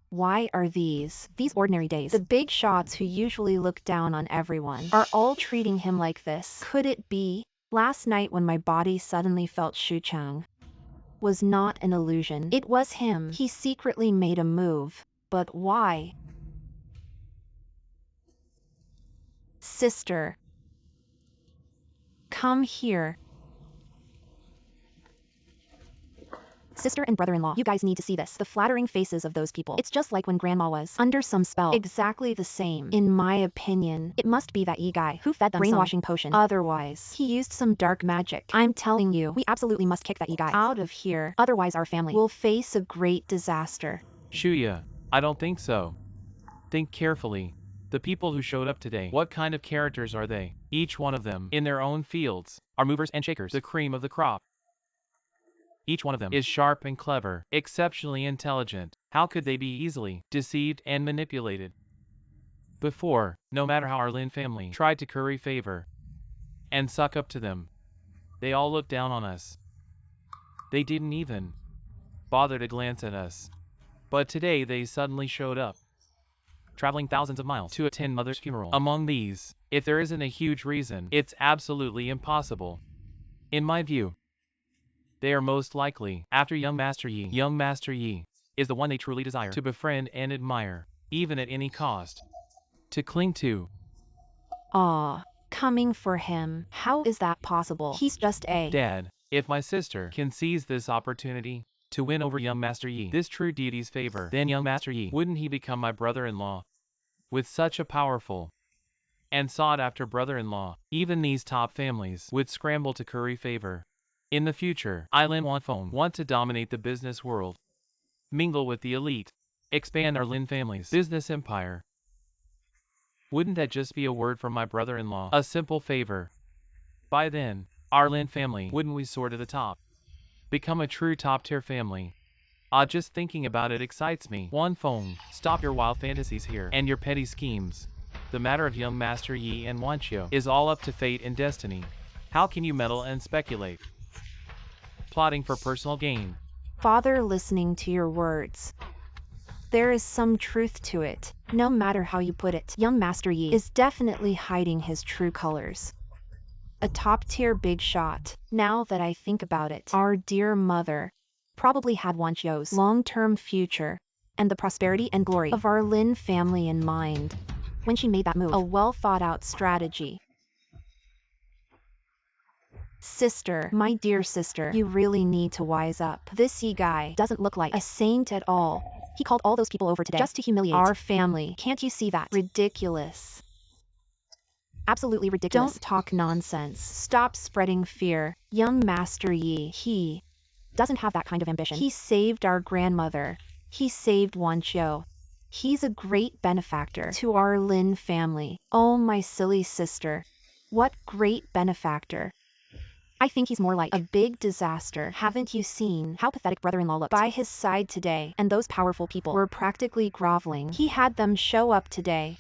D: Why are these ordinary days? The big shots who usually look down on everyone are all treating him like this. Could it be? Last night when my body suddenly felt Shuchang was not an illusion. It was him. He secretly made a move. But why? Sister, come here. Sister and brother-in-law, you guys need to see this. The flattering faces of those people. It's just like when grandma was under some spell. Exactly the same. In my opinion, it must be that Yi guy who fed them brainwashing potion. Otherwise, he used some dark magic. I'm telling you, we absolutely must kick that Yi guy out of here. Otherwise, our family will face a great disaster.
B: Shuya, I don't think so. Think carefully. The people who showed up today, what kind of characters are they? Each one of them, in their own fields, are movers and shakers, the cream of the crop. Each one of them is sharp and clever, exceptionally intelligent. How could they be easily deceived and manipulated? Before, no matter how our Lin family tried to curry favor and suck up to them, they all looked down on us. They didn't even bother to glance at us. But today they suddenly showed up, traveling thousands of miles to attend Mother's funeral. Among these, if there isn't a huge reason, it's absolutely impossible. In my view, they are most likely after young Master Yi. Young Master Yi is the one they truly desire to befriend and admire, even at any cost. To cling to.
D: Ah, coming for him. How is that possible? He's just a...
B: Dad, if my sister can seize this opportunity to win over young Master Yi, this true deity's favor, then young Master Yi, wouldn't he become my brother-in-law? With such a powerful and sought-after brother-in-law, even these top families would scramble to curry favor. In the future, Lin Wan want to dominate the business world, mingle with the elite, expand our Lin family's business empire. Wouldn't that just be a word from my brother-in-law? A simple favor. By then, our Lin family wouldn't we soar to the top? Become a true top-tier family. Just thinking about it excites me. Wan Feng, stop your wild fantasies here and your petty schemes. The matter of young Master Yi and Wan Qiu is all up to fate and destiny. How can you meddle and speculate? Plotting for personal gain.
D: Father, listening to your words, there is some truth to it. No matter how you put it, young Master Yi is definitely hiding his true colors. A top-tier big shot. Now that I think about it, our dear mother probably had Wan Qiu's long-term future and the prosperity and glory of our Lin family in mind when she made that move. A well-thought-out strategy. Sister, my dear sister, you really need to wise up. This Yi guy doesn't look like a saint at all. He called all those people over today just to humiliate our family. Can't you see that? Ridiculous. Absolutely ridiculous. Don't talk nonsense. Stop spreading fear. Young Master Yi, he doesn't have that kind of ambition. He saved our grandmother. He saved Wan Qiu. He's a great benefactor to our Lin family. Oh, my silly sister. What great benefactor. I think he's more like a big disaster. Haven't you seen how pathetic brother-in-law looked by his side today? And those powerful people were practically groveling. He had them show up today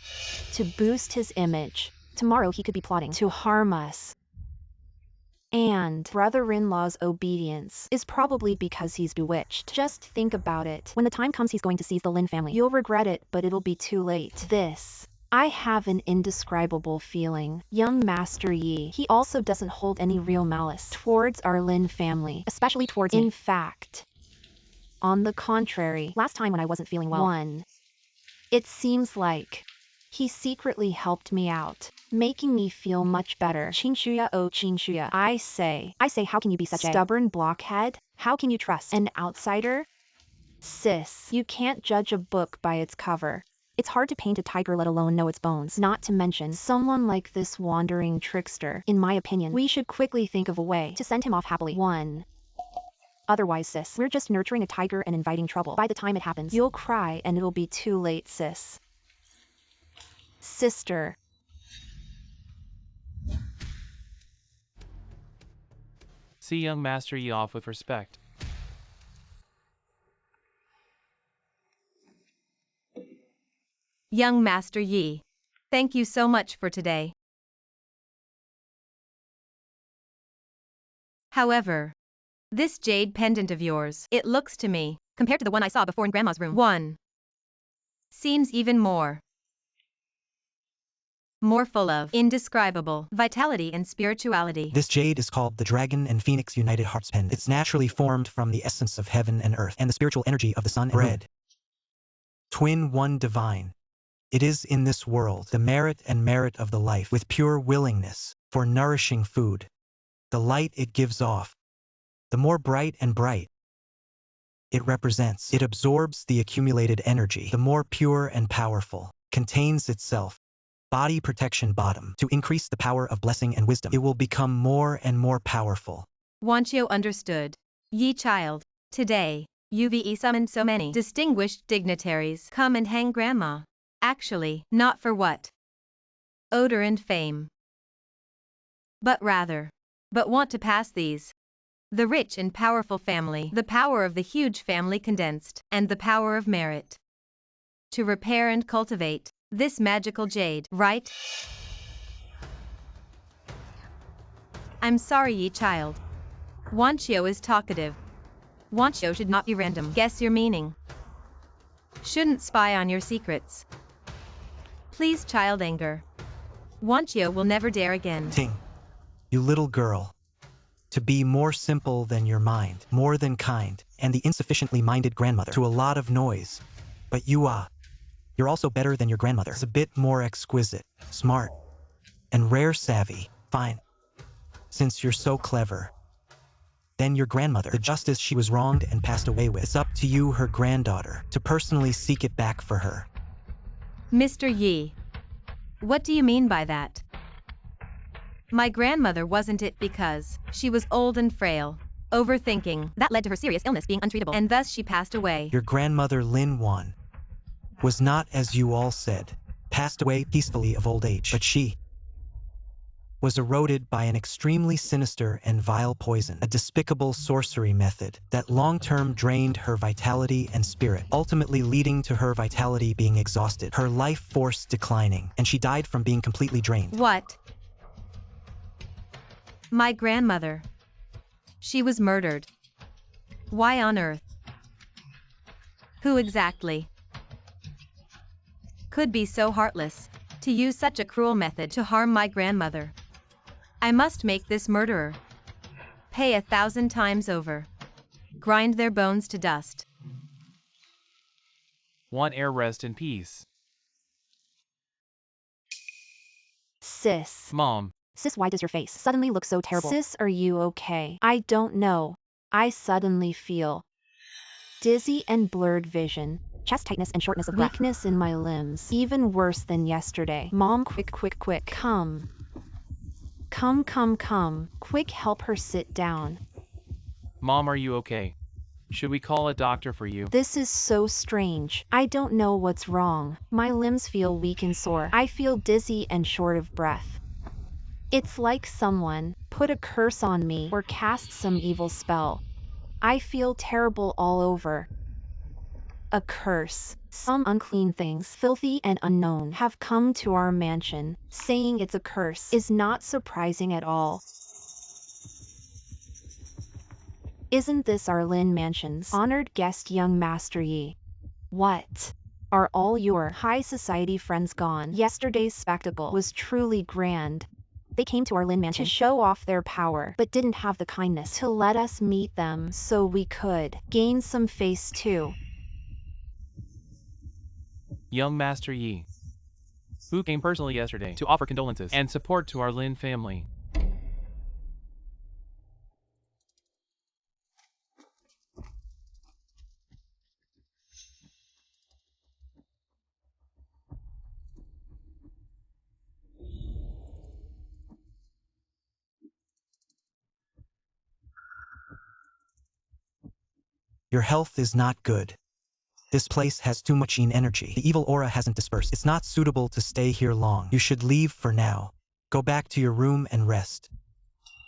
D: to boost his image. Tomorrow he could be plotting to harm us. And brother-in-law's obedience is probably because he's bewitched. Just think about it. When the time comes he's going to seize the Lin family, you'll regret it, but it'll be too late. I have an indescribable feeling. Young Master Yi, he also doesn't hold any real malice towards our Lin family, especially towards me. In fact, on the contrary, last time when I wasn't feeling well, it seems like he secretly helped me out, making me feel much better. Qingshuya, oh Qingshuya. I say, how can you be such a stubborn blockhead? How can you trust an outsider? Sis, you can't judge a book by its cover. It's hard to paint a tiger, let alone know its bones. Not to mention someone like this wandering trickster. In my opinion, we should quickly think of a way to send him off happily. Otherwise, sis, we're just nurturing a tiger and inviting trouble. By the time it happens, you'll cry and it'll be too late, sis. Sister.
B: See young Master Yi off with respect.
C: Young Master Yi, thank you so much for today. However, this jade pendant of yours, it looks to me, compared to the one I saw before in Grandma's room, seems even more full of indescribable vitality and spirituality.
A: This jade is called the Dragon and Phoenix United Hearts Pendant. It's naturally formed from the essence of heaven and earth and the spiritual energy of the sun and bread. Twin one divine. It is in this world the merit of the life with pure willingness for nourishing food. The light it gives off, the more bright and bright it represents. It absorbs the accumulated energy, the more pure and powerful, contains itself. Body protection bottom. To increase the power of blessing and wisdom, it will become more and more powerful.
C: Wan Qiu understood. Yi child, today, UVE summoned so many distinguished dignitaries come and hang Grandma. Actually, not for what? Odor and fame. But want to pass these. The rich and powerful family, the power of the huge family condensed, and the power of merit. To repair and cultivate this magical jade, right? I'm sorry, Yi child. Wan Qiu is talkative. Wan Qiu should not be random. Guess your meaning. Shouldn't spy on your secrets. Please, child, anger. Wan Qiu will never dare again.
A: Ting, you little girl. To be more simple than your mind, more than kind, and the insufficiently minded grandmother. To a lot of noise. But you're also better than your grandmother. It's a bit more exquisite, smart, and rare savvy. Fine. Since you're so clever. Then your grandmother, the justice she was wronged and passed away with, it's up to you, her granddaughter, to personally seek it back for her.
C: Mr. Yi, what do you mean by that? My grandmother wasn't it because she was old and frail, overthinking. That led to her serious illness being untreatable, and thus she passed away.
A: Your grandmother Lin Wan was not, as you all said, passed away peacefully of old age, but she was eroded by an extremely sinister and vile poison, a despicable sorcery method that long-term drained her vitality and spirit, ultimately leading to her vitality being exhausted, her life force declining, and she died from being completely drained.
C: What? My grandmother. She was murdered. Why on earth? Who exactly could be so heartless to use such a cruel method to harm my grandmother? I must make this murderer pay 1,000 times over. Grind their bones to dust.
B: One heir rest in peace.
D: Sis.
B: Mom.
D: Sis, why does your face suddenly look so terrible? Sis, are you okay? I don't know. I suddenly feel dizzy and blurred vision, chest tightness and shortness of breath, weakness in my limbs, even worse than yesterday. Mom, quick, come. Come. Quick, help her sit down.
B: Mom, are you okay? Should we call a doctor for you?
D: This is so strange. I don't know what's wrong. My limbs feel weak and sore. I feel dizzy and short of breath. It's like someone put a curse on me or cast some evil spell. I feel terrible all over. A curse. Some unclean things, filthy and unknown, have come to our mansion. Saying it's a curse is not surprising at all. Isn't this our Lin Mansion's honored guest, young Master Yi? What? Are all your high society friends gone? Yesterday's spectacle was truly grand. They came to our Lin Mansion to show off their power, but didn't have the kindness to let us meet them so we could gain some face too.
B: Young Master Yi, who came personally yesterday to offer condolences and support to our Lin family.
A: Your health is not good. This place has too much energy. The evil aura hasn't dispersed. It's not suitable to stay here long. You should leave for now. Go back to your room and rest.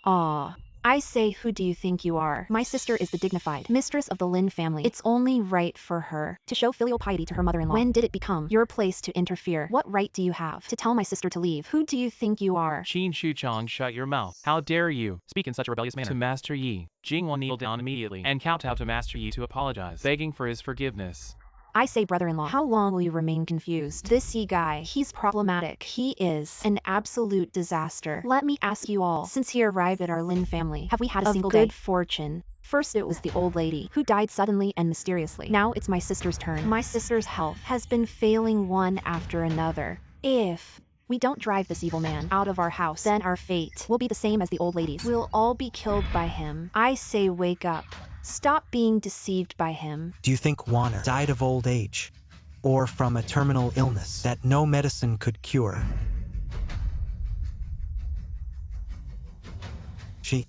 D: Ah, I say, who do you think you are? My sister is the dignified mistress of the Lin family. It's only right for her to show filial piety to her mother-in-law. When did it become your place to interfere? What right do you have to tell my sister to leave? Who do you think you are?
B: Qin Shuchong, shut your mouth. How dare you speak in such a rebellious manner to Master Yi? Jingwan kneeled down immediately and kowtowed to Master Yi to apologize, begging for his forgiveness.
D: I say, brother-in-law, how long will you remain confused? This Yi guy, he's problematic. He is an absolute disaster. Let me ask you all, since he arrived at our Lin family, have we had a single good fortune? First it was the old lady, who died suddenly and mysteriously. Now it's my sister's turn. My sister's health has been failing one after another. If we don't drive this evil man out of our house, then our fate will be the same as the old lady's. We'll all be killed by him. I say, wake up. Stop being deceived by him.
A: Do you think Wanner died of old age? Or from a terminal illness that no medicine could cure? She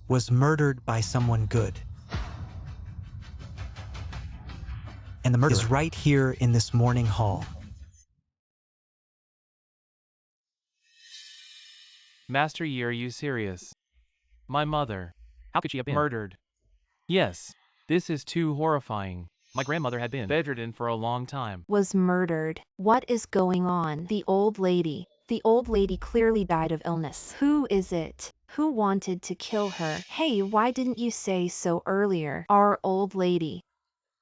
A: was murdered by someone good. And the murder is right here in this morning hall.
B: Master Yi, are you serious? My mother. How could she have been murdered? Yes, this is too horrifying. My grandmother had been bedridden for a long time.
D: Was murdered. What is going on? The old lady. The old lady clearly died of illness. Who is it? Who wanted to kill her? Hey, why didn't you say so earlier? Our old lady.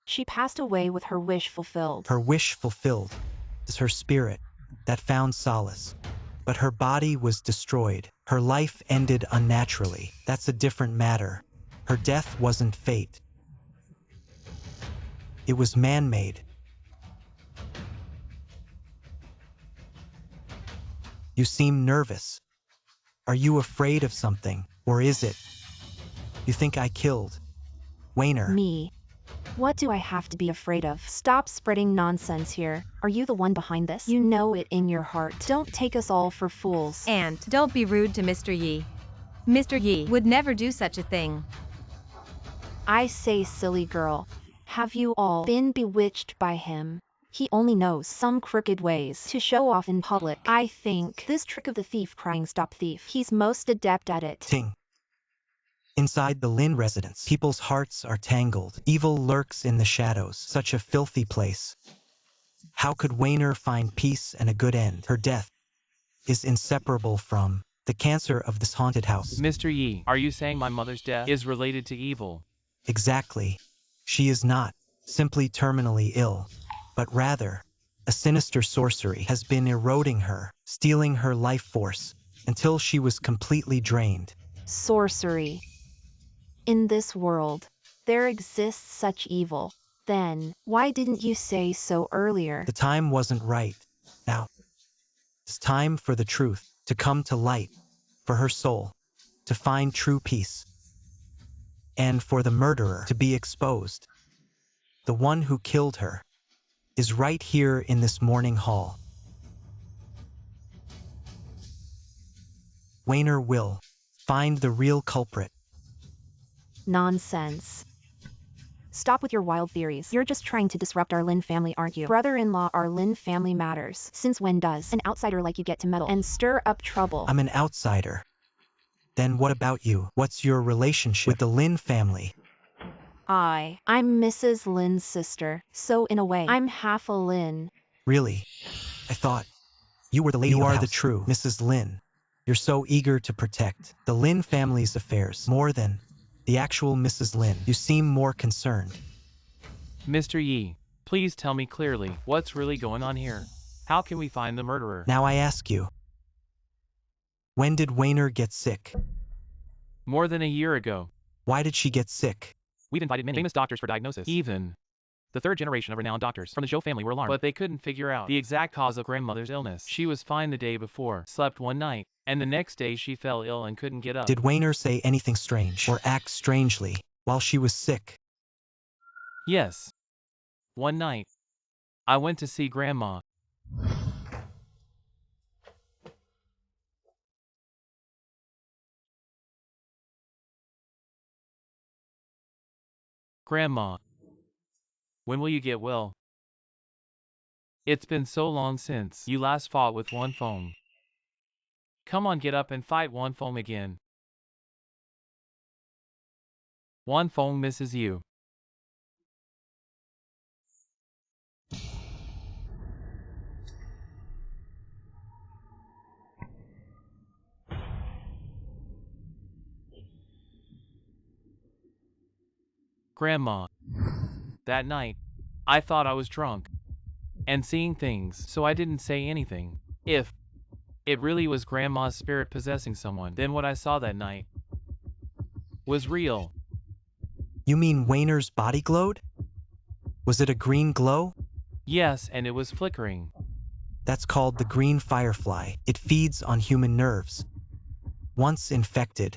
D: She passed away with her wish fulfilled.
A: Her wish fulfilled is her spirit that found solace. But her body was destroyed. Her life ended unnaturally. That's a different matter. Her death wasn't fate. It was man-made. You seem nervous. Are you afraid of something, or is it? You think I killed Wayner?
D: Me. What do I have to be afraid of? Stop spreading nonsense here. Are you the one behind this? You know it in your heart. Don't take us all for fools.
C: And don't be rude to Mr. Yi. Mr. Yi would never do such a thing.
D: I say, silly girl. Have you all been bewitched by him? He only knows some crooked ways to show off in public. I think this trick of the thief crying stop thief, he's most adept at it.
A: Ting. Inside the Lin residence, people's hearts are tangled. Evil lurks in the shadows. Such a filthy place. How could Wayner find peace and a good end? Her death is inseparable from the cancer of this haunted house.
B: Mr. Yi, are you saying my mother's death is related to evil?
A: Exactly. She is not simply terminally ill, but rather a sinister sorcery has been eroding her, stealing her life force until she was completely drained.
D: Sorcery. In this world, there exists such evil. Then, why didn't you say so earlier?
A: The time wasn't right. Now, it's time for the truth to come to light, for her soul to find true peace, and for the murderer to be exposed. The one who killed her is right here in this morning hall. Wayner will find the real culprit.
D: Nonsense. Stop with your wild theories. You're just trying to disrupt our Lin family, aren't you? Brother-in-law, our Lin family matters. Since when does an outsider like you get to meddle and stir up trouble?
A: I'm an outsider. Then what about you? What's your relationship with the Lin family?
D: I'm Mrs. Lin's sister, so in a way, I'm half a Lin.
A: Really? I thought you were the lady of the house. You are the true Mrs. Lin. You're so eager to protect the Lin family's affairs more than the actual Mrs. Lin. You seem more concerned.
B: Mr. Yi, please tell me clearly what's really going on here. How can we find the murderer?
A: Now I ask you, when did Wayner get sick?
B: More than a year ago.
A: Why did she get sick?
B: We've invited many famous doctors for diagnosis. Even the third generation of renowned doctors from the Zhou family were alarmed, but they couldn't figure out the exact cause of grandmother's illness. She was fine the day before, slept one night, and the next day she fell ill and couldn't get up.
A: Did Wayner say anything strange or act strangely while she was sick?
B: Yes. One night, I went to see Grandma. Grandma, when will you get well? It's been so long since you last fought with Wan Feng. Come on, get up and fight Wan Feng again. Wan Feng misses you. Grandma, that night, I thought I was drunk and seeing things, so I didn't say anything. If it really was Grandma's spirit possessing someone, then what I saw that night was real.
A: You mean Wayner's body glowed? Was it a green glow?
B: Yes, and it was flickering.
A: That's called the green firefly. It feeds on human nerves. Once infected,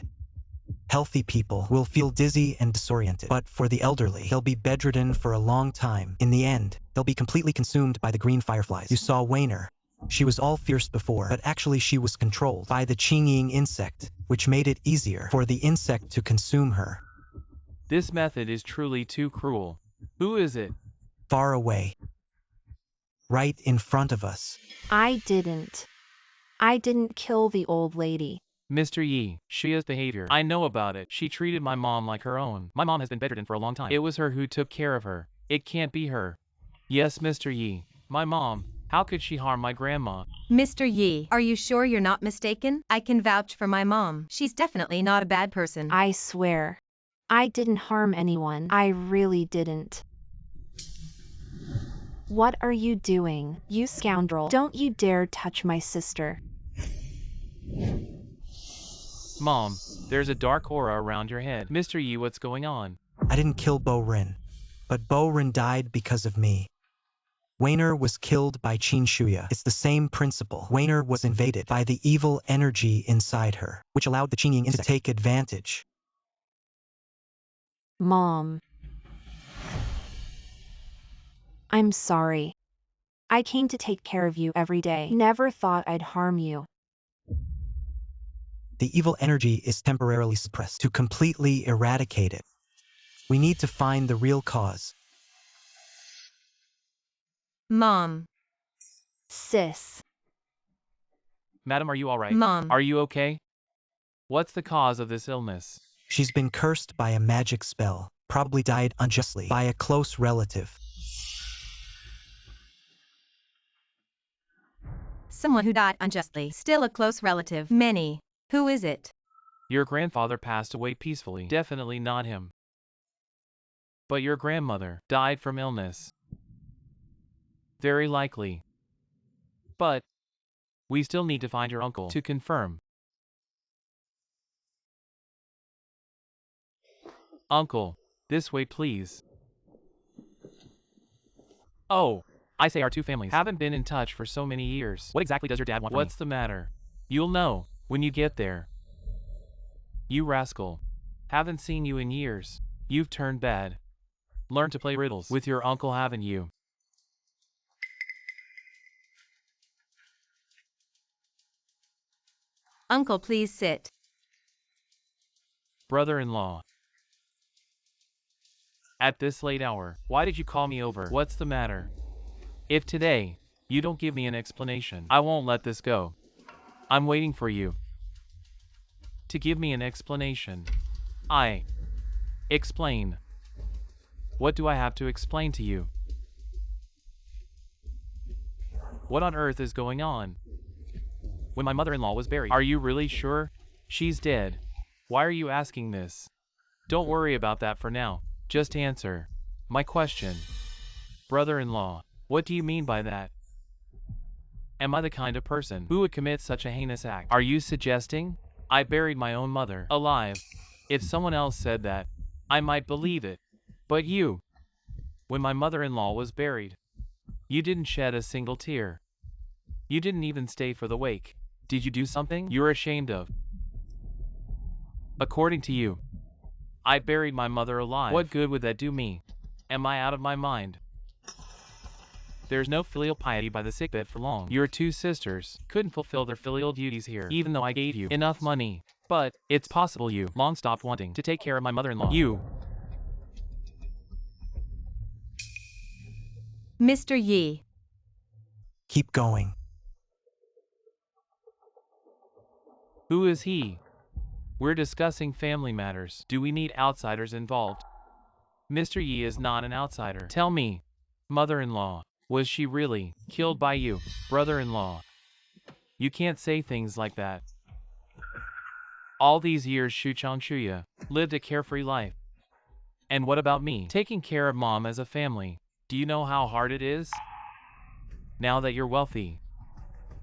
A: healthy people will feel dizzy and disoriented. But for the elderly, they'll be bedridden for a long time. In the end, they'll be completely consumed by the green fireflies. You saw Wayner. She was all fierce before, but actually she was controlled by the Qingying insect, which made it easier for the insect to consume her.
B: This method is truly too cruel. Who is it?
A: Far away. Right in front of us.
D: I didn't kill the old lady.
B: Mr. Yi, Shia's behavior. I know about it. She treated my mom like her own. My mom has been bedridden for a long time. It was her who took care of her. It can't be her. Yes, Mr. Yi. My mom. How could she harm my grandma?
C: Mr. Yi, are you sure you're not mistaken? I can vouch for my mom. She's definitely not a bad person.
D: I swear. I didn't harm anyone. I really didn't. What are you doing, you scoundrel? Don't you dare touch my sister.
B: Mom, there's a dark aura around your head. Mr. Yi, what's going on?
A: I didn't kill Bo Rin, but Bo Rin died because of me. Wainer was killed by Qin Shuya. It's the same principle. Wainer was invaded by the evil energy inside her, which allowed the Qingying insect to take advantage.
D: Mom. I'm sorry. I came to take care of you every day. Never thought I'd harm you.
A: The evil energy is temporarily suppressed. To completely eradicate it, we need to find the real cause.
C: Mom.
D: Sis.
B: Madam, are you all right?
C: Mom.
B: Are you okay? What's the cause of this illness?
A: She's been cursed by a magic spell, probably died unjustly by a close relative.
C: Someone who died unjustly. Still a close relative. Many. Who is it?
B: Your grandfather passed away peacefully. Definitely not him. But your grandmother died from illness. Very likely. But we still need to find your uncle to confirm. Uncle, this way please. Oh, I say our two families haven't been in touch for so many years. What exactly does your dad want from me? What's the matter? You'll know when you get there. You rascal. Haven't seen you in years. You've turned bad. Learned to play riddles with your uncle, haven't you?
C: Uncle, please sit.
B: Brother-in-law. At this late hour, why did you call me over? What's the matter? If today, you don't give me an explanation, I won't let this go. I'm waiting for you to give me an explanation. Explain. What do I have to explain to you? What on earth is going on? When my mother-in-law was buried, are you really sure? She's dead. Why are you asking this? Don't worry about that for now. Just answer my question. Brother-in-law, what do you mean by that? Am I the kind of person who would commit such a heinous act? Are you suggesting I buried my own mother alive? If someone else said that, I might believe it. But you, when my mother-in-law was buried, you didn't shed a single tear. You didn't even stay for the wake. Did you do something you're ashamed of? According to you, I buried my mother alive. What good would that do me? Am I out of my mind? There's no filial piety by the sickbed for long. Your two sisters couldn't fulfill their filial duties here, even though I gave you enough money. But it's possible you long stopped wanting to take care of my mother-in-law. You.
C: Mr. Yi.
A: Keep going.
B: Who is he? We're discussing family matters. Do we need outsiders involved? Mr. Yi is not an outsider. Tell me, mother-in-law, was she really killed by you, brother-in-law? You can't say things like that. All these years Shuchang Shuya lived a carefree life. And what about me? Taking care of mom as a family. Do you know how hard it is? Now that you're wealthy,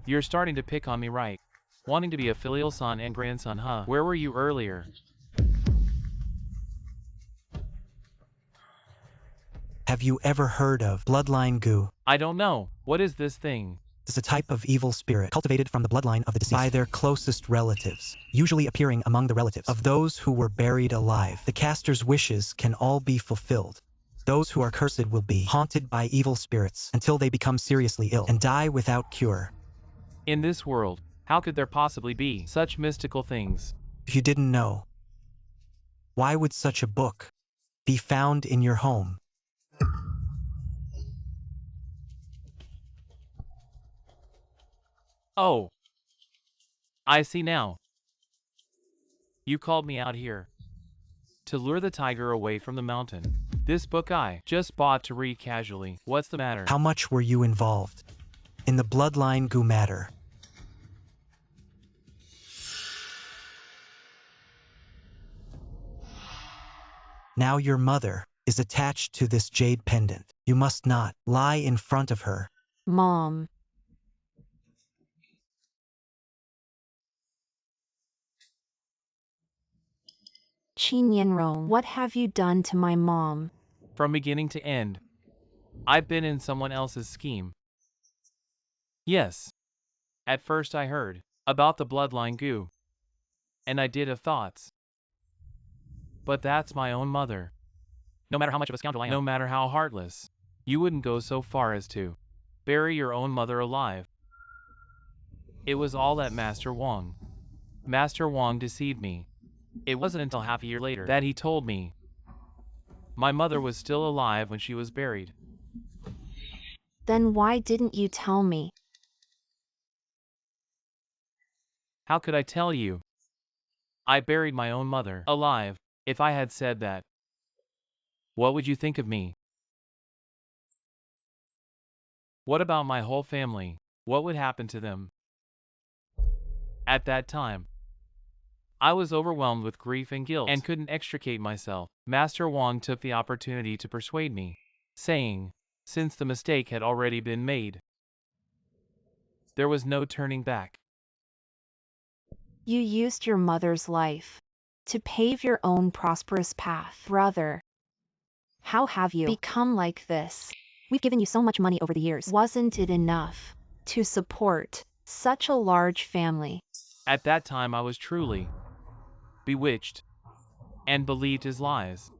B: you're starting to pick on me, right? Wanting to be a filial son and grandson, huh? Where were you earlier?
A: Have you ever heard of bloodline goo?
B: I don't know. What is this thing?
A: It's a type of evil spirit cultivated from the bloodline of the deceased by their closest relatives, usually appearing among the relatives of those who were buried alive. The caster's wishes can all be fulfilled. Those who are cursed will be haunted by evil spirits until they become seriously ill and die without cure.
B: In this world, how could there possibly be such mystical things?
A: If you didn't know, why would such a book be found in your home?
B: Oh, I see now. You called me out here to lure the tiger away from the mountain. This book I just bought to read casually. What's the matter?
A: How much were you involved in the bloodline goo matter? Now your mother is attached to this jade pendant. You must not lie in front of her.
D: Mom. Qin Yanrong, what have you done to my mom?
B: From beginning to end, I've been in someone else's scheme. Yes. At first I heard about the bloodline goo, and I did have thoughts. But that's my own mother. No matter how much of a scoundrel I am, no matter how heartless, you wouldn't go so far as to bury your own mother alive. It was all that Master Wang. Master Wang deceived me. It wasn't until half a year later that he told me my mother was still alive when she was buried.
D: Then why didn't you tell me?
B: How could I tell you? I buried my own mother alive. If I had said that, what would you think of me? What about my whole family? What would happen to them? At that time, I was overwhelmed with grief and guilt and couldn't extricate myself. Master Wang took the opportunity to persuade me, saying, since the mistake had already been made, there was no turning back.
D: You used your mother's life to pave your own prosperous path. Brother, how have you become like this? We've given you so much money over the years. Wasn't it enough to support such a large family?
B: At that time I was truly bewitched and believed his lies.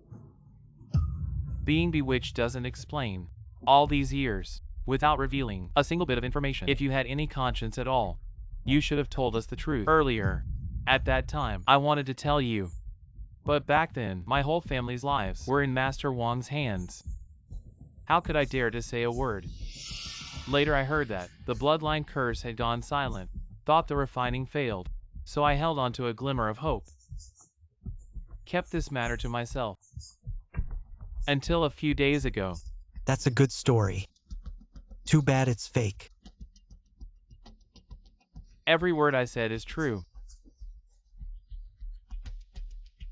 B: Being bewitched doesn't explain all these years without revealing a single bit of information. If you had any conscience at all, you should have told us the truth earlier. At that time, I wanted to tell you. But back then, my whole family's lives were in Master Wang's hands. How could I dare to say a word? Later I heard that the bloodline curse had gone silent, thought the refining failed, so I held on to a glimmer of hope. Kept this matter to myself. Until a few days ago.
A: That's a good story. Too bad it's fake.
B: Every word I said is true.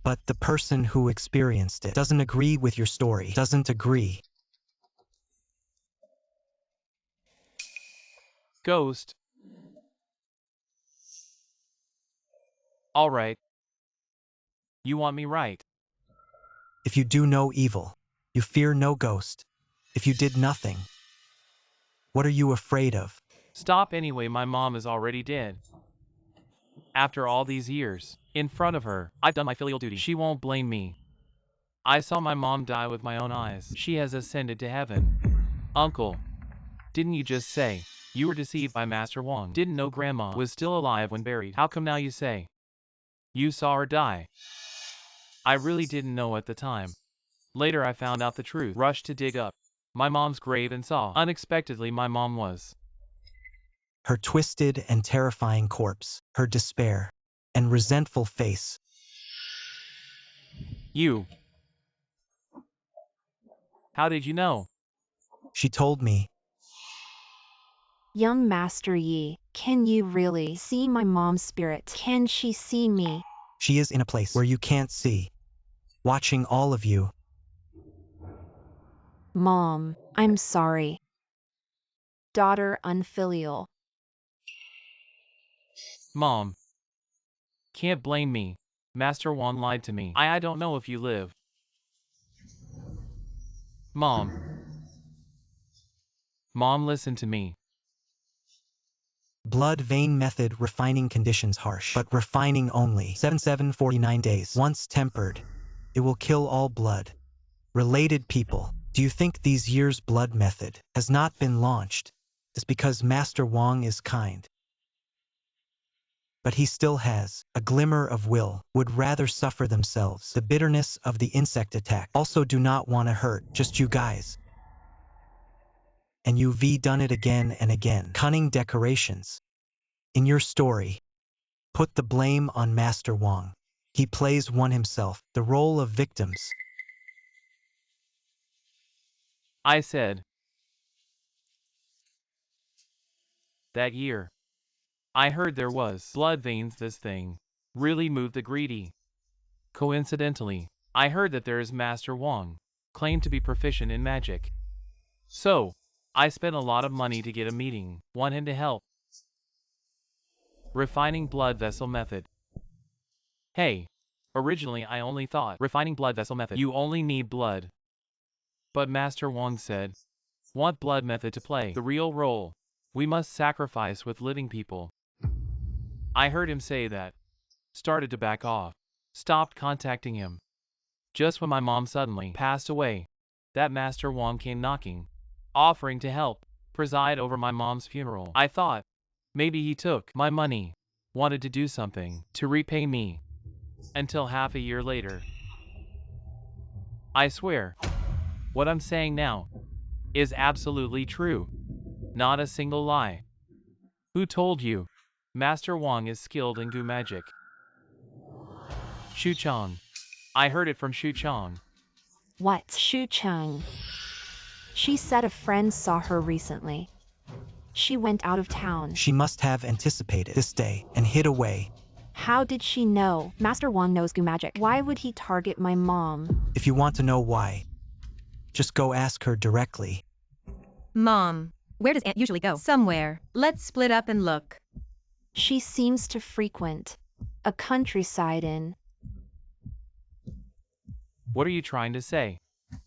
A: But the person who experienced it doesn't agree with your story. Doesn't agree.
B: Ghost. All right. You want me right?
A: If you do no evil, you fear no ghost. If you did nothing, what are you afraid of?
B: Stop anyway, my mom is already dead. After all these years, in front of her, I've done my filial duty. She won't blame me. I saw my mom die with my own eyes. She has ascended to heaven. Uncle, didn't you just say you were deceived by Master Wang? Didn't know Grandma was still alive when buried. How come now you say you saw her die? I really didn't know at the time. Later I found out the truth. Rushed to dig up my mom's grave and saw, unexpectedly, my mom was.
A: Her twisted and terrifying corpse, her despair and resentful face.
B: You. How did you know?
A: She told me.
D: Young Master Yi, can you really see my mom's spirit? Can she see me?
A: She is in a place where you can't see, watching all of you.
D: Mom, I'm sorry. Daughter unfilial.
B: Mom. Can't blame me. Master Wang lied to me. I don't know if you live. Mom. Mom, listen to me.
A: Blood vein method refining conditions harsh, but refining only 749 days. Once tempered, it will kill all blood. Related people, do you think these years blood method has not been launched? It's because Master Wang is kind. But he still has a glimmer of will, would rather suffer themselves. The bitterness of the insect attack. Also do not want to hurt just you guys. And you've done it again and again. Cunning decorations. In your story, put the blame on Master Wang. He plays one himself, the role of victims.
B: I said. That year. I heard there was blood veins. This thing really moved the greedy. Coincidentally, I heard that there is Master Wang, claimed to be proficient in magic. So, I spent a lot of money to get a meeting, want him to help. Refining blood vessel method. Hey, originally I only thought refining blood vessel method, you only need blood. But Master Wang said, Want blood method to play the real role. We must sacrifice with living people. I heard him say that. Started to back off. Stopped contacting him. Just when my mom suddenly passed away, that Master Wong came knocking, offering to help preside over my mom's funeral. I thought, maybe he took my money, wanted to do something to repay me. Until half a year later. I swear, what I'm saying now is absolutely true. Not a single lie. Who told you? Master Wong is skilled in Gu magic. Shu Chang. I heard it from Shu Chang.
D: What? Shu Chang. She said a friend saw her recently. She went out of town.
A: She must have anticipated this day and hid away.
D: How did she know? Master Wong knows Gu magic. Why would he target my mom?
A: If you want to know why, just go ask her directly.
C: Mom, where does Aunt usually go? Somewhere. Let's split up and look.
D: She seems to frequent a countryside inn.
B: What are you trying to say?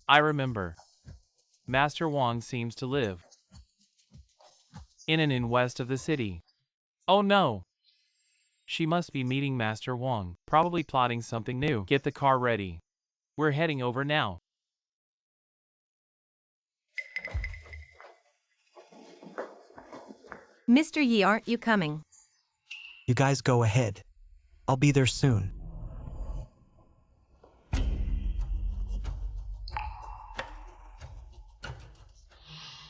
B: I remember. Master Wong seems to live in an inn west of the city. Oh no! She must be meeting Master Wong, probably plotting something new. Get the car ready. We're heading over now.
C: Mr. Yi, aren't you coming?
A: You guys go ahead. I'll be there soon.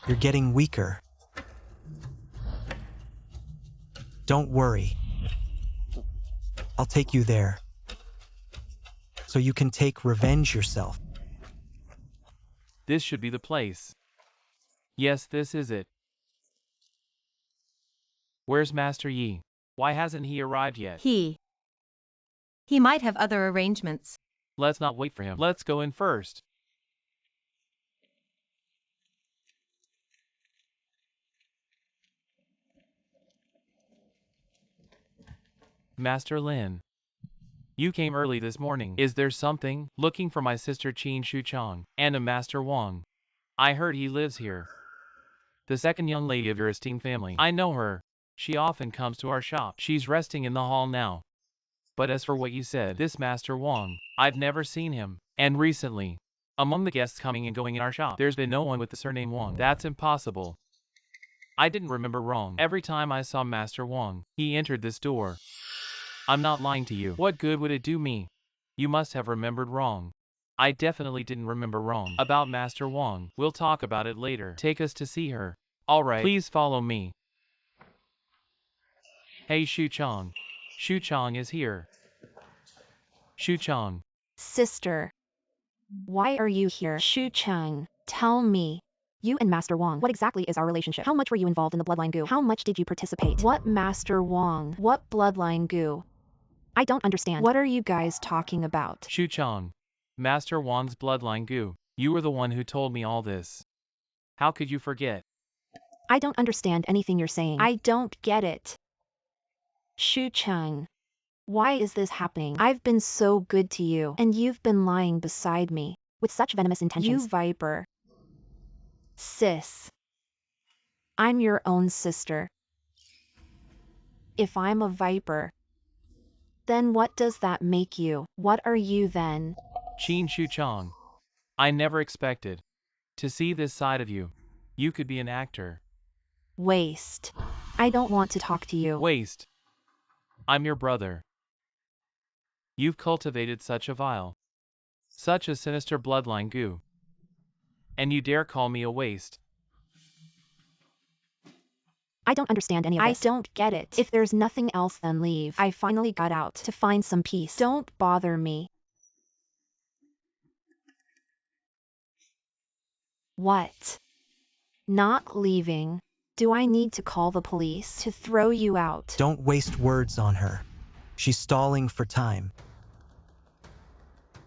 A: You're getting weaker. Don't worry. I'll take you there. So you can take revenge yourself.
B: This should be the place. Yes, this is it. Where's Master Yi? Why hasn't he arrived yet?
C: He might have other arrangements.
B: Let's not wait for him. Let's go in first. Master Lin. You came early this morning. Is there something? Looking for my sister Qin Shu Chang and a Master Wong. I heard he lives here. The second young lady of your esteemed family. I know her. She often comes to our shop. She's resting in the hall now. But as for what you said, this Master Wong, I've never seen him. And recently, among the guests coming and going in our shop, there's been no one with the surname Wong. That's impossible. I didn't remember wrong. Every time I saw Master Wong, he entered this door. I'm not lying to you. What good would it do me? You must have remembered wrong. I definitely didn't remember wrong. About Master Wong, we'll talk about it later. Take us to see her. Alright, please follow me. Hey Shu Chang. Shu Chang is here. Shu Chang.
D: Sister. Why are you here? Shu Chang, tell me. You and Master Wong, what exactly is our relationship? How much were you involved in the bloodline goo? How much did you participate? What Master Wong? What bloodline goo? I don't understand. What are you guys talking about?
B: Shu Chang. Master Wong's bloodline goo. You were the one who told me all this. How could you forget?
D: I don't understand anything you're saying. I don't get it. Shu Chang. Why is this happening? I've been so good to you, and you've been lying beside me, with such venomous intentions. You viper. Sis. I'm your own sister. If I'm a viper, then what does that make you? What are you then?
B: Qin Shu Chang. I never expected to see this side of you. You could be an actor.
D: Waste. I don't want to talk to you.
B: Waste. I'm your brother. You've cultivated such a vile, such a sinister bloodline goo. And you dare call me a waste.
D: I don't understand any of this. I don't get it. If there's nothing else, then leave. I finally got out to find some peace. Don't bother me. What? Not leaving? Do I need to call the police to throw you out?
A: Don't waste words on her. She's stalling for time.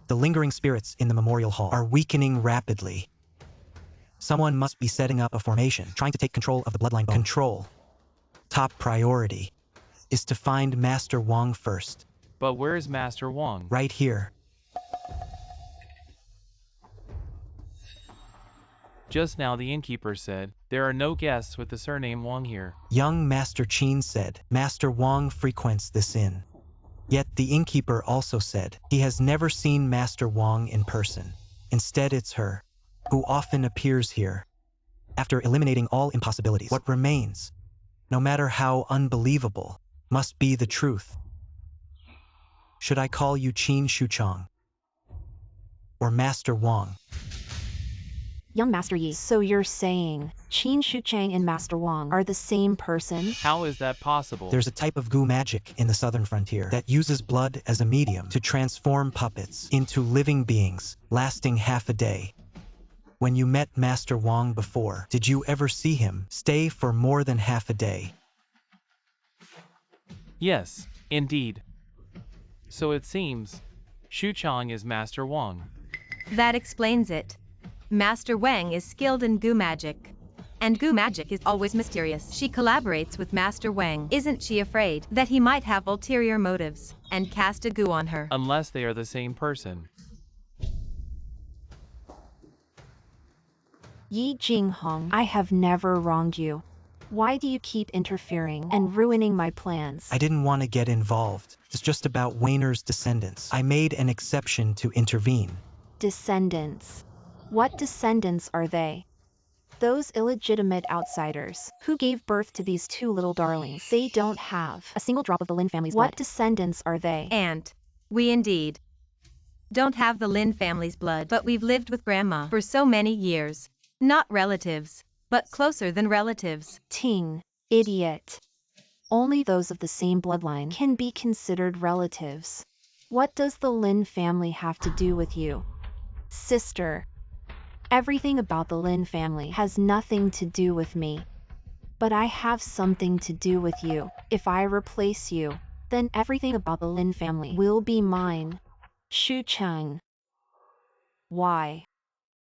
A: The lingering spirits in the memorial hall are weakening rapidly. Someone must be setting up a formation, trying to take control of the bloodline bone. Control. Top priority is to find Master Wong first.
B: But where is Master Wong?
A: Right here.
B: Just now the innkeeper said, there are no guests with the surname Wang here.
A: Young Master Qin said, Master Wang frequents this inn. Yet the innkeeper also said, he has never seen Master Wang in person. Instead it's her, who often appears here. After eliminating all impossibilities, what remains, no matter how unbelievable, must be the truth. Should I call you Qin Shuchang or Master Wang?
D: Young Master Yi, so you're saying Qin Shuchang and Master Wang are the same person?
B: How is that possible?
A: There's a type of gu magic in the southern frontier that uses blood as a medium to transform puppets into living beings, lasting half a day. When you met Master Wang before, did you ever see him stay for more than half a day?
B: Yes, indeed. So it seems, Shuchang is Master Wang.
C: That explains it. Master Wang is skilled in gu magic. And gu magic is always mysterious. She collaborates with Master Wang. Isn't she afraid that he might have ulterior motives and cast a gu on her?
B: Unless they are the same person.
D: Yi Jinghong, I have never wronged you. Why do you keep interfering and ruining my plans?
A: I didn't want to get involved. It's just about Wayner's descendants. I made an exception to intervene.
D: Descendants. What descendants are they? Those illegitimate outsiders who gave birth to these two little darlings. They don't have a single drop of the Lin family's blood. What descendants are they?
C: And we indeed don't have the Lin family's blood, but we've lived with Grandma for so many years. Not relatives, but closer than relatives.
D: Ting, idiot. Only those of the same bloodline can be considered relatives. What does the Lin family have to do with you? Sister. Everything about the Lin family has nothing to do with me. But I have something to do with you. If I replace you, then everything about the Lin family will be mine. Shu Chang. Why?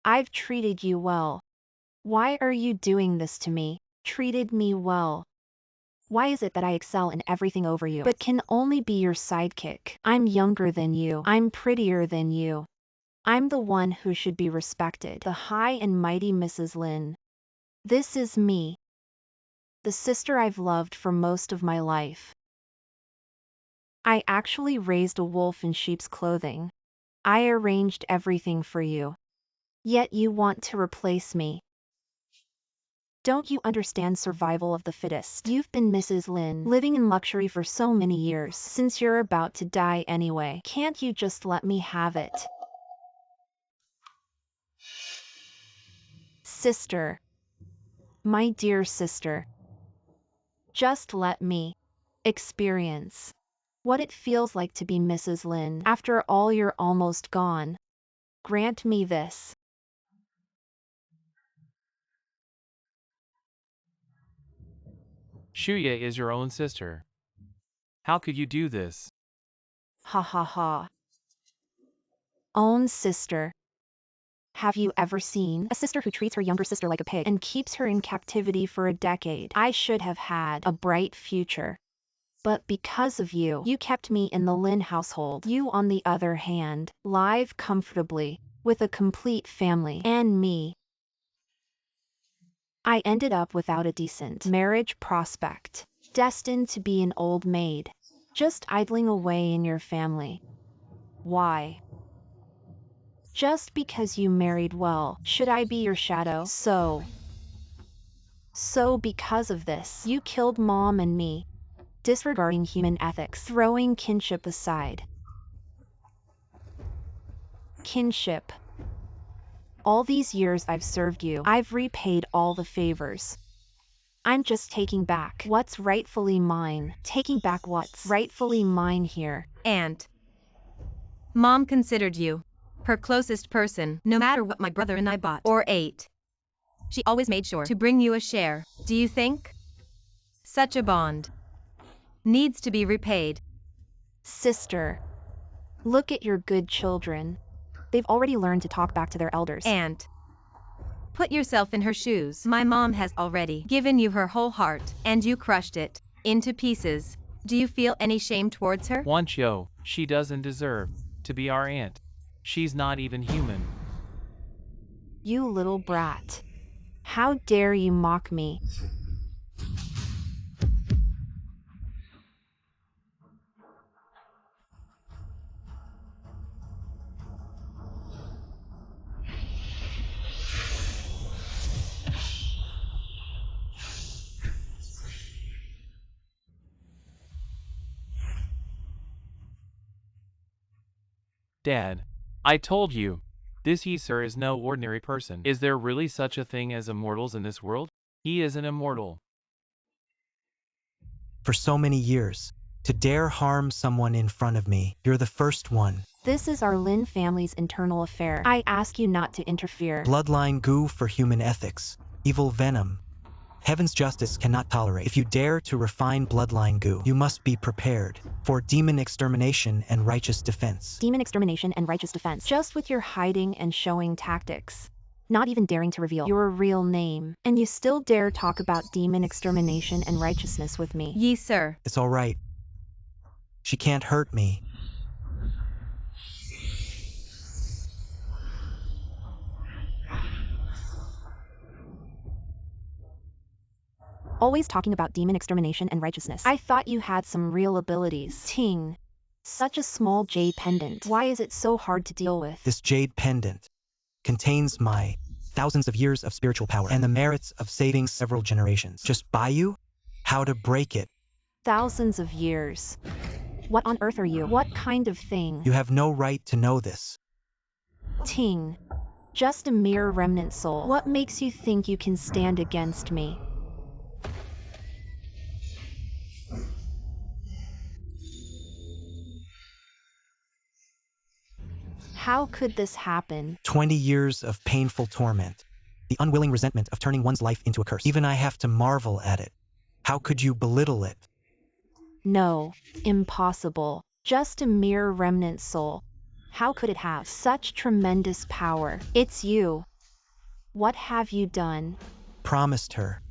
D: I've treated you well. Why are you doing this to me? Treated me well. Why is it that I excel in everything over you, but can only be your sidekick? I'm younger than you. I'm prettier than you. I'm the one who should be respected, the high and mighty Mrs. Lin. This is me, the sister I've loved for most of my life. I actually raised a wolf in sheep's clothing. I arranged everything for you. Yet you want to replace me. Don't you understand survival of the fittest? You've been Mrs. Lin, living in luxury for so many years. Since you're about to die anyway, can't you just let me have it? Sister. My dear sister. Just let me experience what it feels like to be Mrs. Lin. After all, you're almost gone. Grant me this.
B: Shuya is your own sister. How could you do this?
D: Ha ha ha. Own sister. Have you ever seen a sister who treats her younger sister like a pig and keeps her in captivity for a decade? I should have had a bright future. But because of you, you kept me in the Lin household. You, on the other hand, live comfortably with a complete family and me. I ended up without a decent marriage prospect, destined to be an old maid, just idling away in your family. Why? Just because you married well, should I be your shadow? So because of this, you killed Mom and me, disregarding human ethics, throwing kinship aside. Kinship. All these years I've served you, I've repaid all the favors. I'm just taking back what's rightfully mine. Taking back what's rightfully mine here.
C: And Mom considered you her closest person, no matter what my brother and I bought or ate. She always made sure to bring you a share. Do you think such a bond needs to be repaid?
D: Sister, look at your good children. They've already learned to talk back to their elders.
C: And put yourself in her shoes. My mom has already given you her whole heart, and you crushed it into pieces. Do you feel any shame towards her?
B: Wancho, she doesn't deserve to be our aunt. She's not even human.
D: You little brat. How dare you mock me?
B: Dad, I told you. This he, sir, is no ordinary person. Is there really such a thing as immortals in this world? He is an immortal.
A: For so many years, to dare harm someone in front of me, you're the first one.
D: This is our Lin family's internal affair. I ask you not to interfere.
A: Bloodline goo for human ethics. Evil venom. Heaven's justice cannot tolerate. If you dare to refine bloodline goo, you must be prepared for demon extermination and righteous defense.
D: Demon extermination and righteous defense. Just with your hiding and showing tactics. Not even daring to reveal your real name. And you still dare talk about demon extermination and righteousness with me.
C: Ye sir.
A: It's all right. She can't hurt me.
D: Always talking about demon extermination and righteousness. I thought you had some real abilities. Ting. Such a small jade pendant. Why is it so hard to deal with?
A: This jade pendant contains my thousands of years of spiritual power and the merits of saving several generations. Just buy you how to break it.
D: Thousands of years. What on earth are you? What kind of thing?
A: You have no right to know this.
D: Ting. Just a mere remnant soul. What makes you think you can stand against me? How could this happen?
A: 20 years of painful torment. The unwilling resentment of turning one's life into a curse. Even I have to marvel at it. How could you belittle it?
D: No, impossible. Just a mere remnant soul. How could it have such tremendous power? It's you. What have you done?
A: Promised her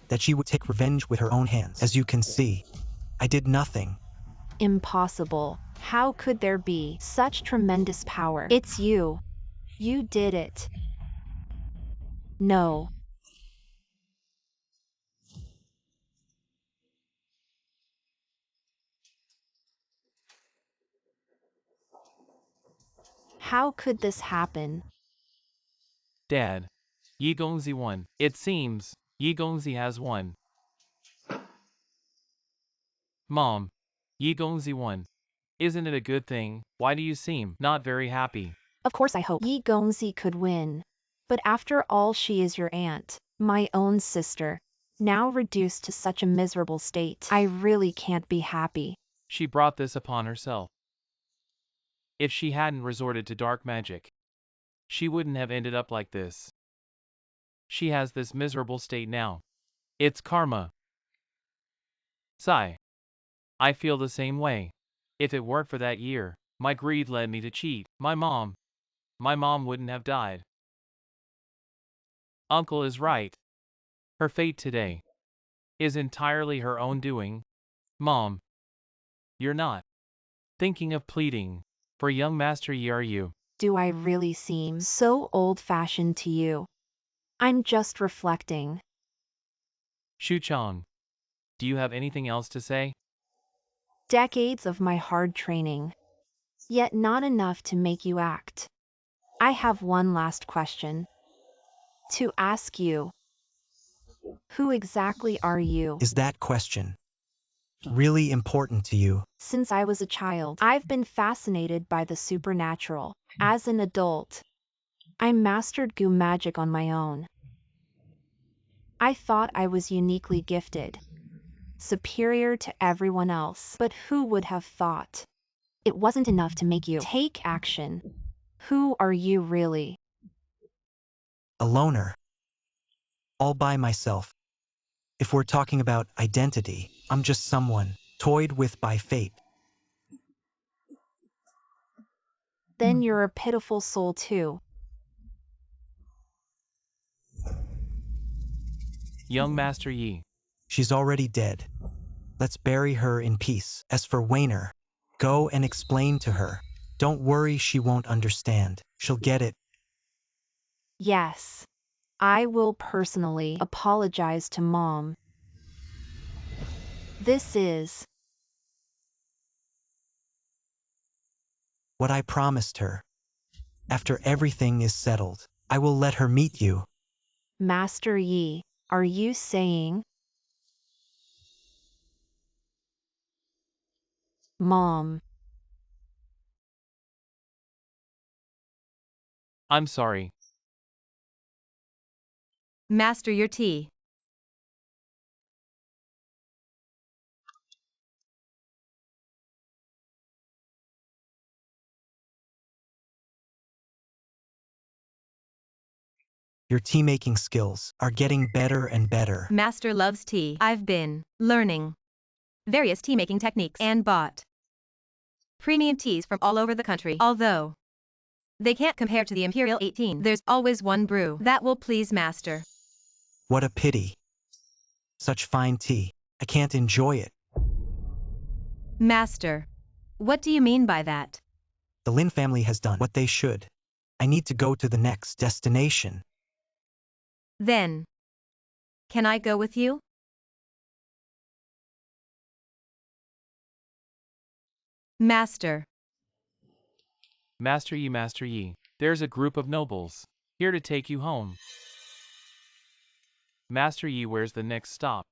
A: that she would take revenge with her own hands. As you can see, I did nothing.
D: Impossible. How could there be such tremendous power? It's you. You did it. No. How could this happen?
B: Dad, Yi Gongzi won. It seems, Yi Gongzi has won. Mom, Yi Gongzi won. Isn't it a good thing? Why do you seem not very happy?
D: Of course I hope Yi Gongzi could win. But after all, she is your aunt, my own sister. Now reduced to such a miserable state, I really can't be happy.
B: She brought this upon herself. If she hadn't resorted to dark magic, she wouldn't have ended up like this. She has this miserable state now. It's karma. Sigh. I feel the same way. If it weren't for that year, my greed led me to cheat. My mom wouldn't have died. Uncle is right. Her fate today is entirely her own doing. Mom, you're not thinking of pleading for young Master Yi, are you?
D: Do I really seem so old-fashioned to you? I'm just reflecting.
B: Shu Chong, do you have anything else to say?
D: Decades of my hard training. Yet not enough to make you act. I have one last question to ask you. Who exactly are you?
A: Is that question really important to you?
D: Since I was a child, I've been fascinated by the supernatural. As an adult, I mastered goo magic on my own. I thought I was uniquely gifted, superior to everyone else. But who would have thought? It wasn't enough to make you take action. Who are you really?
A: A loner. All by myself. If we're talking about identity, I'm just someone toyed with by fate.
D: Then you're a pitiful soul too.
B: Young Master Yi.
A: She's already dead. Let's bury her in peace. As for Wayner, go and explain to her. Don't worry, she won't understand. She'll get it.
D: Yes, I will personally apologize to Mom. This is
A: what I promised her. After everything is settled, I will let her meet you.
D: Master Yi. Are you saying? Mom.
B: I'm sorry.
C: Master your tea.
A: Your tea-making skills are getting better and better.
C: Master loves tea. I've been learning various tea-making techniques and bought premium teas from all over the country. Although they can't compare to the Imperial 18, there's always one brew that will please Master.
A: What a pity. Such fine tea. I can't enjoy it.
C: Master, what do you mean by that?
A: The Lin family has done what they should. I need to go to the next destination.
C: Then, can I go with you? Master.
B: Master Yi, there's a group of nobles here to take you home. Master Yi, where's the next stop?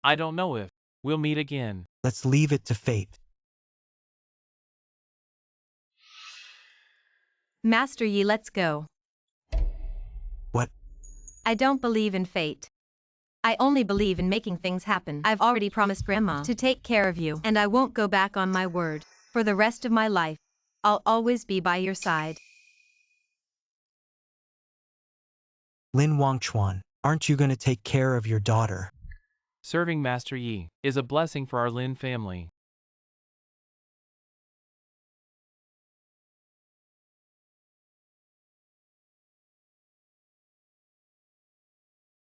B: I don't know if we'll meet again.
A: Let's leave it to fate.
C: Master Yi, let's go.
A: What?
C: I don't believe in fate. I only believe in making things happen. I've already promised Grandma to take care of you, and I won't go back on my word. For the rest of my life, I'll always be by your side.
A: Lin Wan, aren't you gonna take care of your daughter?
B: Serving Master Yi is a blessing for our Lin family.